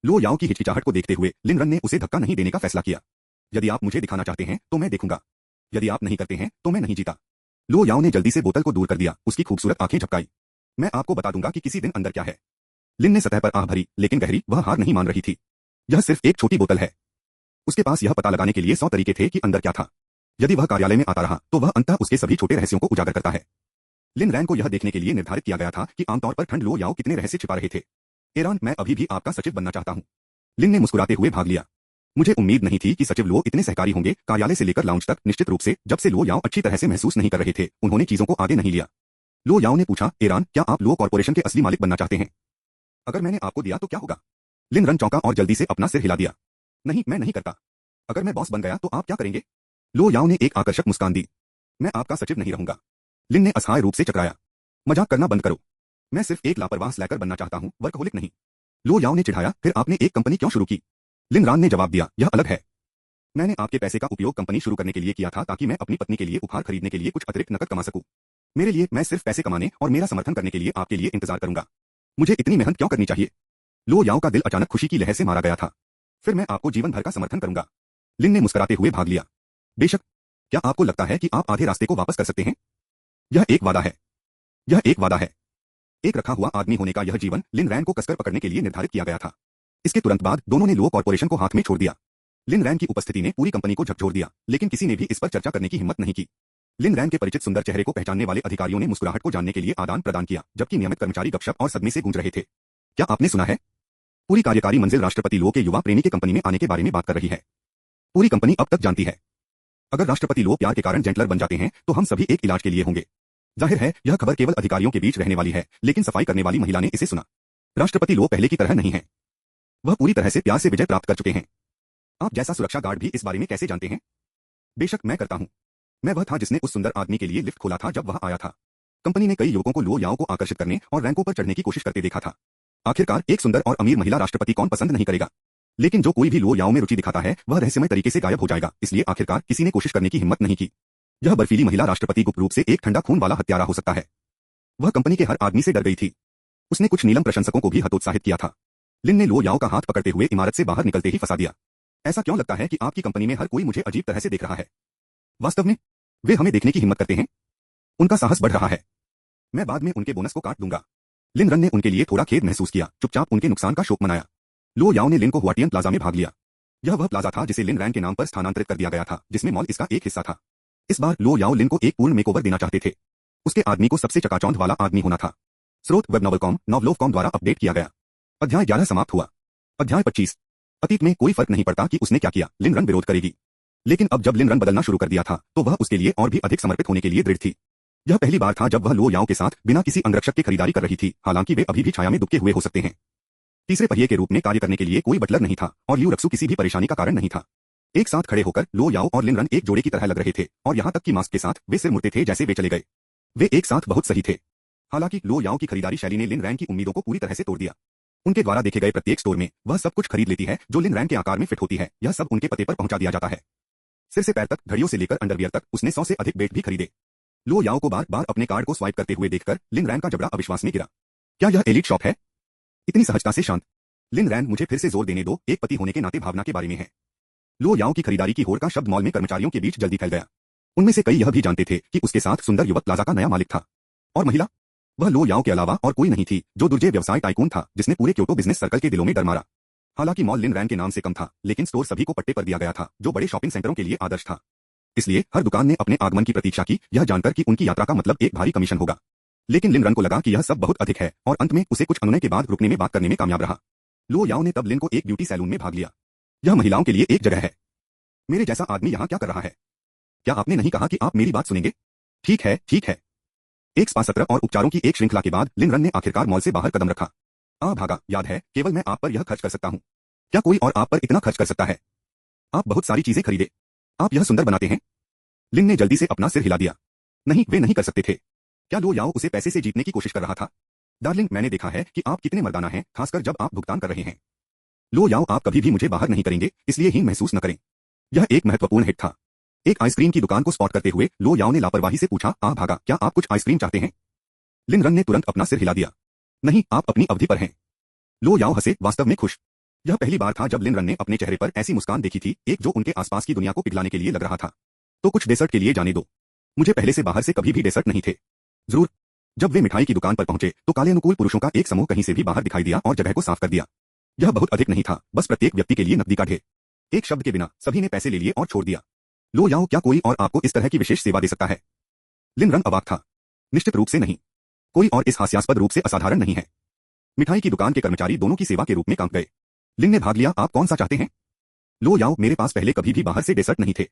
लो याओ की हिचकिचाहट को देखते हुए लिन रन ने उसे धक्का नहीं देने का फैसला किया। यदि आप मुझे दिखाना चाहते हैं तो मैं देखूंगा, यदि आप नहीं करते हैं तो मैं नहीं जीता। लो याओ ने जल्दी से बोतल को दूर कर दिया, उसकी खूबसूरत आंखें झपकाई। मैं आपको बता दूंगा कि किसी दिन अंदर क्या है। लिन ने सतह पर आह भरी, लेकिन गहरी, वह हार नहीं मान रही थी। यह सिर्फ एक छोटी बोतल है। उसके पास यह पता लगाने के लिए 100 तरीके थे कि अंदर क्या था। यदि वह कार्यालय में आता रहा तो वह अंततः उसके सभी छोटे रहस्यों को उजागर करता है। लिन रैन को यह देखने के लिए निर्धारित किया गया था कि आमतौर पर ठंड लो याओ कितने रहस्य छिपा रहे थे। एरान, मैं अभी भी आपका सचिव बनना चाहता हूं। लिन ने मुस्कुराते हुए भाग लिया। मुझे उम्मीद नहीं थी कि सचिव लो इतने सहकारी होंगे। कार्यालय से लेकर लाउंज तक, निश्चित रूप से जब से लो याओ अच्छी तरह से महसूस नहीं कर रहे थे, उन्होंने चीजों को आगे नहीं लिया। लो याओ ने पूछा, एरान, क्या आप लो कॉर्पोरेशन के असली मालिक बनना चाहते हैं? अगर मैंने आपको दिया तो क्या होगा? लिन रन चौंका और जल्दी से अपना सिर हिला दिया। नहीं, मैं नहीं करता। अगर मैं बॉस बन गया तो आप क्या करेंगे? लो याओ ने एक आकर्षक मुस्कान दी। मैं आपका सचिव नहीं रहूंगा। लिन ने असहाय रूप से चकराया। मजाक करना बंद करो। मैं सिर्फ एक लापरवाह स्लैकर बनना चाहता हूं, वर्कहोलिक नहीं। लो याओ ने चिढ़ाया, फिर आपने एक कंपनी क्यों शुरू की? लिन रान ने जवाब दिया, यह अलग है। मैंने आपके पैसे का उपयोग कंपनी शुरू करने के लिए किया था ताकि मैं अपनी पत्नी के लिए उपहार खरीदने के लिए कुछ अतिरिक्त नकद कमा सकूं। मेरे लिए, मैं सिर्फ पैसे कमाने और मेरा समर्थन करने के लिए आपके लिए इंतजार करूंगा। मुझे इतनी मेहनत क्यों करनी चाहिए? लो याओ का दिल अचानक खुशी की लहर से मारा गया था। फिर मैं आपको जीवन भर का समर्थन करूंगा। लिन ने मुस्कुराते हुए भाग लिया। बेशक। क्या आपको लगता है कि आप आधे रास्ते को वापस कर सकते हैं? यह एक वादा है। यह एक वादा है। एक रखा हुआ आदमी होने का यह जीवन लिन रैन को कसकर पकड़ने के लिए निर्धारित किया गया था। इसके तुरंत बाद दोनों ने लो कॉर्पोरेशन को हाथ में छोड़ दिया। लिन रैन की उपस्थिति ने पूरी कंपनी को झकझोर दिया, लेकिन किसी ने भी इस पर चर्चा करने की हिम्मत नहीं की। लिन रैन के परिचित सुंदर चेहरे को पहचानने वाले अधिकारियों ने मुस्कुराहट को जानने के लिए आदान प्रदान किया, जबकि नियमित कर्मचारी गपशप और सदमे से गूंज रहे थे। क्या आपने सुना है? पूरी कार्यकारी मंजिल राष्ट्रपति लो के युवा प्रेमी के कंपनी में आने के बारे में बात कर रही है। पूरी कंपनी अब तक जानती है। अगर राष्ट्रपति लो प्यार के कारण जेंटलर बन जाते हैं तो हम सभी एक इलाज के लिए होंगे। जाहिर है यह खबर केवल अधिकारियों के बीच रहने वाली है, लेकिन सफाई करने वाली महिला ने इसे सुना। राष्ट्रपति लो पहले की तरह नहीं है। वह पूरी तरह से प्यार से विजय प्राप्त कर चुके हैं। आप जैसा सुरक्षा गार्ड भी इस बारे में कैसे जानते हैं? बेशक मैं करता हूं। मैं वह था जिसने उस सुंदर आदमी के लिए लिफ्ट खोला था जब वह आया था। कंपनी ने कई युवकों को लो याओ को आकर्षित करने और रैंकों पर चढ़ने की कोशिश करते देखा था। आखिरकार एक सुंदर और अमीर महिला राष्ट्रपति कौन पसंद नहीं करेगा? लेकिन जो कोई भी लो याओ में रुचि दिखाता है वह रहस्यमय तरीके से गायब हो जाएगा, इसलिए आखिरकार किसी ने कोशिश करने की हिम्मत नहीं की। यह बर्फीली महिला राष्ट्रपति गुप्त रूप से एक ठंडा खून वाला हत्यारा हो सकता है। वह कंपनी के हर आदमी से डर गई थी। उसने कुछ नीलम प्रशंसकों को भी हतोत्साहित किया था। लिन ने लो याओ का हाथ पकड़ते हुए इमारत से बाहर निकलते ही फंसा दिया। ऐसा क्यों लगता है कि आपकी कंपनी में हर कोई मुझे अजीब तरह से देख रहा है? वास्तव में वे हमें देखने की हिम्मत करते हैं। उनका साहस बढ़ रहा है। मैं बाद में उनके बोनस को काट दूंगा। लिन रन ने उनके लिए थोड़ा खेद महसूस किया, चुपचाप उनके नुकसान का शोक मनाया। लो याओ ने लिन को हुआटियन प्लाजा में भाग लिया। यह वह प्लाजा था जिसे लिन रैन के नाम पर स्थानांतरित कर दिया गया था, जिसमें मॉल इसका एक हिस्सा था। इस बार लो याओ लिन को एक पूर्ण मेकओवर देना चाहते थे। उसके आदमी को सबसे चकाचौंध वाला आदमी होना था। स्रोत वेब नॉवलकॉम, नॉवलोवकॉम द्वारा अपडेट किया गया। अध्याय 11 समाप्त हुआ। अध्याय 25। अतीत में कोई फर्क नहीं पड़ता कि उसने क्या किया, लिन रन विरोध करेगी। लेकिन अब जब लिन रन बदलना शुरू कर दिया था तो वह उसके लिए और भी अधिक समर्पित होने के लिए दृढ़ थी। यह पहली बार था जब वह लो याओ के साथ बिना किसी अंगरक्षक के खरीदारी कर रही थी, हालांकि वे अभी भी छाया में दुबके हुए हो सकते हैं। तीसरे पहिए के रूप में कार्य करने के लिए कोई बटलर नहीं था और लियू रक्सू किसी भी परेशानी का कारण नहीं था। एक साथ खड़े होकर लो याओ और लिन रन एक जोड़े की तरह लग रहे थे और यहाँ तक कि मास्क के साथ वे सिर मुड़ते थे जैसे वे चले गए। वे एक साथ बहुत सही थे। हालांकि लो याओ की खरीदारी शैली ने लिन रैन की उम्मीदों को पूरी तरह से तोड़ दिया। उनके द्वारा देखे गए प्रत्येक स्टोर में वह सब कुछ खरीद लेती है जो लिन रैन के आकार में फिट होती है। यह सब उनके पते पर पहुंचा दिया जाता है। सिर से पैर तक, घड़ियों से लेकर अंडरवियर तक उसने 100 से अधिक बेल्ट भी खरीदे। लो याओ को बार बार अपने कार्ड को स्वाइप करते हुए देखकर लिन रैन का जबड़ा अविश्वास में गिरा। क्या यह एलीट शॉप है? इतनी सहजता से शांत, लिन रैन, मुझे फिर से जोर देने दो, एक पति होने के नाते भावना के बारे में है। लो याओ की खरीदारी की होड़ का शब्द मॉल में कर्मचारियों के बीच जल्दी फैल गया। उनमें से कई यह भी जानते थे कि उसके साथ सुंदर युवक प्लाजा का नया मालिक था। और महिला, वह लो याओ के अलावा और कोई नहीं थी, जो दुर्जय व्यवसाय टाइकून था जिसने पूरे क्योटो बिजनेस सर्कल के दिलों में डर मारा। हालांकि मॉल लिन रैन के नाम से कम था, लेकिन स्टोर सभी को पट्टे पर दिया गया था, जो बड़े शॉपिंग सेंटरों के लिए आदर्श था। इसलिए हर दुकान ने अपने आगमन की प्रतीक्षा की, यह जानकर कि उनकी यात्रा का मतलब एक भारी कमीशन होगा। लेकिन लिन रन को लगा कि यह सब बहुत अधिक है, और अंत में उसे कुछ अनुनय के बाद रुकने में बात करने में कामयाब रहा। लो याओ ने तब लिन को एक ब्यूटी सैलून में भाग लिया। यह महिलाओं के लिए एक जगह है। मेरे जैसा आदमी यहाँ क्या कर रहा है? क्या आपने नहीं कहा कि आप मेरी बात सुनेंगे? ठीक है, ठीक है। एक स्पा सत्र और उपचारों की एक श्रृंखला के बाद लिन रन ने आखिरकार मॉल से बाहर कदम रखा। भागा, याद है, केवल मैं आप पर यह खर्च कर सकता हूँ। क्या कोई और आप पर इतना खर्च कर सकता है? आप बहुत सारी चीजें खरीदे। आप यह सुंदर बनाते हैं। लिन ने जल्दी से अपना सिर हिला दिया। नहीं, वे नहीं कर सकते थे। क्या लो याओ उसे पैसे से जीतने की कोशिश कर रहा था? डार्लिंग, मैंने देखा है कि आप कितने मर्दाना हैं, खासकर जब आप भुगतान कर रहे हैं। लो याओ, आप कभी भी मुझे बाहर नहीं करेंगे, इसलिए हीन महसूस न करें। यह एक महत्वपूर्ण हिट था। एक आइसक्रीम की दुकान को स्पॉट करते हुए लो याओ ने लापरवाही से पूछा, भागा, क्या आप कुछ आइसक्रीम चाहते हैं? लिन रन ने तुरंत अपना सिर हिला दिया। नहीं, आप अपनी अवधि पर हैं। लो याओ हंसे, वास्तव में खुश। यह पहली बार था जब लिन रन ने अपने चेहरे पर ऐसी मुस्कान देखी थी, एक जो उनके आसपास की दुनिया को पिघलाने के लिए लग रहा था। तो कुछ डेसर्ट के लिए जाने दो। मुझे पहले से बाहर से कभी भी डेसर्ट नहीं थे। जरूर। जब वे मिठाई की दुकान पर पहुंचे तो काले अनुकूल पुरुषों का एक समूह कहीं से भी बाहर दिखाई दिया और जगह को साफ कर दिया। यह बहुत अधिक नहीं था, बस प्रत्येक व्यक्ति के लिए नकदी का ढेर। एक शब्द के बिना सभी ने पैसे ले लिए और छोड़ दिया। लो याओ, क्या कोई और आपको इस तरह की विशेष सेवा दे सकता है? लिन रन अवाक था। निश्चित रूप से नहीं। कोई और इस हास्यास्पद रूप से असाधारण नहीं है। मिठाई की दुकान के कर्मचारी दोनों की सेवा के रूप में कांप गए। लिन ने भाग लिया, आप कौन सा चाहते हैं? लो याओ, मेरे पास पहले कभी भी बाहर से डेसर्ट नहीं थे।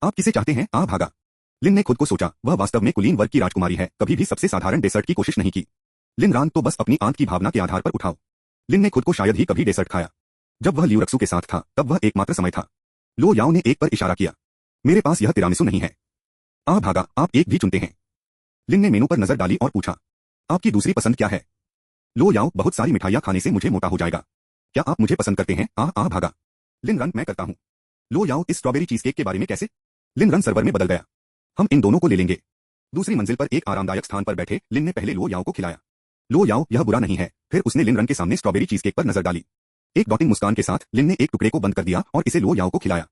आप किसे चाहते हैं? भागा। लिन ने खुद को सोचा, वह वास्तव में कुलीन वर्ग की राजकुमारी है, कभी भी सबसे साधारण डेसर्ट की कोशिश नहीं की। लिन रान तो बस अपनी आंत की भावना के आधार पर उठाओ। लिन ने खुद को शायद ही कभी डेसर्ट खाया। जब वह लियू रक्सू के साथ था तब वह एकमात्र समय था। लो याओ ने एक पर इशारा किया। मेरे पास यह तिरामिसू नहीं है। भागा, आप एक भी चुनते हैं। लिन ने मेनू पर नजर डाली और पूछा, आपकी दूसरी पसंद क्या है? लो याओ, बहुत सारी मिठाइयां खाने से मुझे मोटा हो जाएगा। क्या आप मुझे पसंद करते हैं? भागा। लिन रन, मैं करता हूं। लो याओ, इस स्ट्रॉबेरी चीज़केक के बारे में कैसे? लिन रन सर्वर में बदल गया। हम इन दोनों को ले लेंगे। दूसरी मंजिल पर एक आरामदायक स्थान पर बैठे लिन ने पहले लो याओ को खिलाया। लो याओ, यह बुरा नहीं है। फिर उसने लिन रन के सामने स्ट्रॉबेरी चीज़केक पर नजर डाली। एक डॉटिंग मुस्कान के साथ लिन ने एक टुकड़े को बंद कर दिया और इसे लो याओ को खिलाया।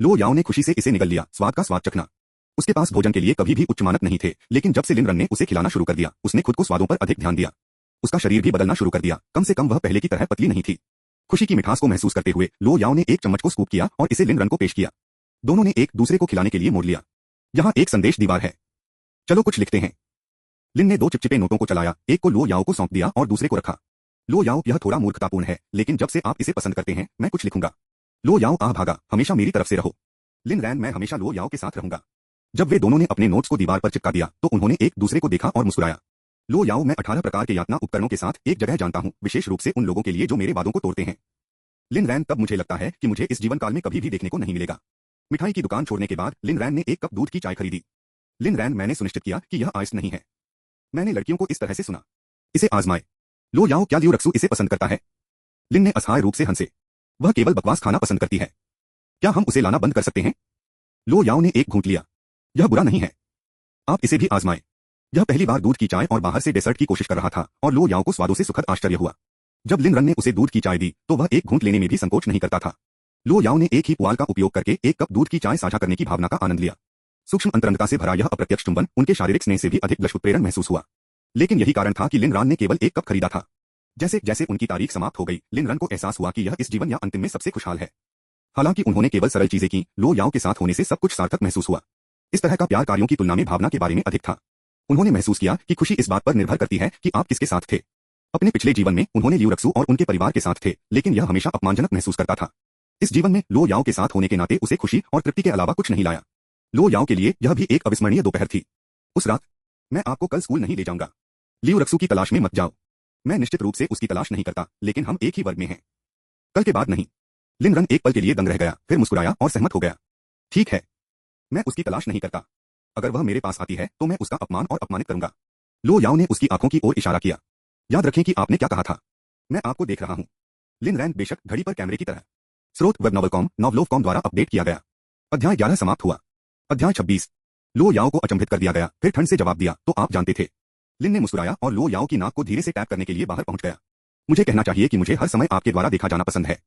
लो याओ ने खुशी से इसे निगल लिया, स्वाद का स्वाद चखना। उसके पास भोजन के लिए कभी भी उच्च मानक नहीं थे, लेकिन जब से लिन रन ने उसे खिलाना शुरू कर दिया, उसने खुद को स्वादों पर अधिक ध्यान दिया। उसका शरीर भी बदलना शुरू कर दिया, कम से कम वह पहले की तरह पतली नहीं थी। खुशी की मिठास को महसूस करते हुए लो याओ ने एक चम्मच को स्कूप किया और इसे लिन रन को पेश किया। दोनों ने एक दूसरे को खिलाने के लिए मोड़ लिया। यहाँ एक संदेश दीवार है। चलो कुछ लिखते हैं। लिन ने दो चिपचिपे नोटों को चलाया, एक को लो याओ को सौंप दिया और दूसरे को रखा। लो याओ, यह थोड़ा मूर्खतापूर्ण है, लेकिन जब से आप इसे पसंद करते हैं, मैं कुछ लिखूंगा। लो याओ, भागा, हमेशा मेरी तरफ से रहो। लिन रैन, मैं हमेशा लो याओ के साथ रहूंगा। जब वे दोनों ने अपने नोट्स को दीवार पर चिपका दिया तो उन्होंने एक दूसरे को देखा और मुस्कुराया। लो याओ, मैं 18 प्रकार के यातना उपकरणों के साथ एक जगह जानता हूँ, विशेष रूप से उन लोगों के लिए जो मेरे वादों को तोड़ते हैं। लिन रैन, तब मुझे लगता है कि मुझे इस जीवन काल में कभी भी देखने को नहीं मिलेगा। मिठाई की दुकान छोड़ने के बाद लिन रैन ने एक कप दूध की चाय खरीदी। लिन रैन, मैंने सुनिश्चित किया कि यह आइस नहीं है। मैंने लड़कियों को इस तरह से सुना। इसे आजमाए। लो याओ, क्या लियू रक्सू इसे पसंद करता है? लिन ने असहाय रूप से हंसे। वह केवल बकवास खाना पसंद करती है। क्या हम उसे लाना बंद कर सकते हैं? लो याओ ने एक घूंट लिया। यह बुरा नहीं है। आप इसे भी आजमाएं। यह पहली बार दूध की चाय और बाहर से डेसर्ट की कोशिश कर रहा था और लो याओ को स्वादों से सुखद आश्चर्य हुआ। जब लिन रन ने उसे दूध की चाय दी तो वह एक घूंट लेने में भी संकोच नहीं करता था। लो याओ ने एक ही पुआल का उपयोग करके एक कप दूध की चाय साझा करने की भावना का आनंद लिया। सूक्ष्म अंतरंगता से भरा यह अप्रत्यक्ष चुंबन उनके शारीरिक स्नेह से भी अधिक बश उत्प्रेरण महसूस हुआ। लेकिन यही कारण था कि लिन रन ने केवल एक कप खरीदा था। जैसे जैसे उनकी तारीख समाप्त हो गई, लिन रन को एहसास हुआ कि यह इस जीवन या अंतिम में सबसे खुशहाल है। हालांकि उन्होंने केवल सरल चीजें की, लो याओ के साथ होने से सब कुछ सार्थक महसूस हुआ। इस तरह का प्यार कार्यों की तुलना में भावना के बारे में अधिक था। उन्होंने महसूस किया कि खुशी इस बात पर निर्भर करती है कि आप किसके साथ थे। अपने पिछले जीवन में उन्होंने लियू रक्सू और उनके परिवार के साथ थे, लेकिन यह हमेशा अपमानजनक महसूस करता था। इस जीवन में लो याओ के साथ होने के नाते उसे खुशी और तृप्ति के अलावा कुछ नहीं लाया। लो याओ के लिए यह भी एक अविस्मरणीय दोपहर थी। उस रात, मैं आपको कल स्कूल नहीं ले जाऊंगा। लियू रक्सू की तलाश में मत जाओ। मैं निश्चित रूप से उसकी तलाश नहीं करता, लेकिन हम एक ही वर्ग में हैं। कल के बाद नहीं। लिन रन एक पल के लिए दंग रह गया, फिर मुस्कुराया और सहमत हो गया। ठीक है, मैं उसकी तलाश नहीं करता। अगर वह मेरे पास आती है तो मैं उसका अपमान और अपमानित करूंगा। लो याओ ने उसकी आंखों की ओर इशारा किया। याद रखें कि आपने क्या कहा था। मैं आपको देख रहा हूं। लिन रैन, बेशक घड़ी पर कैमरे की तरह। स्रोत वेब नॉवलकॉम, नॉवलोव.com द्वारा अपडेट किया गया। अध्याय 11 समाप्त हुआ। अध्याय 26। लो याओ को अचंभित कर दिया गया, फिर ठंड से जवाब दिया, तो आप जानते थे। लिन ने मुस्कुराया और लो याओ की नाक को धीरे से टैप करने के लिए बाहर पहुंच गया। मुझे कहना चाहिए कि मुझे हर समय आपके द्वारा देखा जाना पसंद है।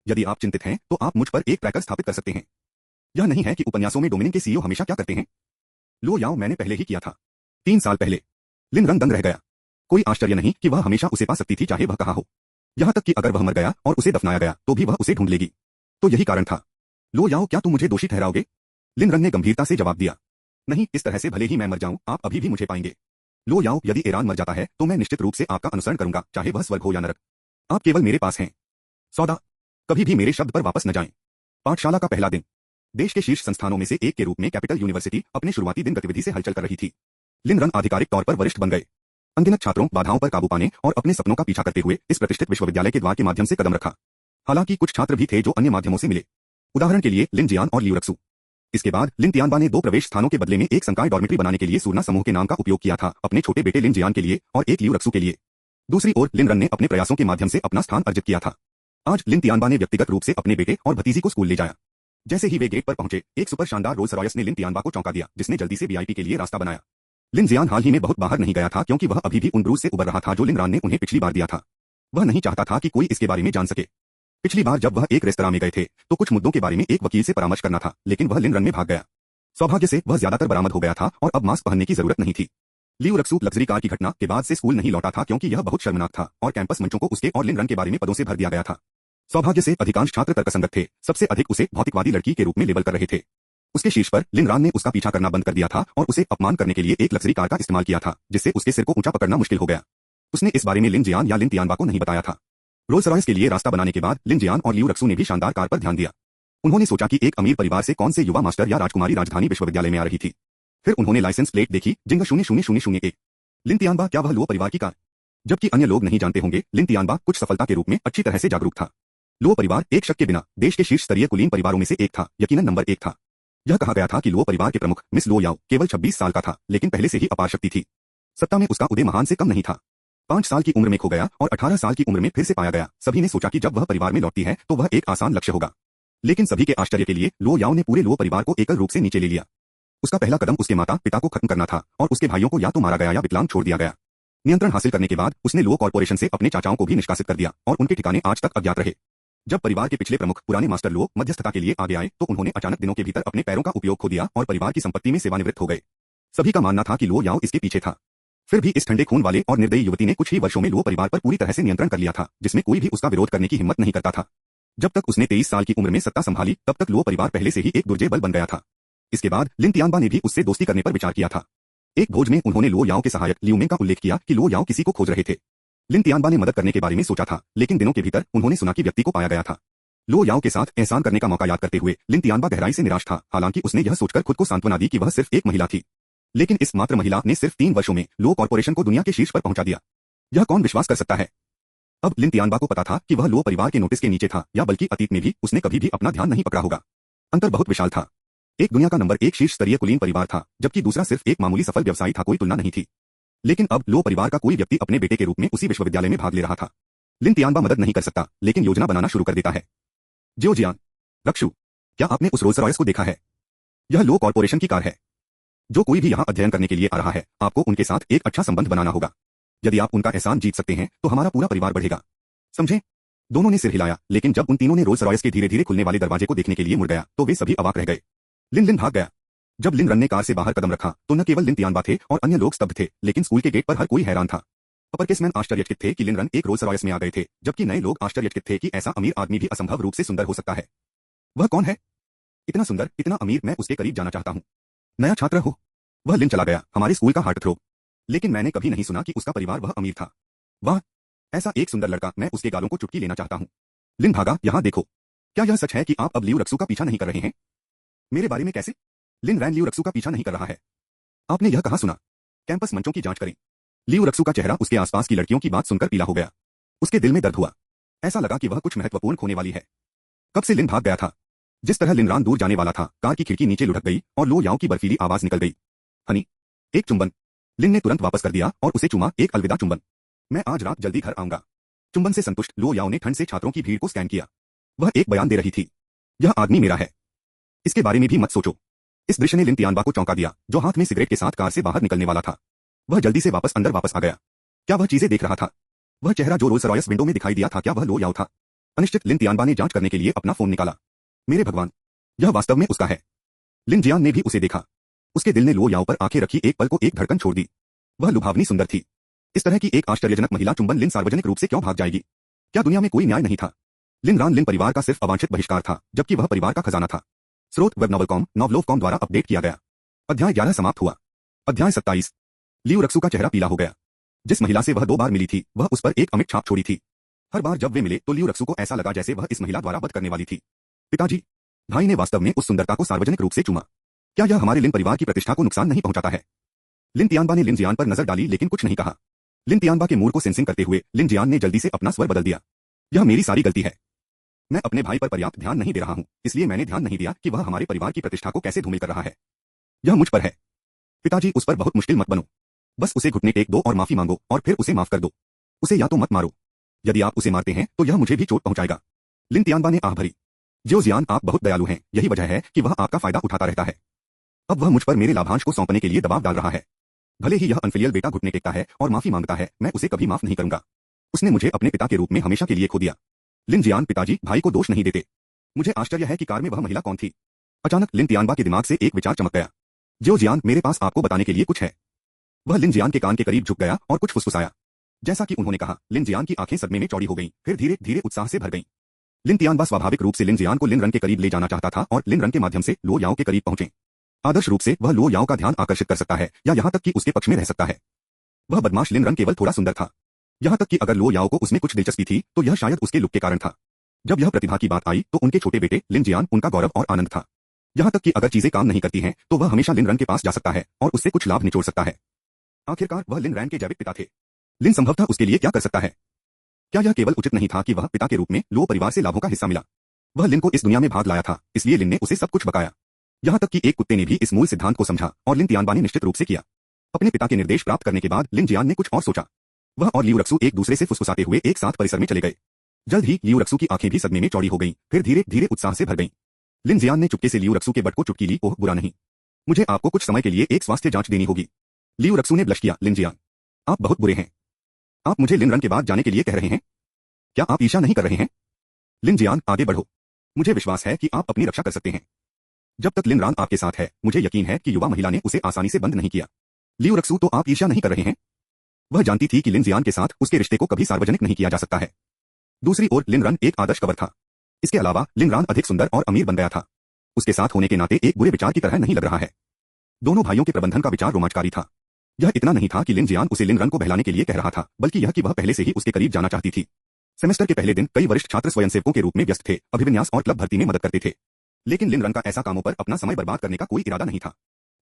यदि आप चिंतित हैं तो आप मुझ पर एक ट्रैकर स्थापित कर सकते हैं। यह नहीं है कि उपन्यासों में डोमिनिक के सीईओ हमेशा क्या करते हैं। लो याओ मैंने पहले ही किया था। 3 साल पहले। लिन रंग दंग रह गया। कोई आश्चर्य नहीं कि वह हमेशा उसे पा सकती थी चाहे वह कहाँ हो। यहाँ तक कि अगर वह मर गया और उसे दफनाया गया तो भी वह उसे ढूंढ लेगी। तो यही कारण था। लो याओ क्या तुम मुझे दोषी ठहराओगे? लिन रंग ने गंभीरता से जवाब दिया। नहीं, इस तरह से भले ही मैं मर जाऊं आप अभी भी मुझे पाएंगे। लो याओ यदि ईरान मर जाता है तो मैं निश्चित रूप से आपका अनुसरण करूंगा चाहे वह स्वर्ग हो या नरक। आप केवल मेरे पास हैं। सौदा। कभी भी मेरे शब्द पर वापस न जाएं। पाठशाला का पहला दिन। देश के शीर्ष संस्थानों में से एक के रूप में कैपिटल यूनिवर्सिटी अपने शुरुआती दिन गतिविधि से हलचल कर रही थी। लिन रंग आधिकारिक तौर पर वरिष्ठ बन गए। अनगिनत छात्रों बाधाओं पर काबू पाने और अपने सपनों का पीछा करते हुए इस प्रतिष्ठित विश्वविद्यालय के द्वार के माध्यम से कदम रखा। हालांकि कुछ छात्र भी थे जो अन्य माध्यमों से मिले। उदाहरण के लिए लिन जियान और लियू रक्सू। इसके बाद लिन तियानबा ने 2 प्रवेश स्थानों के बदले में एक संकाय डॉर्मेट्री बनाने के लिए सूरना समूह के नाम का उपयोग किया था, अपने छोटे बेटे लिन जियान के लिए और एक लियू रक्सू के लिए। दूसरी ओर लिन रन ने अपने प्रयासों के माध्यम से अपना स्थान अर्जित किया था। आज लिन तियानबा ने व्यक्तिगत रूप से अपने बेटे और भतीजी को स्कूल ले जाया। जैसे ही वे गेट पर पहुंचे एक सुपर शानदार रोल्स रॉयस ने लिन तियानबा को चौंका दिया, जिसने जल्दी से वीआईपी के लिए रास्ता बनाया। लिन जियान हाल ही में बहुत बाहर नहीं गया था क्योंकि वह अभी भी उन ब्रूज से उबर रहा था जो लिन रान ने उन्हें पिछली बार दिया था। वह नहीं चाहता था कि कोई इसके बारे में जान सके। पिछली बार जब वह एक रेस्तरां में गए थे तो कुछ मुद्दों के बारे में एक वकील से परामर्श करना था, लेकिन वह लिन रन में भाग गया। सौभाग्य से वह ज्यादातर बरामद हो गया था और अब मास्क पहनने की जरूरत नहीं थी। लियू रक्सू लग्जरी कार की घटना के बाद से स्कूल नहीं लौटा था क्योंकि यह बहुत शर्मनाक था और कैंपस मंचों को उसके और लिन रन के बारे में पदों से भर दिया गया था। सौभाग्य से अधिकांश छात्र तर्कसंगत थे, सबसे अधिक उसे भौतिकवादी लड़की के रूप में लेबल कर रहे थे। उसके शीर्ष पर लिन रान ने उसका पीछा करना बंद कर दिया था और उसे अपमान करने के लिए एक लग्जरी कार का इस्तेमाल किया था, जिससे उसके सिर को ऊंचा पकड़ना मुश्किल हो गया। उसने इस बारे में लिन जियान या लिन तियानबा को नहीं बताया था। रोल्स रॉयस के लिए रास्ता बनाने के बाद लिन जियान और लियू रक्सू ने भी शानदार कार पर ध्यान दिया। उन्होंने सोचा कि एक अमीर परिवार से कौन से युवा मास्टर या राजकुमारी राजधानी विश्वविद्यालय में आ रही थी। फिर उन्होंने लाइसेंस प्लेट देखी, जिंगा 0001। लिन तियानबा क्या वह लो परिवार की कार? जबकि अन्य लोग नहीं जानते होंगे, लिन तियानबा कुछ सफलता के रूप में अच्छी तरह से जागरूक था। लो परिवार एक शक के बिना देश के शीर्ष स्तरीय कुलीन परिवारों में से एक था, यकीनन नंबर 1 था। यह कहा गया था कि लो परिवार के प्रमुख मिस लो याओ केवल 26 साल का था, लेकिन पहले से ही अपार शक्ति थी। सत्ता में उसका उदय महान से कम नहीं था। 5 साल की उम्र में खो गया और 18 साल की उम्र में फिर से पाया गया। सभी ने सोचा कि जब वह परिवार में लौटती है तो वह एक आसान लक्ष्य होगा, लेकिन सभी के आश्चर्य के लिए लो याओ ने पूरे लो परिवार को एकल रूप से नीचे ले लिया। उसका पहला कदम उसके माता पिता को खत्म करना था और उसके भाइयों को या तो मारा गया या विकलांग छोड़ दिया गया। नियंत्रण हासिल करने के बाद उसने लो कॉर्पोरेशन से अपने चाचाओं को भी निष्कासित कर दिया और उनके ठिकाने आज तक अज्ञात रहे। जब परिवार के पिछले प्रमुख पुराने मास्टर लो मध्यस्थता के लिए आगे आए तो उन्होंने अचानक दिनों के भीतर अपने पैरों का उपयोग खो दिया और परिवार की संपत्ति में सेवानिवृत्त हो गए। सभी का मानना था कि लो याओ इसके पीछे था। फिर भी इस ठंडे खून वाले और निर्दयी युवती ने कुछ ही वर्षों में लो परिवार पर पूरी तरह से नियंत्रण कर लिया था, जिसमें कोई भी उसका विरोध करने की हिम्मत नहीं करता था। जब तक उसने 23 साल की उम्र में सत्ता संभाली तब तक लो परिवार पहले से ही एक दुर्जय बल बन गया था। इसके बाद लिन तियानबा ने भी उससे दोस्ती करने पर विचार किया था। एक भोज में उन्होंने लो याओ के सहायक लियू मेंग का उल्लेख किया कि लो याओ किसी को खोज रहे थे। लिन तियानबा ने मदद करने के बारे में सोचा था, लेकिन दिनों के भीतर उन्होंने सुना कि व्यक्ति को पाया गया था। लो याओ के साथ एहसान करने का मौका याद करते हुए लिन तियानबा गहराई से निराश था। हालांकि उसने यह सोचकर खुद को सांत्वना दी कि वह सिर्फ एक महिला थी, लेकिन इस मात्र महिला ने सिर्फ 3 वर्षों में लो कॉर्पोरेशन को दुनिया के शीर्ष पर पहुंचा दिया। यह कौन विश्वास कर सकता है? अब लिन तियानबा को पता था कि वह लो परिवार के नोटिस के नीचे था, या बल्कि अतीत में भी उसने कभी भी अपना ध्यान नहीं पकड़ा होगा। अंतर बहुत विशाल था। एक दुनिया का नंबर 1 शीर्ष स्तरीय कुलीन परिवार था, जबकि दूसरा सिर्फ एक मामूली सफल व्यवसायी था, कोई तुलना नहीं थी। लेकिन अब लो परिवार का कोई व्यक्ति अपने बेटे के रूप में उसी विश्वविद्यालय में भाग ले रहा था। लिन तियानबा मदद नहीं कर सकता, लेकिन योजना बनाना शुरू कर देता है। जियो जियान, रक्षु, क्या आपने उस रोल्स रॉयस को देखा है? यह लो कॉर्पोरेशन की कार है। जो कोई भी यहाँ अध्ययन करने के लिए आ रहा है, आपको उनके साथ एक अच्छा संबंध बनाना होगा। यदि आप उनका एहसान जीत सकते हैं तो हमारा पूरा परिवार बढ़ेगा। समझे? दोनों ने सिर हिलाया, लेकिन जब उन तीनों ने रोल्स रॉयस के धीरे धीरे खुलने वाले दरवाजे को देखने के लिए मुड़ गया तो वे सभी अवाक रह गए। लिन भाग गया। जब लिन रन ने कार से बाहर कदम रखा तो न केवल लिन तियानबा थे और अन्य लोग स्तब्ध थे, लेकिन स्कूल के गेट पर हर कोई हैरान था। अपरकेसमैन आश्चर्यचकित थे कि लिन रन एक रोल्स रॉयस में आ गए थे, जबकि नए लोग आश्चर्यचकित थे कि ऐसा अमीर आदमी भी असंभव रूप से सुंदर हो सकता है। वह कौन है? इतना सुंदर, इतना अमीर, मैं उसके करीब जाना चाहता हूँ। नया छात्र हो? वह लिन चला गया, हमारे स्कूल का हार्ट थ्रोब। लेकिन मैंने कभी नहीं सुना कि उसका परिवार वह अमीर था। वाह, ऐसा एक सुंदर लड़का, मैं उसके गालों को चुटकी लेना चाहता हूँ। लिन भागा, यहाँ देखो। क्या यह सच है कि आप अब लियू रक्सू का पीछा नहीं कर रहे हैं? मेरे बारे में कैसे? लिन रैन लियू रक्सू का पीछा नहीं कर रहा है। आपने यह कहाँ सुना? कैंपस मंचों की जांच करें। लियू रक्सू का चेहरा उसके आसपास की लड़कियों की बात सुनकर पीला हो गया। उसके दिल में दर्द हुआ। ऐसा लगा कि वह कुछ महत्वपूर्ण खोने वाली है। कब से लिन भाग गया था? जिस तरह लिन रान दूर जाने वाला था, कार की खिड़की नीचे लुढ़क गई और लो याओ की बर्फीली आवाज निकल गई। हनी, एक चुंबन। लिन ने तुरंत वापस कर दिया और उसे चूमा, एक अलविदा चुंबन। मैं आज रात जल्दी घर आऊंगा। चुंबन से संतुष्ट लो याओ ने ठंड से छात्रों की भीड़ को स्कैन किया। वह एक बयान दे रही थी। यह आदमी मेरा है। इसके बारे में भी मत सोचो। इस दृश्य ने लिन तियानबा को चौंका दिया, जो हाथ में सिगरेट के साथ कार से बाहर निकलने वाला था। वह जल्दी से अंदर वापस आ गया। क्या वह चीजें देख रहा था? वह चेहरा जो रोल्स रॉयस विंडो में दिखाई दिया था, क्या वह लो याओ था? अनिश्चित लिन तियानबा ने जांच करने के लिए अपना फोन निकाला। मेरे भगवान, यह वास्तव में उसका है। लिन जियान ने भी उसे देखा। उसके दिल ने लो याओ पर आंखें रखी एक पल को एक धड़कन छोड़ दी। वह लुभावनी सुंदर थी। इस तरह की एक आश्चर्यजनक महिला चुंबन लिन सार्वजनिक रूप से क्यों भाग जाएगी? क्या दुनिया में कोई न्याय नहीं था? लिन रान लिन परिवार का सिर्फ अवांछित बहिष्कार था, जबकि वह परिवार का खजाना था। स्रोत वेब नॉवलकॉम नॉवलोवकॉम द्वारा अपडेट किया गया। अध्याय 11 समाप्त हुआ। अध्याय 27। लियू रक्सू का चेहरा पीला हो गया। जिस महिला से वह 2 बार मिली थी, वह उस पर एक अमिट छाप छोड़ी थी। हर बार जब वे मिले तो लियू रक्सू को ऐसा लगा जैसे वह इस महिला द्वारा वध करने वाली थी। पिताजी, भाई ने वास्तव में उस सुंदरता को सार्वजनिक रूप से चूमा। क्या यह हमारे लिन परिवार की प्रतिष्ठा को नुकसान नहीं पहुंचाता है? लिन तियानबा ने लिन जियान पर नजर डाली लेकिन कुछ नहीं कहा। लिन तियानबा के मूड को सेंसिंग करते हुए लिन जियान ने जल्दी से अपना स्वर बदल दिया। यह मेरी सारी गलती है। मैं अपने भाई पर पर्याप्त ध्यान नहीं दे रहा हूं, इसलिए मैंने ध्यान नहीं दिया कि वह हमारे परिवार की प्रतिष्ठा को कैसे धूमिल कर रहा है। यह मुझ पर है। पिताजी, उस पर बहुत मुश्किल मत बनो। बस उसे घुटने टेक दो और माफी मांगो और फिर उसे माफ कर दो। उसे या तो मत मारो। यदि आप उसे मारते हैं तो यह मुझे भी चोट पहुंचाएगा। लिन तियानबा ने आह भरी। जियो जियान, आप बहुत दयालु हैं, यही वजह है कि वह आपका फायदा उठाता रहता है। अब वह मुझ पर मेरे लाभांश को सौंपने के लिए दबाव डाल रहा है। भले ही यह अनफिलियल बेटा घुटने टेकता है और माफी मांगता है, मैं उसे कभी माफ नहीं करूंगा। उसने मुझे अपने पिता के रूप में हमेशा के लिए खो दिया। लिन जियान, पिताजी भाई को दोष नहीं देते। मुझे आश्चर्य है कि कार में वह महिला कौन थी? अचानक लिन तियानबा के दिमाग से एक विचार चमक गया। जियो जियान, मेरे पास आपको बताने के लिए कुछ है। वह लिन जियान के कान के करीब झुक गया और कुछ फुसफुसाया। जैसा कि उन्होंने कहा, लिन जियान की आंखें सदमे में चौड़ी हो गईं, फिर धीरे धीरे उत्साह से भर गईं। लिन तियानबा स्वाभाविक रूप से लिन जियान को लिन रन के करीब ले जाना चाहता था और लिन रन के माध्यम से लो याओ के करीब पहुंचे। आदर्श रूप से वह लो याओ का ध्यान आकर्षित कर सकता है या यहां तक कि उसके पक्ष में रह सकता है। वह बदमाश लिन रन केवल थोड़ा सुंदर था। यहां तक कि अगर लो याओ को उसमें कुछ दिलचस्पी थी तो यह शायद उसके लुक के कारण था। जब यह प्रतिभा की बात आई तो उनके छोटे बेटे लिन जियान उनका गौरव और आनंद था। यहां तक कि अगर चीजें काम नहीं करती हैं तो वह हमेशा लिन रन के पास जा सकता है और उससे कुछ लाभ निचोड़ सकता है। आखिरकार वह लिन रैन के जैविक पिता थे। लिन संभवतः उसके लिए क्या कर सकता है? क्या यह केवल उचित नहीं था कि वह पिता के रूप में लो परिवार से लाभों का हिस्सा मिला? वह लिन को इस दुनिया में भाग लाया था, इसलिए लिन ने उसे सब कुछ बकाया। यहां तक कि एक कुत्ते ने भी इस मूल सिद्धांत को समझा और लिन तियानबा ने निश्चित रूप से किया। अपने पिता के निर्देश प्राप्त करने के बाद लिन जियान ने कुछ और सोचा। वह और लियू रक्सू एक दूसरे से फुसफुसाते हुए एक साथ परिसर में चले गए। जल्द ही लियू रक्सू की आंखें भी सदमे में चौड़ी हो गईं, फिर धीरे धीरे उत्साह से भर गईं। लिन जियान ने चुपके से लियू रक्सू के बट को चुटकी ली। ओह, बुरा नहीं, मुझे आपको कुछ समय के लिए एक स्वास्थ्य जांच देनी होगी। लियू रक्सू ने ब्लश किया। लिन जियान, आप बहुत बुरे हैं। आप मुझे लिन रन के बाद जाने के लिए कह रहे हैं? क्या आप ईर्ष्या नहीं कर रहे हैं? लिन जियान, आगे बढ़ो। मुझे विश्वास है कि आप अपनी रक्षा कर सकते हैं। जब तक लिन रान आपके साथ है, मुझे यकीन है कि युवा महिला ने उसे आसानी से बंद नहीं किया। लियू रक्सू, तो आप ईर्ष्या नहीं कर रहे हैं? वह जानती थी कि लिन जियान के साथ उसके रिश्ते को कभी सार्वजनिक नहीं किया जा सकता है। दूसरी ओर लिन रन एक आदर्श कवर था। इसके अलावा लिन रान अधिक सुंदर और अमीर बन गया था। उसके साथ होने के नाते एक बुरे विचार की तरह नहीं लग रहा है। दोनों भाइयों के प्रबंधन का विचार रोमांचकारी था। यह इतना नहीं था कि लिन जियान उसे लिन रन को बहलाने के लिए कह रहा था, बल्कि यह कि वह पहले से ही उसके करीब जाना चाहती थी। सेमेस्टर के पहले दिन कई वरिष्ठ छात्र स्वयंसेवकों के रूप में व्यस्त थे, अभिविन्यास और क्लब भर्ती में मदद करते थे। लेकिन लिन रन का ऐसा कामों पर अपना समय बर्बाद करने का कोई इरादा नहीं था।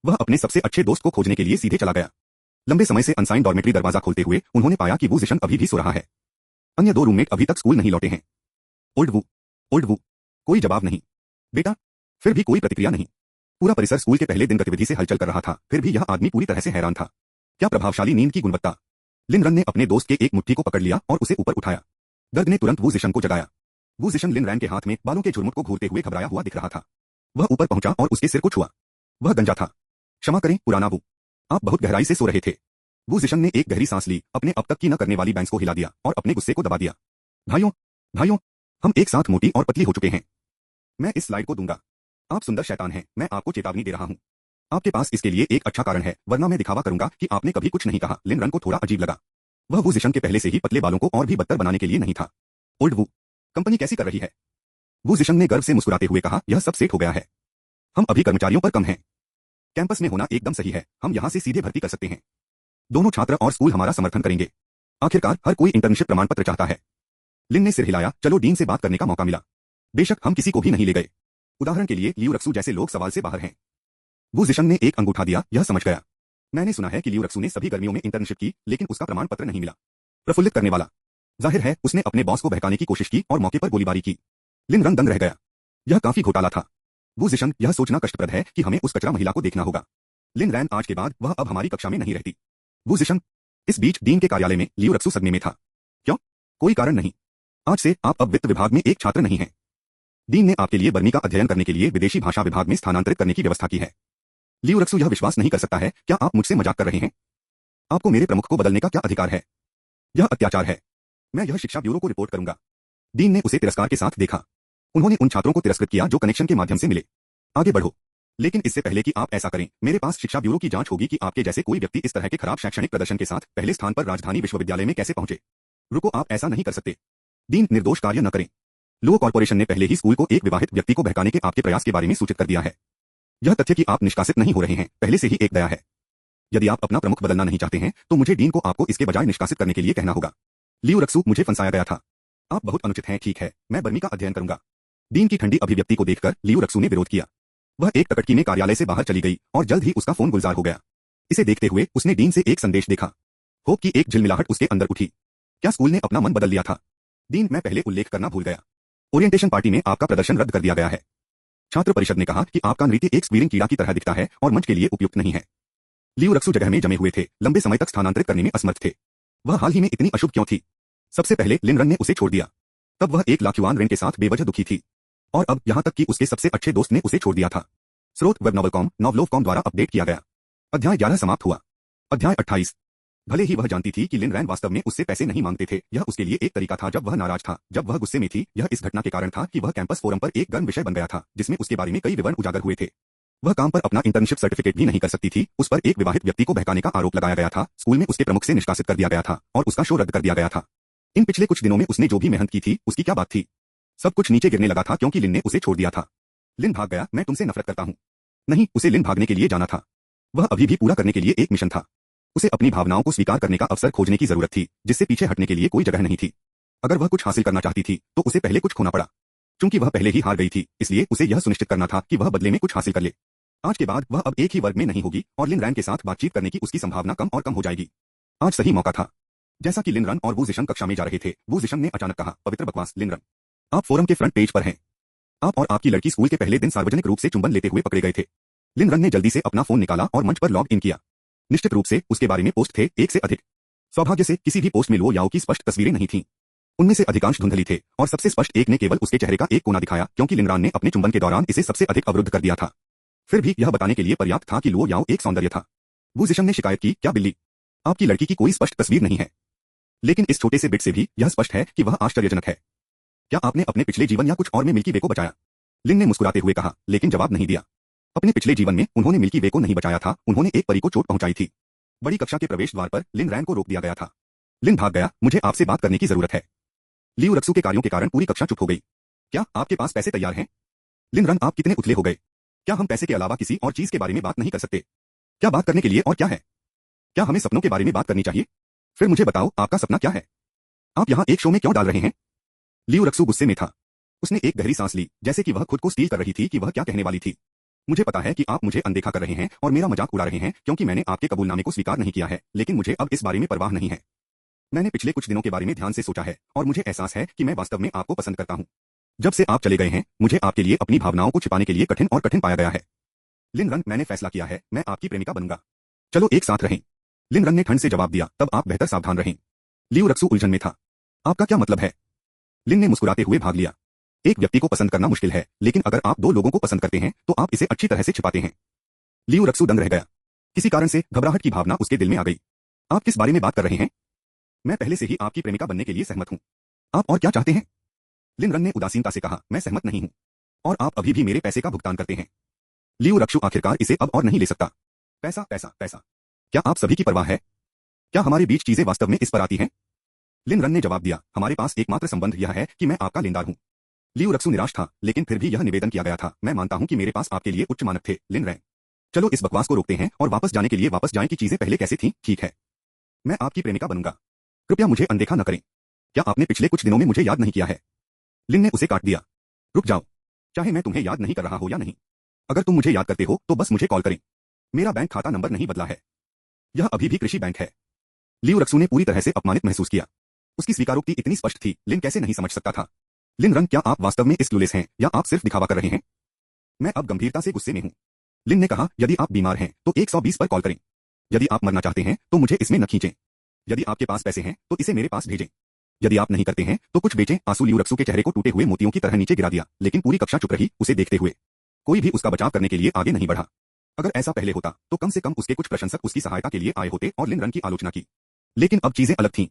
वह अपने सबसे अच्छे दोस्त को खोजने के लिए सीधे चला गया। लंबे समय से अनसाइन डॉर्मेट्री दरवाजा खोलते हुए उन्होंने पाया कि वू जिशन अभी भी सो रहा है। अन्य 2 रूममेट अभी तक स्कूल नहीं लौटे हैं। ओल्ड वू, कोई जवाब नहीं। बेटा, फिर भी कोई प्रतिक्रिया नहीं। पूरा परिसर स्कूल के पहले दिन गतिविधि से हलचल कर रहा था, फिर भी यह आदमी पूरी तरह से हैरान था। क्या प्रभावशाली नींद की गुणवत्ता! लिन रन ने अपने दोस्त के एक मुट्ठी को पकड़ लिया और उसे ऊपर उठाया। दर्द ने तुरंत वू जिशन को जगाया। वू जिशन लिन रैन के हाथ में बालों के झुरमुट को घूरते हुए घबराया हुआ दिख रहा था। वह ऊपर पहुंचा और उसके सिर को छुआ। वह गंजा था। क्षमा करें पुराना वू, आप बहुत गहराई से सो रहे थे। वू जिशन ने एक गहरी सांस ली, अपने अब तक की न करने वाली बैंक्स को हिला दिया और अपने गुस्से को दबा दिया। भाइयों, हम एक साथ मोटी और पतली हो चुके हैं। मैं इस स्लाइड को दूंगा। आप सुंदर शैतान हैं, मैं आपको चेतावनी दे रहा हूं। आपके पास इसके लिए एक अच्छा कारण है, वरना मैं दिखावा करूंगा कि आपने कभी कुछ नहीं कहा। लिन रन को थोड़ा अजीब लगा। वह वू जिशन के पहले से ही पतले बालों को और भी बदतर बनाने के लिए नहीं था। ओल्ड वू, कंपनी कैसी कर रही है? वू जिशन ने गर्व से मुस्कुराते हुए कहा, यह सब सेट हो गया है। हम अभी कर्मचारियों पर कम हैं। कैंपस में होना एकदम सही है, हम यहां से सीधे भर्ती कर सकते हैं। दोनों छात्र और स्कूल हमारा समर्थन करेंगे। आखिरकार हर कोई इंटर्नशिप प्रमाण पत्र चाहता है। लिन ने सिर हिलाया। चलो डीन से बात करने का मौका मिला। बेशक हम किसी को भी नहीं ले गए। उदाहरण के लिए लियू रक्सू जैसे लोग सवाल से बाहर हैं। वू जिशन ने एक अंगूठा दिया, यह समझ गया। मैंने सुना है कि लियू रक्सू ने सभी गर्मियों में इंटर्नशिप की, लेकिन उसका प्रमाण पत्र नहीं मिला। प्रफुल्लित करने वाला। जाहिर है उसने अपने बॉस को बहकाने की कोशिश की और मौके पर गोलीबारी की। लिन रन दंग रह गया। यह काफी घोटाला था। वू जिशन, यह सोचना कष्टप्रद है कि हमें उस कचरा महिला को देखना होगा। लिन रैन आज के बाद वह अब हमारी कक्षा में नहीं रहती। वू जिशन, इस बीच डीन के कार्यालय में लियू रक्सू सदमे में था। क्यों? कोई कारण नहीं। आज से आप अब वित्त विभाग में एक छात्र नहीं हैं। डीन ने आपके लिए बर्मी का अध्ययन करने के लिए विदेशी भाषा विभाग में स्थानांतरित करने की व्यवस्था की है। लियू रक्सू यह विश्वास नहीं कर सकता है, क्या आप मुझसे मजाक कर रहे हैं? आपको मेरे प्रमुख को बदलने का क्या अधिकार है? यह अत्याचार है। मैं यह शिक्षा ब्यूरो को रिपोर्ट करूंगा। डीन ने उसे तिरस्कार के साथ देखा। उन्होंने उन छात्रों को तिरस्कृत किया जो कनेक्शन के माध्यम से मिले। आगे बढ़ो। लेकिन इससे पहले कि आप ऐसा करें, मेरे पास शिक्षा ब्यूरो की जांच होगी कि आपके जैसे कोई व्यक्ति इस तरह के खराब शैक्षणिक प्रदर्शन के साथ पहले स्थान पर राजधानी विश्वविद्यालय में कैसे पहुंचे। रुको, आप ऐसा नहीं कर सकते। डीन, निर्दोष कार्य न करें। लो कॉर्पोरेशन ने पहले ही स्कूल को एक विवाहित व्यक्ति को बहकाने के आपके प्रयास के बारे में सूचित कर दिया है। यह तथ्य कि आप निष्कासित नहीं हो रहे हैं पहले से ही एक दया है। यदि आप अपना प्रमुख बदलना नहीं चाहते हैं तो मुझे डीन को आपको इसके बजाय निष्कासित करने के लिए कहना होगा। लियू रक्सू, मुझे फंसाया गया था। आप बहुत अनुचित हैं। ठीक है, मैं बर्मी का अध्ययन करूंगा। डीन की ठंडी अभिव्यक्ति को देखकर लियू रक्सू ने विरोध किया। वह एक टकटकी में कार्यालय से बाहर चली गई और जल्द ही उसका फोन गुलजार हो गया। इसे देखते हुए उसने डीन से एक संदेश देखा। होप की एक झिलमिलाहट उसके अंदर उठी। क्या स्कूल ने अपना मन बदल लिया था? डीन, मैं पहले उल्लेख करना भूल गया। ओरिएंटेशन पार्टी में आपका प्रदर्शन रद्द कर दिया गया है। छात्र परिषद ने कहा कि आपका नृत्य एक स्क्वीरिंग कीड़ा की तरह दिखता है और मंच के लिए उपयुक्त नहीं है। लियू रक्सू जगह में जमे हुए थे, लंबे समय तक स्थानांतरित करने में असमर्थ थे। वह हाल ही में इतनी अशुभ क्यों थी? सबसे पहले लिन रन ने उसे छोड़ दिया। तब वह एक लाखुआन रेन के साथ बेवजह दुखी थी। और अब यहां तक कि उसके सबसे अच्छे दोस्त ने उसे छोड़ दिया था। स्रोत वेबनॉवलकॉम, नॉवलोव.com द्वारा अपडेट किया गया। अध्याय 11 समाप्त हुआ। अध्याय 28। भले ही वह जानती थी कि लिन रैन वास्तव में उससे पैसे नहीं मांगते थे, यह उसके लिए एक तरीका था जब वह नाराज था, जब वह गुस्से में थी। यह इस घटना के कारण था कि वह कैंपस फोरम पर एक गर्म विषय बन गया था, जिसमें उसके बारे में कई विवरण उजागर हुए थे। वह काम पर अपना इंटर्नशिप सर्टिफिकेट भी नहीं कर सकती थी। उस पर एक विवाहित व्यक्ति को बहकाने का आरोप लगाया गया था। स्कूल में उसके प्रमुख से निष्कासित कर दिया गया था और उसका शो रद्द कर दिया गया था। इन पिछले कुछ दिनों में उसने जो भी मेहनत की थी उसकी क्या बात थी? सब कुछ नीचे गिरने लगा था क्योंकि लिन ने उसे छोड़ दिया था। लिन भाग गया। मैं तुमसे नफरत करता हूं। नहीं, उसे लिन भागने के लिए जाना था। वह अभी भी पूरा करने के लिए एक मिशन था। उसे अपनी भावनाओं को स्वीकार करने का अवसर खोजने की जरूरत थी, जिससे पीछे हटने के लिए कोई जगह नहीं थी। अगर वह कुछ हासिल करना चाहती थी तो उसे पहले कुछ खोना पड़ा। चूंकि वह पहले ही हार गई थी, इसलिए उसे यह सुनिश्चित करना था कि वह बदले में कुछ हासिल कर ले। आज के बाद वह अब एक ही वर्ग में नहीं होगी और लिन रैन के साथ बातचीत करने की उसकी संभावना कम और कम हो जाएगी। आज सही मौका था। जैसा कि लिन रन और वू जिशंग कक्षा में जा रहे थे, वू जिशंग ने अचानक कहा, पवित्र बकवास लिन रन, आप फोरम के फ्रंट पेज पर हैं। आप और आपकी लड़की स्कूल के पहले दिन सार्वजनिक रूप से चुंबन लेते हुए पकड़े गए थे। लिन रन ने जल्दी से अपना फोन निकाला और मंच पर लॉग इन किया। निश्चित रूप से उसके बारे में पोस्ट थे एक से अधिक। सौभाग्य से किसी भी पोस्ट में लो याओ की स्पष्ट तस्वीरें नहीं थीं। उनमें से अधिकांश धुंधली थे और सबसे स्पष्ट एक ने केवल उसके चेहरे का एक कोना दिखाया, क्योंकि लिन रन ने अपने चुंबन के दौरान इसे सबसे अधिक अवरुद्ध कर दिया था। फिर भी यह बताने के लिए पर्याप्त था कि लो याओ एक सौंदर्य था। वू जिशंग ने शिकायत की, क्या बिल्ली, आपकी लड़की की कोई स्पष्ट तस्वीर नहीं है। लेकिन इस छोटे से बिट से भी यह स्पष्ट है कि वह आश्चर्यजनक है। क्या आपने अपने पिछले जीवन या कुछ और में मिल्की वे को बचाया? लिन ने मुस्कुराते हुए कहा, लेकिन जवाब नहीं दिया। अपने पिछले जीवन में उन्होंने मिल्की वे को नहीं बचाया था, उन्होंने एक परी को चोट पहुंचाई थी। बड़ी कक्षा के प्रवेश द्वार पर लिन रैन को रोक दिया गया था। लिन भाग गया, मुझे आपसे बात करने की जरूरत है। लियू रक्सू के कार्यों के कारण पूरी कक्षा चुप हो गई। क्या आपके पास पैसे तैयार हैं? लिन रन, आप कितने उथले हो गए। क्या हम पैसे के अलावा किसी और चीज के बारे में बात नहीं कर सकते? क्या बात करने के लिए और क्या है? क्या हमें सपनों के बारे में बात करनी चाहिए? फिर मुझे बताओ, आपका सपना क्या है? आप यहाँ एक शो में क्यों डाल रहे हैं? लियू रक्सू गुस्से में था। उसने एक गहरी सांस ली, जैसे कि वह खुद को स्टील कर रही थी कि वह क्या कहने वाली थी। मुझे पता है कि आप मुझे अनदेखा कर रहे हैं और मेरा मजाक उड़ा रहे हैं क्योंकि मैंने आपके कबूलनामे को स्वीकार नहीं किया है, लेकिन मुझे अब इस बारे में परवाह नहीं है। मैंने पिछले कुछ दिनों के बारे में ध्यान से सोचा है और मुझे एहसास है कि मैं वास्तव में आपको पसंद करता हूं। जब से आप चले गए हैं, मुझे आपके लिए अपनी भावनाओं को छिपाने के लिए कठिन और कठिन पाया गया है। लिन रन, मैंने फैसला किया है, मैं आपकी प्रेमिका बनूंगा। चलो एक साथ रहें। लिन रन ने ठंड से जवाब दिया, तब आप बेहतर सावधान रहें। लियू रक्सू उलझन में था। आपका क्या मतलब है? लिन ने मुस्कुराते हुए भाग लिया। एक व्यक्ति को पसंद करना मुश्किल है, लेकिन अगर आप दो लोगों को पसंद करते हैं तो आप इसे अच्छी तरह से छिपाते हैं। लियू रक्सू दंग रह गया। किसी कारण से घबराहट की भावना उसके दिल में आ गई। आप किस बारे में बात कर रहे हैं? मैं पहले से ही आपकी प्रेमिका बनने के लिए सहमत हूं। आप और क्या चाहते हैं? लिन रन ने उदासीनता से कहा, मैं सहमत नहीं हूं और आप अभी भी मेरे पैसे का भुगतान करते हैं। लियू रक्सू आखिरकार इसे अब और नहीं ले सकता। पैसा पैसा पैसा, क्या आप सभी की परवाह है? क्या हमारे बीच चीजें वास्तव में इस पर आती हैं? लिन रन ने जवाब दिया, हमारे पास एकमात्र संबंध यह है कि मैं आपका लेनदार हूं। लियू रक्सू निराश था, लेकिन फिर भी यह निवेदन किया गया था, मैं मानता हूं कि मेरे पास आपके लिए उच्च मानक थे, लिन रैन। चलो इस बकवास को रोकते हैं और वापस जाने के लिए वापस जाएं कि चीजें पहले कैसे थीं। ठीक है, मैं आपकी प्रेमिका बनूंगा। कृपया मुझे अनदेखा न करें। क्या आपने पिछले कुछ दिनों में मुझे याद नहीं किया है? लिन ने उसे काट दिया। रुक जाओ, चाहे मैं तुम्हें याद नहीं कर रहा हो या नहीं। अगर तुम मुझे याद करते हो तो बस मुझे कॉल करें। मेरा बैंक खाता नंबर नहीं बदला है। यह अभी भी कृषि बैंक है। लियू रक्सू ने पूरी तरह से अपमानित महसूस किया। उसकी स्वीकारोक्ति इतनी स्पष्ट थी, लिन कैसे नहीं समझ सकता था। लिन रन, क्या आप वास्तव में इस क्लूलेस हैं या आप सिर्फ दिखावा कर रहे हैं? मैं अब गंभीरता से गुस्से में हूं। लिन ने कहा, यदि आप बीमार हैं तो 120 पर कॉल करें। यदि आप मरना चाहते हैं तो मुझे इसमें न खींचें। यदि आपके पास पैसे हैं तो इसे मेरे पास भेजें। यदि आप नहीं करते हैं तो कुछ बेचें। आंसू लियू रक्सू के चेहरे को टूटे हुए मोतियों की तरह नीचे गिरा दिया, लेकिन पूरी कक्षा चुप रही उसे देखते हुए। कोई भी उसका बचाव करने के लिए आगे नहीं बढ़ा। अगर ऐसा पहले होता तो कम से कम उसके कुछ प्रशंसक उसकी सहायता के लिए आए होते और लिन रन की आलोचना की। लेकिन अब चीजें अलग थीं।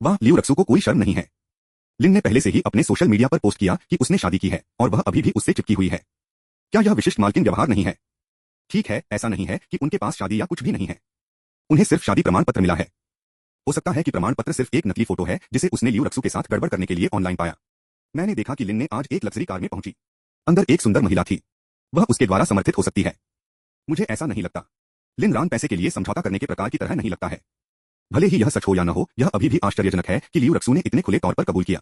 वाह, लियू रक्सू को कोई शर्म नहीं है। लिन ने पहले से ही अपने सोशल मीडिया पर पोस्ट किया कि उसने शादी की है और वह अभी भी उससे चिपकी हुई है। क्या यह विशिष्ट मालकिन व्यवहार नहीं है? ठीक है, ऐसा नहीं है कि उनके पास शादी या कुछ भी नहीं है। उन्हें सिर्फ शादी प्रमाण पत्र मिला है। हो सकता है कि प्रमाण पत्र सिर्फ एक नकली फोटो है जिसे उसने लियू रक्सू के साथ गड़बड़ करने के लिए ऑनलाइन पाया। मैंने देखा कि लिन ने आज एक लग्जरी कार में पहुंची। अंदर एक सुंदर महिला थी। वह उसके द्वारा समर्थित हो सकती है। मुझे ऐसा नहीं लगता। लिन रान पैसे के लिए समझौता करने के प्रकार की तरह नहीं लगता है। भले ही यह सच हो या न हो, यह अभी भी आश्चर्यजनक है कि लियू रक्सू ने इतने खुले तौर पर कबूल किया।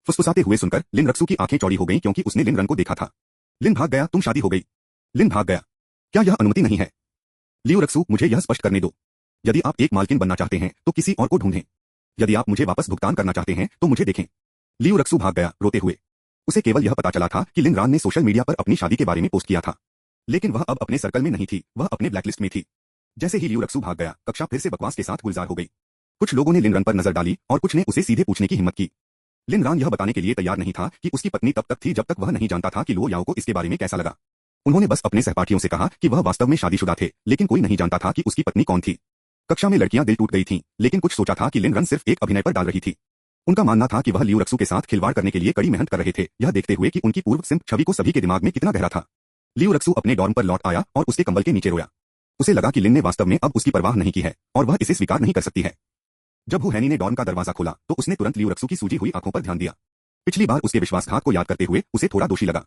फुसफुसाते हुए सुनकर लिन रक्सू की आंखें चौड़ी हो गईं क्योंकि उसने लिन रन को देखा था। लिन भाग गया, तुम शादी हो गई। लिन भाग गया। क्या यह अनुमति नहीं है? लियू रक्सू, मुझे यह स्पष्ट करने दो। यदि आप एक मालकिन बनना चाहते हैं तो किसी और को ढूंढें। यदि आप मुझे वापस भुगतान करना चाहते हैं तो मुझे देखें। लियू रक्सू भाग गया, रोते हुए। उसे केवल यह पता चला था कि लिन रान ने सोशल मीडिया पर अपनी शादी के बारे में पोस्ट किया था। लेकिन वह अब अपने सर्कल में नहीं थी, वह अपने ब्लैकलिस्ट में थी। जैसे ही लियू रक्सू भाग गया, कक्षा फिर से बकवास के साथ गुलजार हो गई। कुछ लोगों ने लिन रन पर नजर डाली और कुछ ने उसे सीधे पूछने की हिम्मत की। लिन रान यह बताने के लिए तैयार नहीं था कि उसकी पत्नी तब तक थी जब तक वह नहीं जानता था कि लो याओ को इसके बारे में कैसा लगा। उन्होंने बस अपने सहपाठियों से कहा कि वह वास्तव में शादीशुदा थे, लेकिन कोई नहीं जानता था कि उसकी पत्नी कौन थी। कक्षा में लड़कियां दिल टूट गई थीं, लेकिन कुछ सोचा था कि लिन रन सिर्फ एक अभिनय पर डाल रही थी। उनका मानना था कि वह लियू रक्सू के साथ खिलवाड़ करने के लिए कड़ी मेहनत कर रहे थे, यह देखते हुए कि उनकी पूर्व सिंप छवि को सभी के दिमाग में कितना गहरा था। लियू रक्सू अपने डॉर्म पर लौट आया और उसके कंबल के नीचे रोया। उसे लगा कि लिन ने वास्तव में अब उसकी परवाह नहीं की है और वह इसे स्वीकार नहीं कर सकती है। जब हू हैनी ने डॉर्म का दरवाजा खोला तो उसने तुरंत लियू रक्सू की सूजी हुई आंखों पर ध्यान दिया। पिछली बार उसके विश्वासघात को याद करते हुए उसे थोड़ा दोषी लगा।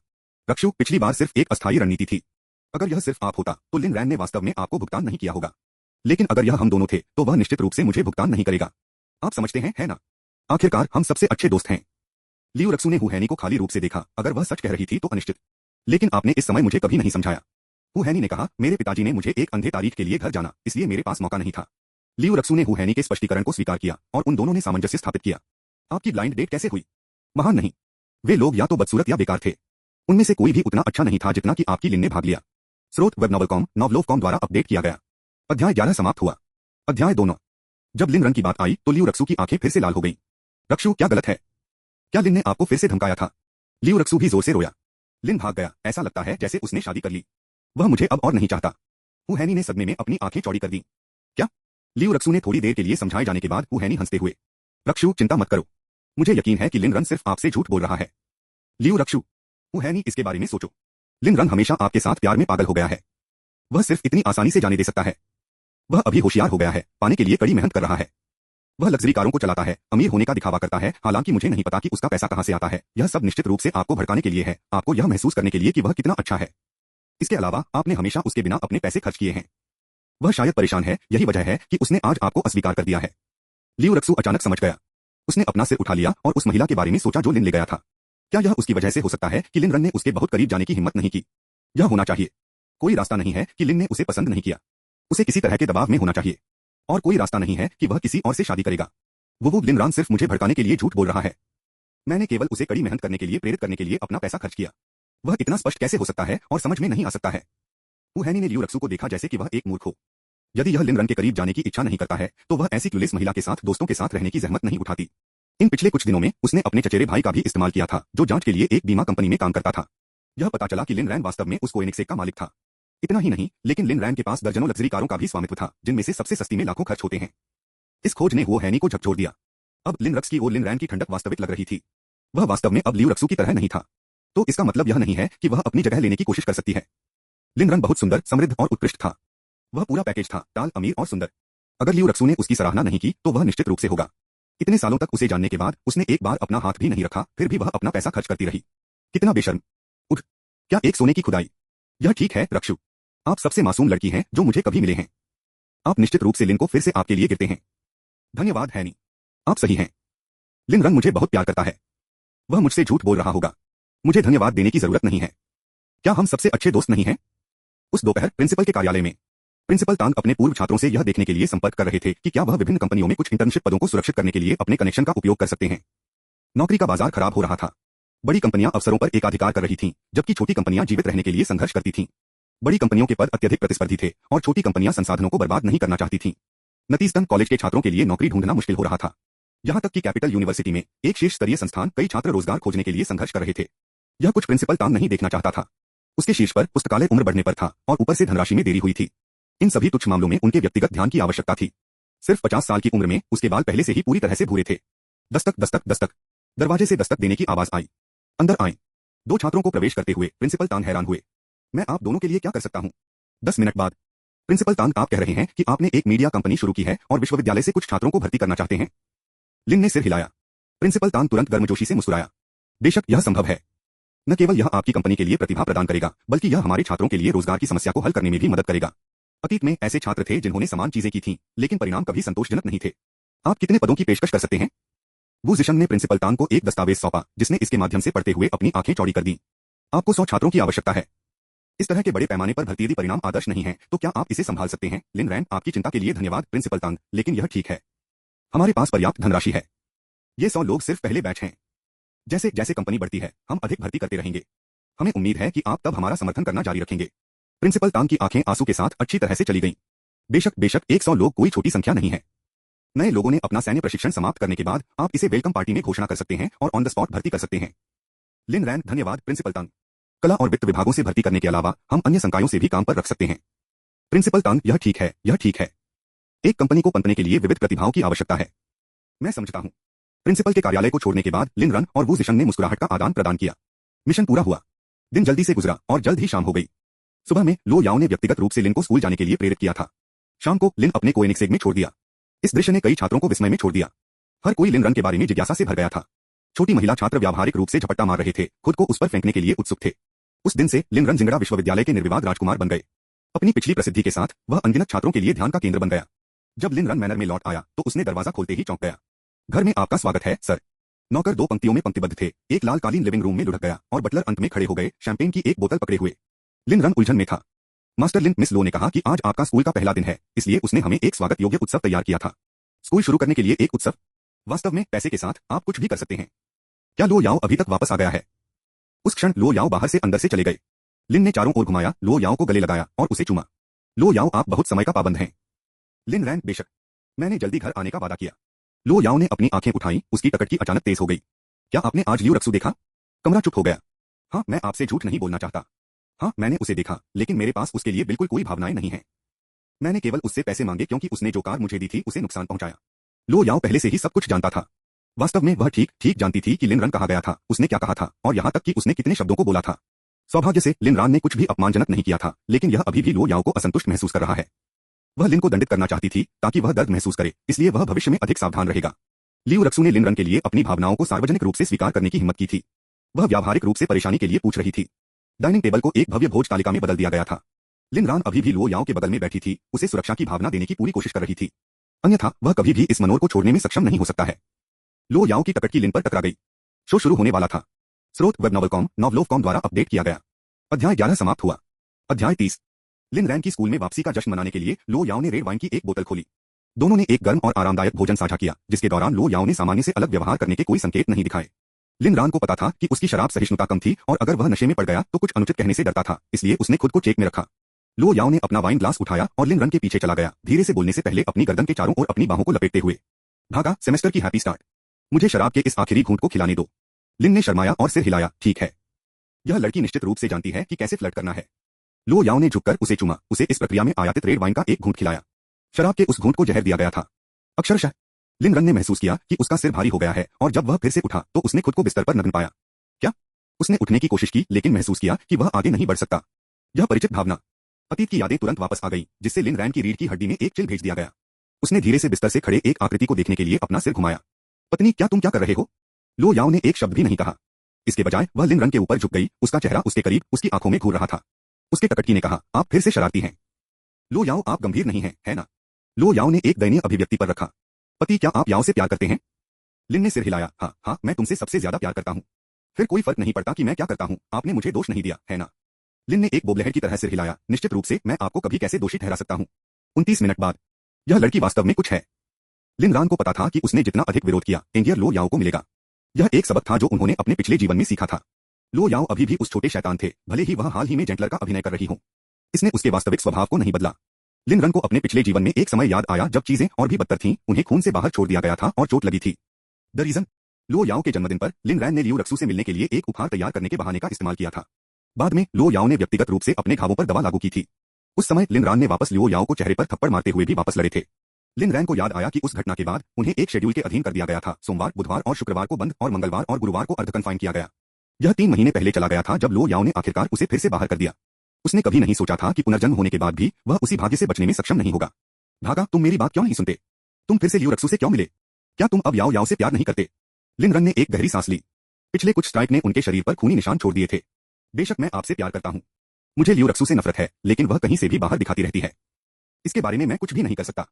रक्सू, पिछली बार सिर्फ एक अस्थायी रणनीति थी। अगर यह सिर्फ आप होता तो लिन रैन ने वास्तव में आपको भुगतान नहीं किया होगा। लेकिन अगर यह हम दोनों थे तो वह निश्चित रूप से मुझे भुगतान नहीं करेगा। आप समझते हैं, है ना? आखिरकार हम सबसे अच्छे दोस्त हैं। लियू रक्सू ने हू हैनी को खाली रूप से देखा। अगर वह सच कह रही थी तो अनिश्चित। लेकिन आपने इस समय मुझे कभी नहीं समझाया। हू हैनी ने कहा, मेरे पिताजी ने मुझे एक अंधे तारीख के लिए घर जाना, इसलिए मेरे पास मौका नहीं था। लियू रक्सू ने हू हैनी के स्पष्टीकरण को स्वीकार किया और उन दोनों ने सामंजस्य स्थापित किया। आपकी ब्लाइंड डेट कैसे हुई? महान नहीं। वे लोग या तो बदसूरत या बेकार थे। उनमें से कोई भी उतना अच्छा नहीं था जितना कि आपकी लिन ने भाग लिया। स्रोत वेबनॉवल.com, नॉवलोव.com द्वारा अपडेट किया गया। अध्याय 11 समाप्त हुआ। अध्याय 2। जब लिन रन की बात आई तो लियू रक्सू की आंखें फिर से लाल हो गईं। रक्सू, क्या गलत है? क्या लिन ने आपको फिर से धमकाया था? लियू रक्सू भी जोर से रोया। लिन भाग गया, ऐसा लगता है जैसे उसने शादी कर ली। वह मुझे अब और नहीं चाहता। हू हैनी ने सदमे में अपनी आंखें चौड़ी कर दी। क्या? लियू रक्सू ने थोड़ी देर के लिए समझाए जाने के बाद हू हैनी हंसते हुए। रक्सू, चिंता मत करो। मुझे यकीन है कि लिन रन सिर्फ आपसे झूठ बोल रहा है। लियू रक्सू, हू हैनी, इसके बारे में सोचो। लिन रन हमेशा आपके साथ प्यार में पागल हो गया है। वह सिर्फ इतनी आसानी से जाने दे सकता है। वह अभी होशियार हो गया है, पाने के लिए कड़ी मेहनत कर रहा है। वह लग्जरी कारों को चलाता है, अमीर होने का दिखावा करता है, हालांकि मुझे नहीं पता कि उसका पैसा कहां से आता है। यह सब निश्चित रूप से आपको भड़काने के लिए है, आपको यह महसूस करने के लिए कि वह कितना अच्छा है। इसके अलावा आपने हमेशा उसके बिना अपने पैसे खर्च किए हैं। वह शायद परेशान है, यही वजह है कि उसने आज आपको अस्वीकार कर दिया है। लियू रक्सू अचानक समझ गया। उसने अपना सिर उठा लिया और उस महिला के बारे में सोचा जो लिन ले गया था। क्या यह उसकी वजह से हो सकता है कि लिन रन ने उसके बहुत करीब जाने की हिम्मत नहीं की? यह होना चाहिए। कोई रास्ता नहीं है कि लिन ने उसे पसंद नहीं किया। उसे किसी तरह के दबाव में होना चाहिए। और कोई रास्ता नहीं है कि वह किसी और से शादी करेगा। वो लिन रान सिर्फ मुझे भड़काने के लिए झूठ बोल रहा है। मैंने केवल उसे कड़ी मेहनत करने के लिए प्रेरित करने के लिए अपना पैसा खर्च किया। वह इतना स्पष्ट कैसे हो सकता है और समझ में नहीं आ सकता है। हू हैनी ने लियू रक्सू को देखा जैसे कि वह एक मूर्ख हो। यदि यह लिन रन के करीब जाने की इच्छा नहीं करता है तो वह ऐसी क्लूलेस महिला के साथ दोस्तों के साथ रहने की जहमत नहीं उठाती। इन पिछले कुछ दिनों में उसने अपने चचेरे भाई का भी इस्तेमाल किया था जो जांच के लिए एक बीमा कंपनी में काम करता था। यह पता चला कि लिन रैन वास्तव में उस कोएनिक्सेक का मालिक था। इतना ही नहीं, लेकिन लिन रैन के पास दर्जनों लग्जरी कारों का भी स्वामित्व था जिनमें से सबसे सस्ती में लाखों खर्च होते हैं। इस खोज ने हू हैनी को झकझोर दिया। अब लिन रक्स की ओर लिन रैन की ठंडक वास्तविक लग रही थी। वह वास्तव में अब लियू रक्सू की तरह नहीं था। तो इसका मतलब यह नहीं है कि वह अपनी जगह लेने की कोशिश कर सकती है। लिन रन बहुत सुंदर, समृद्ध और उत्कृष्ट था। वह पूरा पैकेज था, टाल, अमीर और सुंदर। अगर लियू रक्सू ने उसकी सराहना नहीं की तो वह निश्चित रूप से होगा। इतने सालों तक उसे जानने के बाद उसने एक बार अपना हाथ भी नहीं रखा, फिर भी वह अपना पैसा खर्च करती रही। कितना बेशर्म। उठ, क्या एक सोने की खुदाई। यह ठीक है रक्सू, आप सबसे मासूम लड़की हैं जो मुझे कभी मिले हैं। आप निश्चित रूप से लिन को फिर से आपके लिए गिरते हैं। धन्यवाद हैनी, आप सही हैं। लिन रन मुझे बहुत प्यार करता है। वह मुझसे झूठ बोल रहा होगा। मुझे धन्यवाद देने की जरूरत नहीं है। क्या हम सबसे अच्छे दोस्त नहीं हैं? उस दोपहर प्रिंसिपल के कार्यालय में प्रिंसिपल तांग अपने पूर्व छात्रों से यह देखने के लिए संपर्क कर रहे थे कि क्या वह विभिन्न कंपनियों में कुछ इंटर्नशिप पदों को सुरक्षित करने के लिए अपने कनेक्शन का उपयोग कर सकते हैं। नौकरी का बाजार खराब हो रहा था। बड़ी कंपनियां अवसरों पर एकाधिकार कर रही थीं, जबकि छोटी कंपनियां जीवित रहने के लिए संघर्ष करती थीं। बड़ी कंपनियों के पद अत्यधिक प्रतिस्पर्धी थे और छोटी कंपनियां संसाधनों को बर्बाद नहीं करना चाहती थीं। नतीजतन कॉलेज के छात्रों के लिए नौकरी ढूंढना मुश्किल हो रहा था। यहां तक कि कैपिटल यूनिवर्सिटी में एक शीर्ष स्तरीय संस्थान कई छात्र रोजगार खोजने के लिए संघर्ष कर रहे थे। यह कुछ प्रिंसिपल तांग नहीं देखना चाहता था। उसके शीर्ष पर पुस्तकालय उम्र बढ़ने पर था और ऊपर से धनराशि में देरी हुई थी। इन सभी तुच्छ मामलों में उनके व्यक्तिगत ध्यान की आवश्यकता थी। सिर्फ 50 साल की उम्र में उसके बाल पहले से ही पूरी तरह से भूरे थे। दस्तक दस्तक दस्तक। दरवाजे से दस्तक देने की आवाज आई। अंदर आए। दो छात्रों को प्रवेश करते हुए प्रिंसिपल तांग हैरान हुए। मैं आप दोनों के लिए क्या कर सकता हूँ? 10 मिनट बाद प्रिंसिपल तांग, आप कह रहे हैं कि आपने एक मीडिया कंपनी शुरू की है और विश्वविद्यालय से कुछ छात्रों को भर्ती करना चाहते हैं? लिन ने सिर हिलाया। प्रिंसिपल तांग तुरंत गर्मजोशी से मुस्कुराया। बेशक यह संभव है। न केवल यह आपकी कंपनी के लिए प्रतिभा प्रदान करेगा, बल्कि यह हमारे छात्रों के लिए रोजगार की समस्या को हल करने में भी मदद करेगा। अतीत में ऐसे छात्र थे जिन्होंने समान चीजें की थीं, लेकिन परिणाम कभी संतोषजनक नहीं थे। आप कितने पदों की पेशकश कर सकते हैं? वू जिशन ने प्रिंसिपल तांग को एक दस्तावेज सौंपा, जिसने इसके माध्यम से पढ़ते हुए अपनी आंखें चौड़ी कर दी। आपको 100 छात्रों की आवश्यकता है। इस तरह के बड़े पैमाने पर भर्ती यदि परिणाम आदर्श नहीं है तो क्या आप इसे संभाल सकते हैं? लिन रैन, आपकी चिंता के लिए धन्यवाद प्रिंसिपल तांग, लेकिन यह ठीक है। हमारे पास पर्याप्त धनराशि है। ये 100 लोग सिर्फ पहले बैच हैं। जैसे जैसे कंपनी बढ़ती है, हम अधिक भर्ती करते रहेंगे। हमें उम्मीद है कि आप तब हमारा समर्थन करना जारी रखेंगे। प्रिंसिपल तांग की आंखें आंसू के साथ अच्छी तरह से चली गईं। बेशक बेशक 100 लोग कोई छोटी संख्या नहीं है। नए लोगों ने अपना सैन्य प्रशिक्षण समाप्त करने के बाद आप इसे वेलकम पार्टी में घोषणा कर सकते हैं और ऑन द स्पॉट भर्ती कर सकते हैं। लिन रैन, धन्यवाद प्रिंसिपल तांग। कला और वित्त विभागों से भर्ती करने के अलावा हम अन्य संकायों से भी काम पर रख सकते हैं। प्रिंसिपल तांग, यह ठीक है, यह ठीक है। एक कंपनी को पनपने के लिए विविध प्रतिभाओं की आवश्यकता है। मैं समझता हूँ। प्रिंसिपल के कार्यालय को छोड़ने के बाद लिन रन और वू जिशन ने मुस्कुराहट का आदान प्रदान किया। मिशन पूरा हुआ। दिन जल्दी से गुजरा और जल्द ही शाम हो गई। सुबह में लो याओ ने व्यक्तिगत रूप से लिन को स्कूल जाने के लिए प्रेरित किया था। शाम को लिन अपने कोएनिक्सेग में छोड़ दिया। इस दृश्य ने कई छात्रों को विस्मय में छोड़ दिया। हर कोई लिन रन के बारे में जिज्ञासा से भर गया था। छोटी महिला छात्र व्यावहारिक रूप से झपट्टा मार रहे थे, खुद को उस पर फेंकने के लिए उत्सुक थे। उस दिन से लिन रन जिंगड़ा विश्वविद्यालय के निर्विवाद राजकुमार बन गए। अपनी पिछली प्रसिद्धि के साथ वह अनगिनत छात्रों के लिए ध्यान का केंद्र बन गया। जब लिन रन मैनर में लौट आया तो उसने दरवाजा खोलते ही चौंक गया। घर में आपका स्वागत है सर। नौकर 2 पंक्तियों में पंक्तिबद्ध थे। एक लाल कालीन लिविंग रूम में लुढ़क गया और बटलर अंत में खड़े हो गए, शैंपेन की एक बोतल पकड़े हुए। लिन रन उलझन में था। मास्टर लिन, मिस लो ने कहा कि आज आपका स्कूल का पहला दिन है, इसलिए उसने हमें एक स्वागत योग्य उत्सव तैयार किया था। स्कूल शुरू करने के लिए एक उत्सव? वास्तव में पैसे के साथ आप कुछ भी कर सकते हैं। क्या लो याओ अभी तक वापस आ गया है? उस क्षण लो याओ बाहर से अंदर से चले गए। लिन ने चारों ओर घुमाया, लो याओ को गले लगाया और उसे चूमा। लो याओ, आप बहुत समय का पाबंद हैं। लिन रैन, बेशक। मैंने जल्दी घर आने का वादा किया। लो याओ ने अपनी आंखें उठाई, उसकी टकटकी अचानक तेज हो गई। क्या आपने आज लियू रक्सू देखा? कमरा चुप हो गया। हाँ, मैं आपसे झूठ नहीं बोलना चाहता। हाँ, मैंने उसे देखा, लेकिन मेरे पास उसके लिए बिल्कुल कोई भावनाएं नहीं हैं। मैंने केवल उससे पैसे मांगे क्योंकि उसने जो कार मुझे दी थी उसे नुकसान पहुंचाया। लो याओ पहले से ही सब कुछ जानता था। वास्तव में वह ठीक ठीक जानती थी कि लिन रन कहा गया था, उसने क्या कहा था और यहाँ तक कि उसने कितने शब्दों को बोला था। सौभाग्य से लिन रान ने कुछ भी अपमानजनक नहीं किया था, लेकिन यह अभी भी लो याओ को असंतुष्ट महसूस कर रहा है। वह लिन को दंडित करना चाहती थी ताकि वह दर्द महसूस करे, इसलिए वह भविष्य में अधिक सावधान रहेगा। लियू रक्सू ने लिन रन के लिए अपनी भावनाओं को सार्वजनिक रूप से स्वीकार करने की हिम्मत की थी। वह व्यावहारिक रूप से परेशानी के लिए पूछ रही थी। डाइनिंग टेबल को एक भव्य भोज तालिका में बदल दिया गया था। लिन रान अभी भी लो याओ के बगल में बैठी थी, उसे सुरक्षा की भावना देने की पूरी कोशिश कर रही थी। अन्यथा वह कभी भी इस मनोर को छोड़ने में सक्षम नहीं हो सकता है। लो याओ की टकटकी लिन पर टकरा गई। शो शुरू होने वाला था। स्रोत वेब नॉवलकॉम, नॉवलोवकॉम द्वारा अपडेट किया गया। अध्याय 11 समाप्त हुआ। अध्याय 30। लिन रैन की स्कूल में वापसी का जश्न मनाने के लिए लो याओ ने रेड वाइन की एक बोतल खोली। दोनों ने एक गर्म और आरामदायक भोजन साझा किया, जिसके दौरान लो याओ ने सामान्य से अलग व्यवहार करने के कोई संकेत नहीं दिखाए। लिन रान को पता था कि उसकी शराब सहिष्णुता कम थी और अगर वह नशे में पड़ गया तो कुछ अनुचित कहने से डरता था, इसलिए उसने खुद को चेक में रखा। लो याओ ने अपना वाइन ग्लास उठाया और लिन रन के पीछे चला गया, धीरे से बोलने से पहले अपनी गर्दन के चारों ओर अपनी बाहों को लपेटते हुए। भागा, सेमेस्टर की हैप्पी स्टार्ट। मुझे शराब के इस आखिरी घूंट को खिलाने दो। लिन ने शर्माया और सिर हिलाया। ठीक है। यह लड़की निश्चित रूप से जानती है कि कैसे फ्लर्ट करना है। लो याओ ने झुककर उसे चूमा, उसे इस प्रक्रिया में आयातित रेड वाइन का एक घूंट खिलाया। शराब के उस घूंट को जहर दिया गया था। अक्षरशः लिन रन ने महसूस किया कि उसका सिर भारी हो गया है और जब वह फिर से उठा तो उसने खुद को बिस्तर पर नग्न पाया। क्या? उसने उठने की कोशिश की लेकिन महसूस किया कि वह आगे नहीं बढ़ सकता। यह परिचित भावना, अतीत की यादें तुरंत वापस आ गईं, जिससे लिन रैन की रीढ़ की हड्डी में एक चिल भेज दिया गया। उसने धीरे से बिस्तर से खड़े एक आकृति को देखने के लिए अपना सिर घुमाया। पत्नी, क्या तुम क्या कर रहे हो? लो याओ ने एक शब्द भी नहीं कहा। इसके बजाय वह लिन रन के ऊपर झुक गई, उसका चेहरा उसके करीब, उसकी आंखों में घूर रहा था। उसके टकटकी ने कहा, आप फिर से शरारती हैं। लो याओ, आप गंभीर नहीं हैं, है ना? लो याओ ने एक दयनीय अभिव्यक्ति पर रखा। पति, क्या आप याओ से प्यार करते हैं? लिन ने सिर हिलाया। हाँ हाँ, मैं तुमसे सबसे ज्यादा प्यार करता हूँ। फिर कोई फर्क नहीं पड़ता कि मैं क्या करता हूँ, आपने मुझे दोष नहीं दिया, है ना? लिन ने एक बोबलेहेड की तरह सिर हिलाया। निश्चित रूप से मैं आपको कभी कैसे दोषी ठहरा सकता हूँ। 29 मिनट बाद। यह लड़की वास्तव में कुछ है। लिन रान को पता था कि उसने जितना अधिक विरोध किया, एंगियर लो याओ को मिलेगा। यह एक सबक था जो उन्होंने अपने पिछले जीवन में सीखा था। लो याओ अभी भी उस छोटे शैतान थे, भले ही वह हाल ही में जेंटलर का अभिनय कर रही हो। इसने उसके वास्तविक स्वभाव को नहीं बदला। लिन रन को अपने पिछले जीवन में एक समय याद आया जब चीजें और भी बदतर थीं, उन्हें खून से बाहर छोड़ दिया गया था और चोट लगी थी। The reason. लो याओ के जन्मदिन पर लिन रैन ने लियू रक्सू से मिलने के लिए एक उपहार तैयार करने के बहाने का इस्तेमाल किया था। बाद में लो याओ ने व्यक्तिगत रूप से अपने घावों पर दवा लागू की थी। उस समय लिन रान ने वापस लियो याओ को चेहरे पर थप्पड़ मारते हुए भी वापस लड़े थे। लिन रैन को याद आया कि उस घटना के बाद उन्हें एक शेड्यूल के अधीन कर दिया गया था। सोमवार, बुधवार और शुक्रवार को बंद और मंगलवार और गुरुवार को अर्ध कन्फाइन किया गया। यह 3 महीने पहले चला गया था जब लो याओ ने आखिरकार उसे फिर से बाहर कर दिया। उसने कभी नहीं सोचा था कि पुनर्जन्म होने के बाद भी वह उसी भाग्य से बचने में सक्षम नहीं होगा। भागा, तुम मेरी बात क्यों नहीं सुनते? तुम फिर से लियू रक्सू से क्यों मिले? क्या तुम अब याओ याओ से प्यार नहीं करते? लिन रन ने एक गहरी सांस ली। पिछले कुछ स्ट्राइक ने उनके शरीर पर खूनी निशान छोड़ दिए थे। बेशक मैं आपसे प्यार करता हूं। मुझे लियू रक्सू से नफरत है, लेकिन वह कहीं से भी बाहर दिखाती रहती है। इसके बारे में मैं कुछ भी नहीं कर सकता।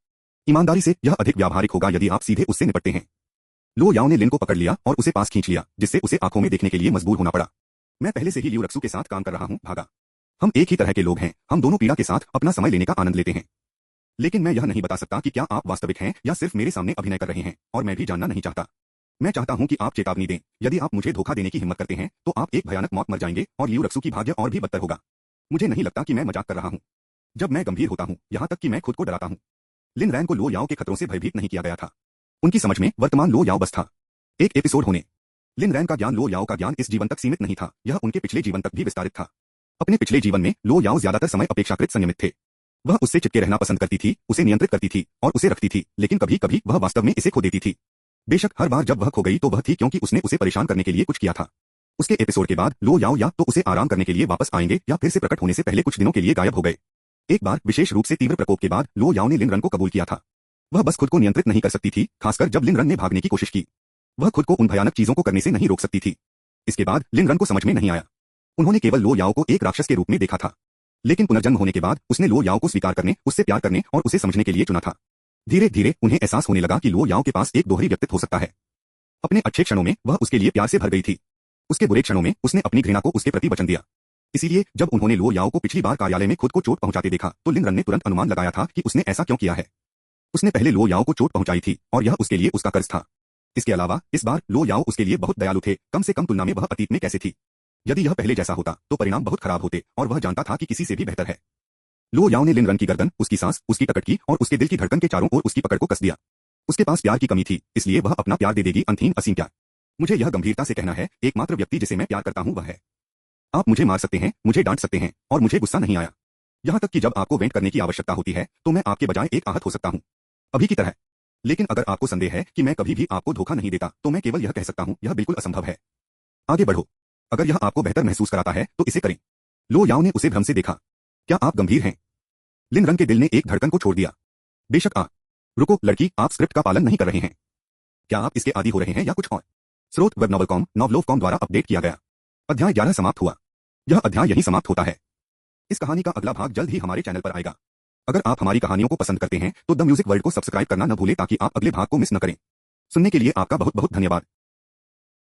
ईमानदारी से यह अधिक व्यावहारिक होगा यदि आप सीधे उससे निपटते हैं। लो याओ ने लिन को पकड़ लिया और उसे पास खींच लिया, जिससे उसे आंखों में देखने के लिए मजबूर होना पड़ा। मैं पहले से ही लियू रक्सू के साथ काम कर रहा हूं, भागा। हम एक ही तरह के लोग हैं, हम दोनों पीड़ा के साथ अपना समय लेने का आनंद लेते हैं। लेकिन मैं यह नहीं बता सकता कि क्या आप वास्तविक हैं या सिर्फ मेरे सामने अभिनय कर रहे हैं, और मैं भी जानना नहीं चाहता। मैं चाहता हूं कि आप चेतावनी दें। यदि आप मुझे धोखा देने की हिम्मत करते हैं तो आप एक भयानक मौत मर जाएंगे और लियू रक्सू की भाग्य और भी बदतर होगा। मुझे नहीं लगता कि मैं मजाक कर रहा हूं। जब मैं गंभीर होता हूं, यहां तक कि मैं खुद को डराता हूं। लिन रैन को लो याओ के खतरों से भयभीत नहीं किया गया था। उनकी समझ में वर्तमान लो याओ बस था। एक एपिसोड होने। लिन रैन का ज्ञान लो याओ का ज्ञान इस जीवन तक सीमित नहीं था, यह उनके पिछले जीवन तक भी विस्तारित था। अपने पिछले जीवन में लो याओ ज्यादातर समय अपेक्षाकृत संयमित थे। वह उससे चिपके रहना पसंद करती थी, उसे नियंत्रित करती थी और उसे रखती थी, लेकिन कभी कभी वह वास्तव में इसे खो देती थी। बेशक हर बार जब वह खो गई तो वह थी क्योंकि उसने उसे परेशान करने के लिए कुछ किया था। उसके एपिसोड के बाद लो याओ या तो उसे आराम करने के लिए वापस आएंगे या फिर से प्रकट होने से पहले कुछ दिनों के लिए गायब हो गए। एक बार विशेष रूप से तीव्र प्रकोप के बाद लो याओ ने लिन रन को कबूल किया था। वह बस खुद को नियंत्रित नहीं कर सकती थी, खासकर जब लिन रन ने भागने की कोशिश की। वह खुद को उन भयानक चीजों को करने से नहीं रोक सकती थी। इसके बाद लिन रन को समझ में नहीं आया। उन्होंने केवल लो याओ को एक राक्षस के रूप में देखा था। लेकिन पुनर्जन्म होने के बाद उसने लो याओ को स्वीकार करने, उससे प्यार करने और उसे समझने के लिए चुना था। धीरे धीरे उन्हें एहसास होने लगा कि लो याओ के पास एक दोहरी व्यक्तित्व हो सकता है। अपने अच्छे क्षणों में वह उसके लिए प्यार से भर गई थी। उसके बुरे क्षणों में उसने अपनी घृणा को उसके प्रति वचन दिया। इसीलिए जब उन्होंने लो याओ को पिछली बार कार्यालय में खुद को चोट पहुंचाते देखा तो लिन रन ने तुरंत अनुमान लगाया था कि उसने ऐसा क्यों किया है। उसने पहले लो याओ को चोट पहुंचाई थी और यह उसके लिए उसका कर्ज था। इसके अलावा इस बार लो याओ उसके लिए बहुत दयालु थे, कम से कम तुलना में वह अतीत में कैसे थी। यदि यह पहले जैसा होता तो परिणाम बहुत खराब होते और वह जानता था कि किसी से भी बेहतर है। लो याओ ने लिन रन की गर्दन, उसकी सांस, उसकी टकटकी और उसके दिल की धड़कन के चारों ओर उसकी पकड़ को कस दिया। उसके पास प्यार की कमी थी, इसलिए वह अपना प्यार दे देगी, अंतहीन असीम प्यार। मुझे यह गंभीरता से कहना है, एकमात्र व्यक्ति जिसे मैं प्यार करता हूं वह है। आप मुझे मार सकते हैं, मुझे डांट सकते हैं और मुझे गुस्सा नहीं आया। यहां तक कि जब आपको वेंट करने की आवश्यकता होती है तो मैं आपके बजाय एक आहत हो सकता हूं, अभी की तरह। लेकिन अगर आपको संदेह है कि मैं कभी भी आपको धोखा नहीं देता तो मैं केवल यह कह सकता हूं, यह बिल्कुल असंभव है। आगे बढ़ो। अगर यह आपको बेहतर महसूस कराता है तो इसे करें। लो याओ ने उसे भ्रम से देखा। क्या आप गंभीर हैं? लिन रन के दिल ने एक धड़कन को छोड़ दिया। बेशक रुको लड़की, आप स्क्रिप्ट का पालन नहीं कर रहे हैं। क्या आप इसके आदी हो रहे हैं या कुछ और? स्रोत वेब नॉवल.com, नॉवलोव.com द्वारा अपडेट किया गया। अध्याय 11 समाप्त हुआ। यह अध्याय यहीं समाप्त होता है। इस कहानी का अगला भाग जल्द ही हमारे चैनल पर आएगा। अगर आप हमारी कहानियों को पसंद करते हैं तो द म्यूजिक वर्ल्ड को सब्सक्राइब करना न भूलें ताकि आप अगले भाग को मिस न करें। सुनने के लिए आपका बहुत बहुत धन्यवाद।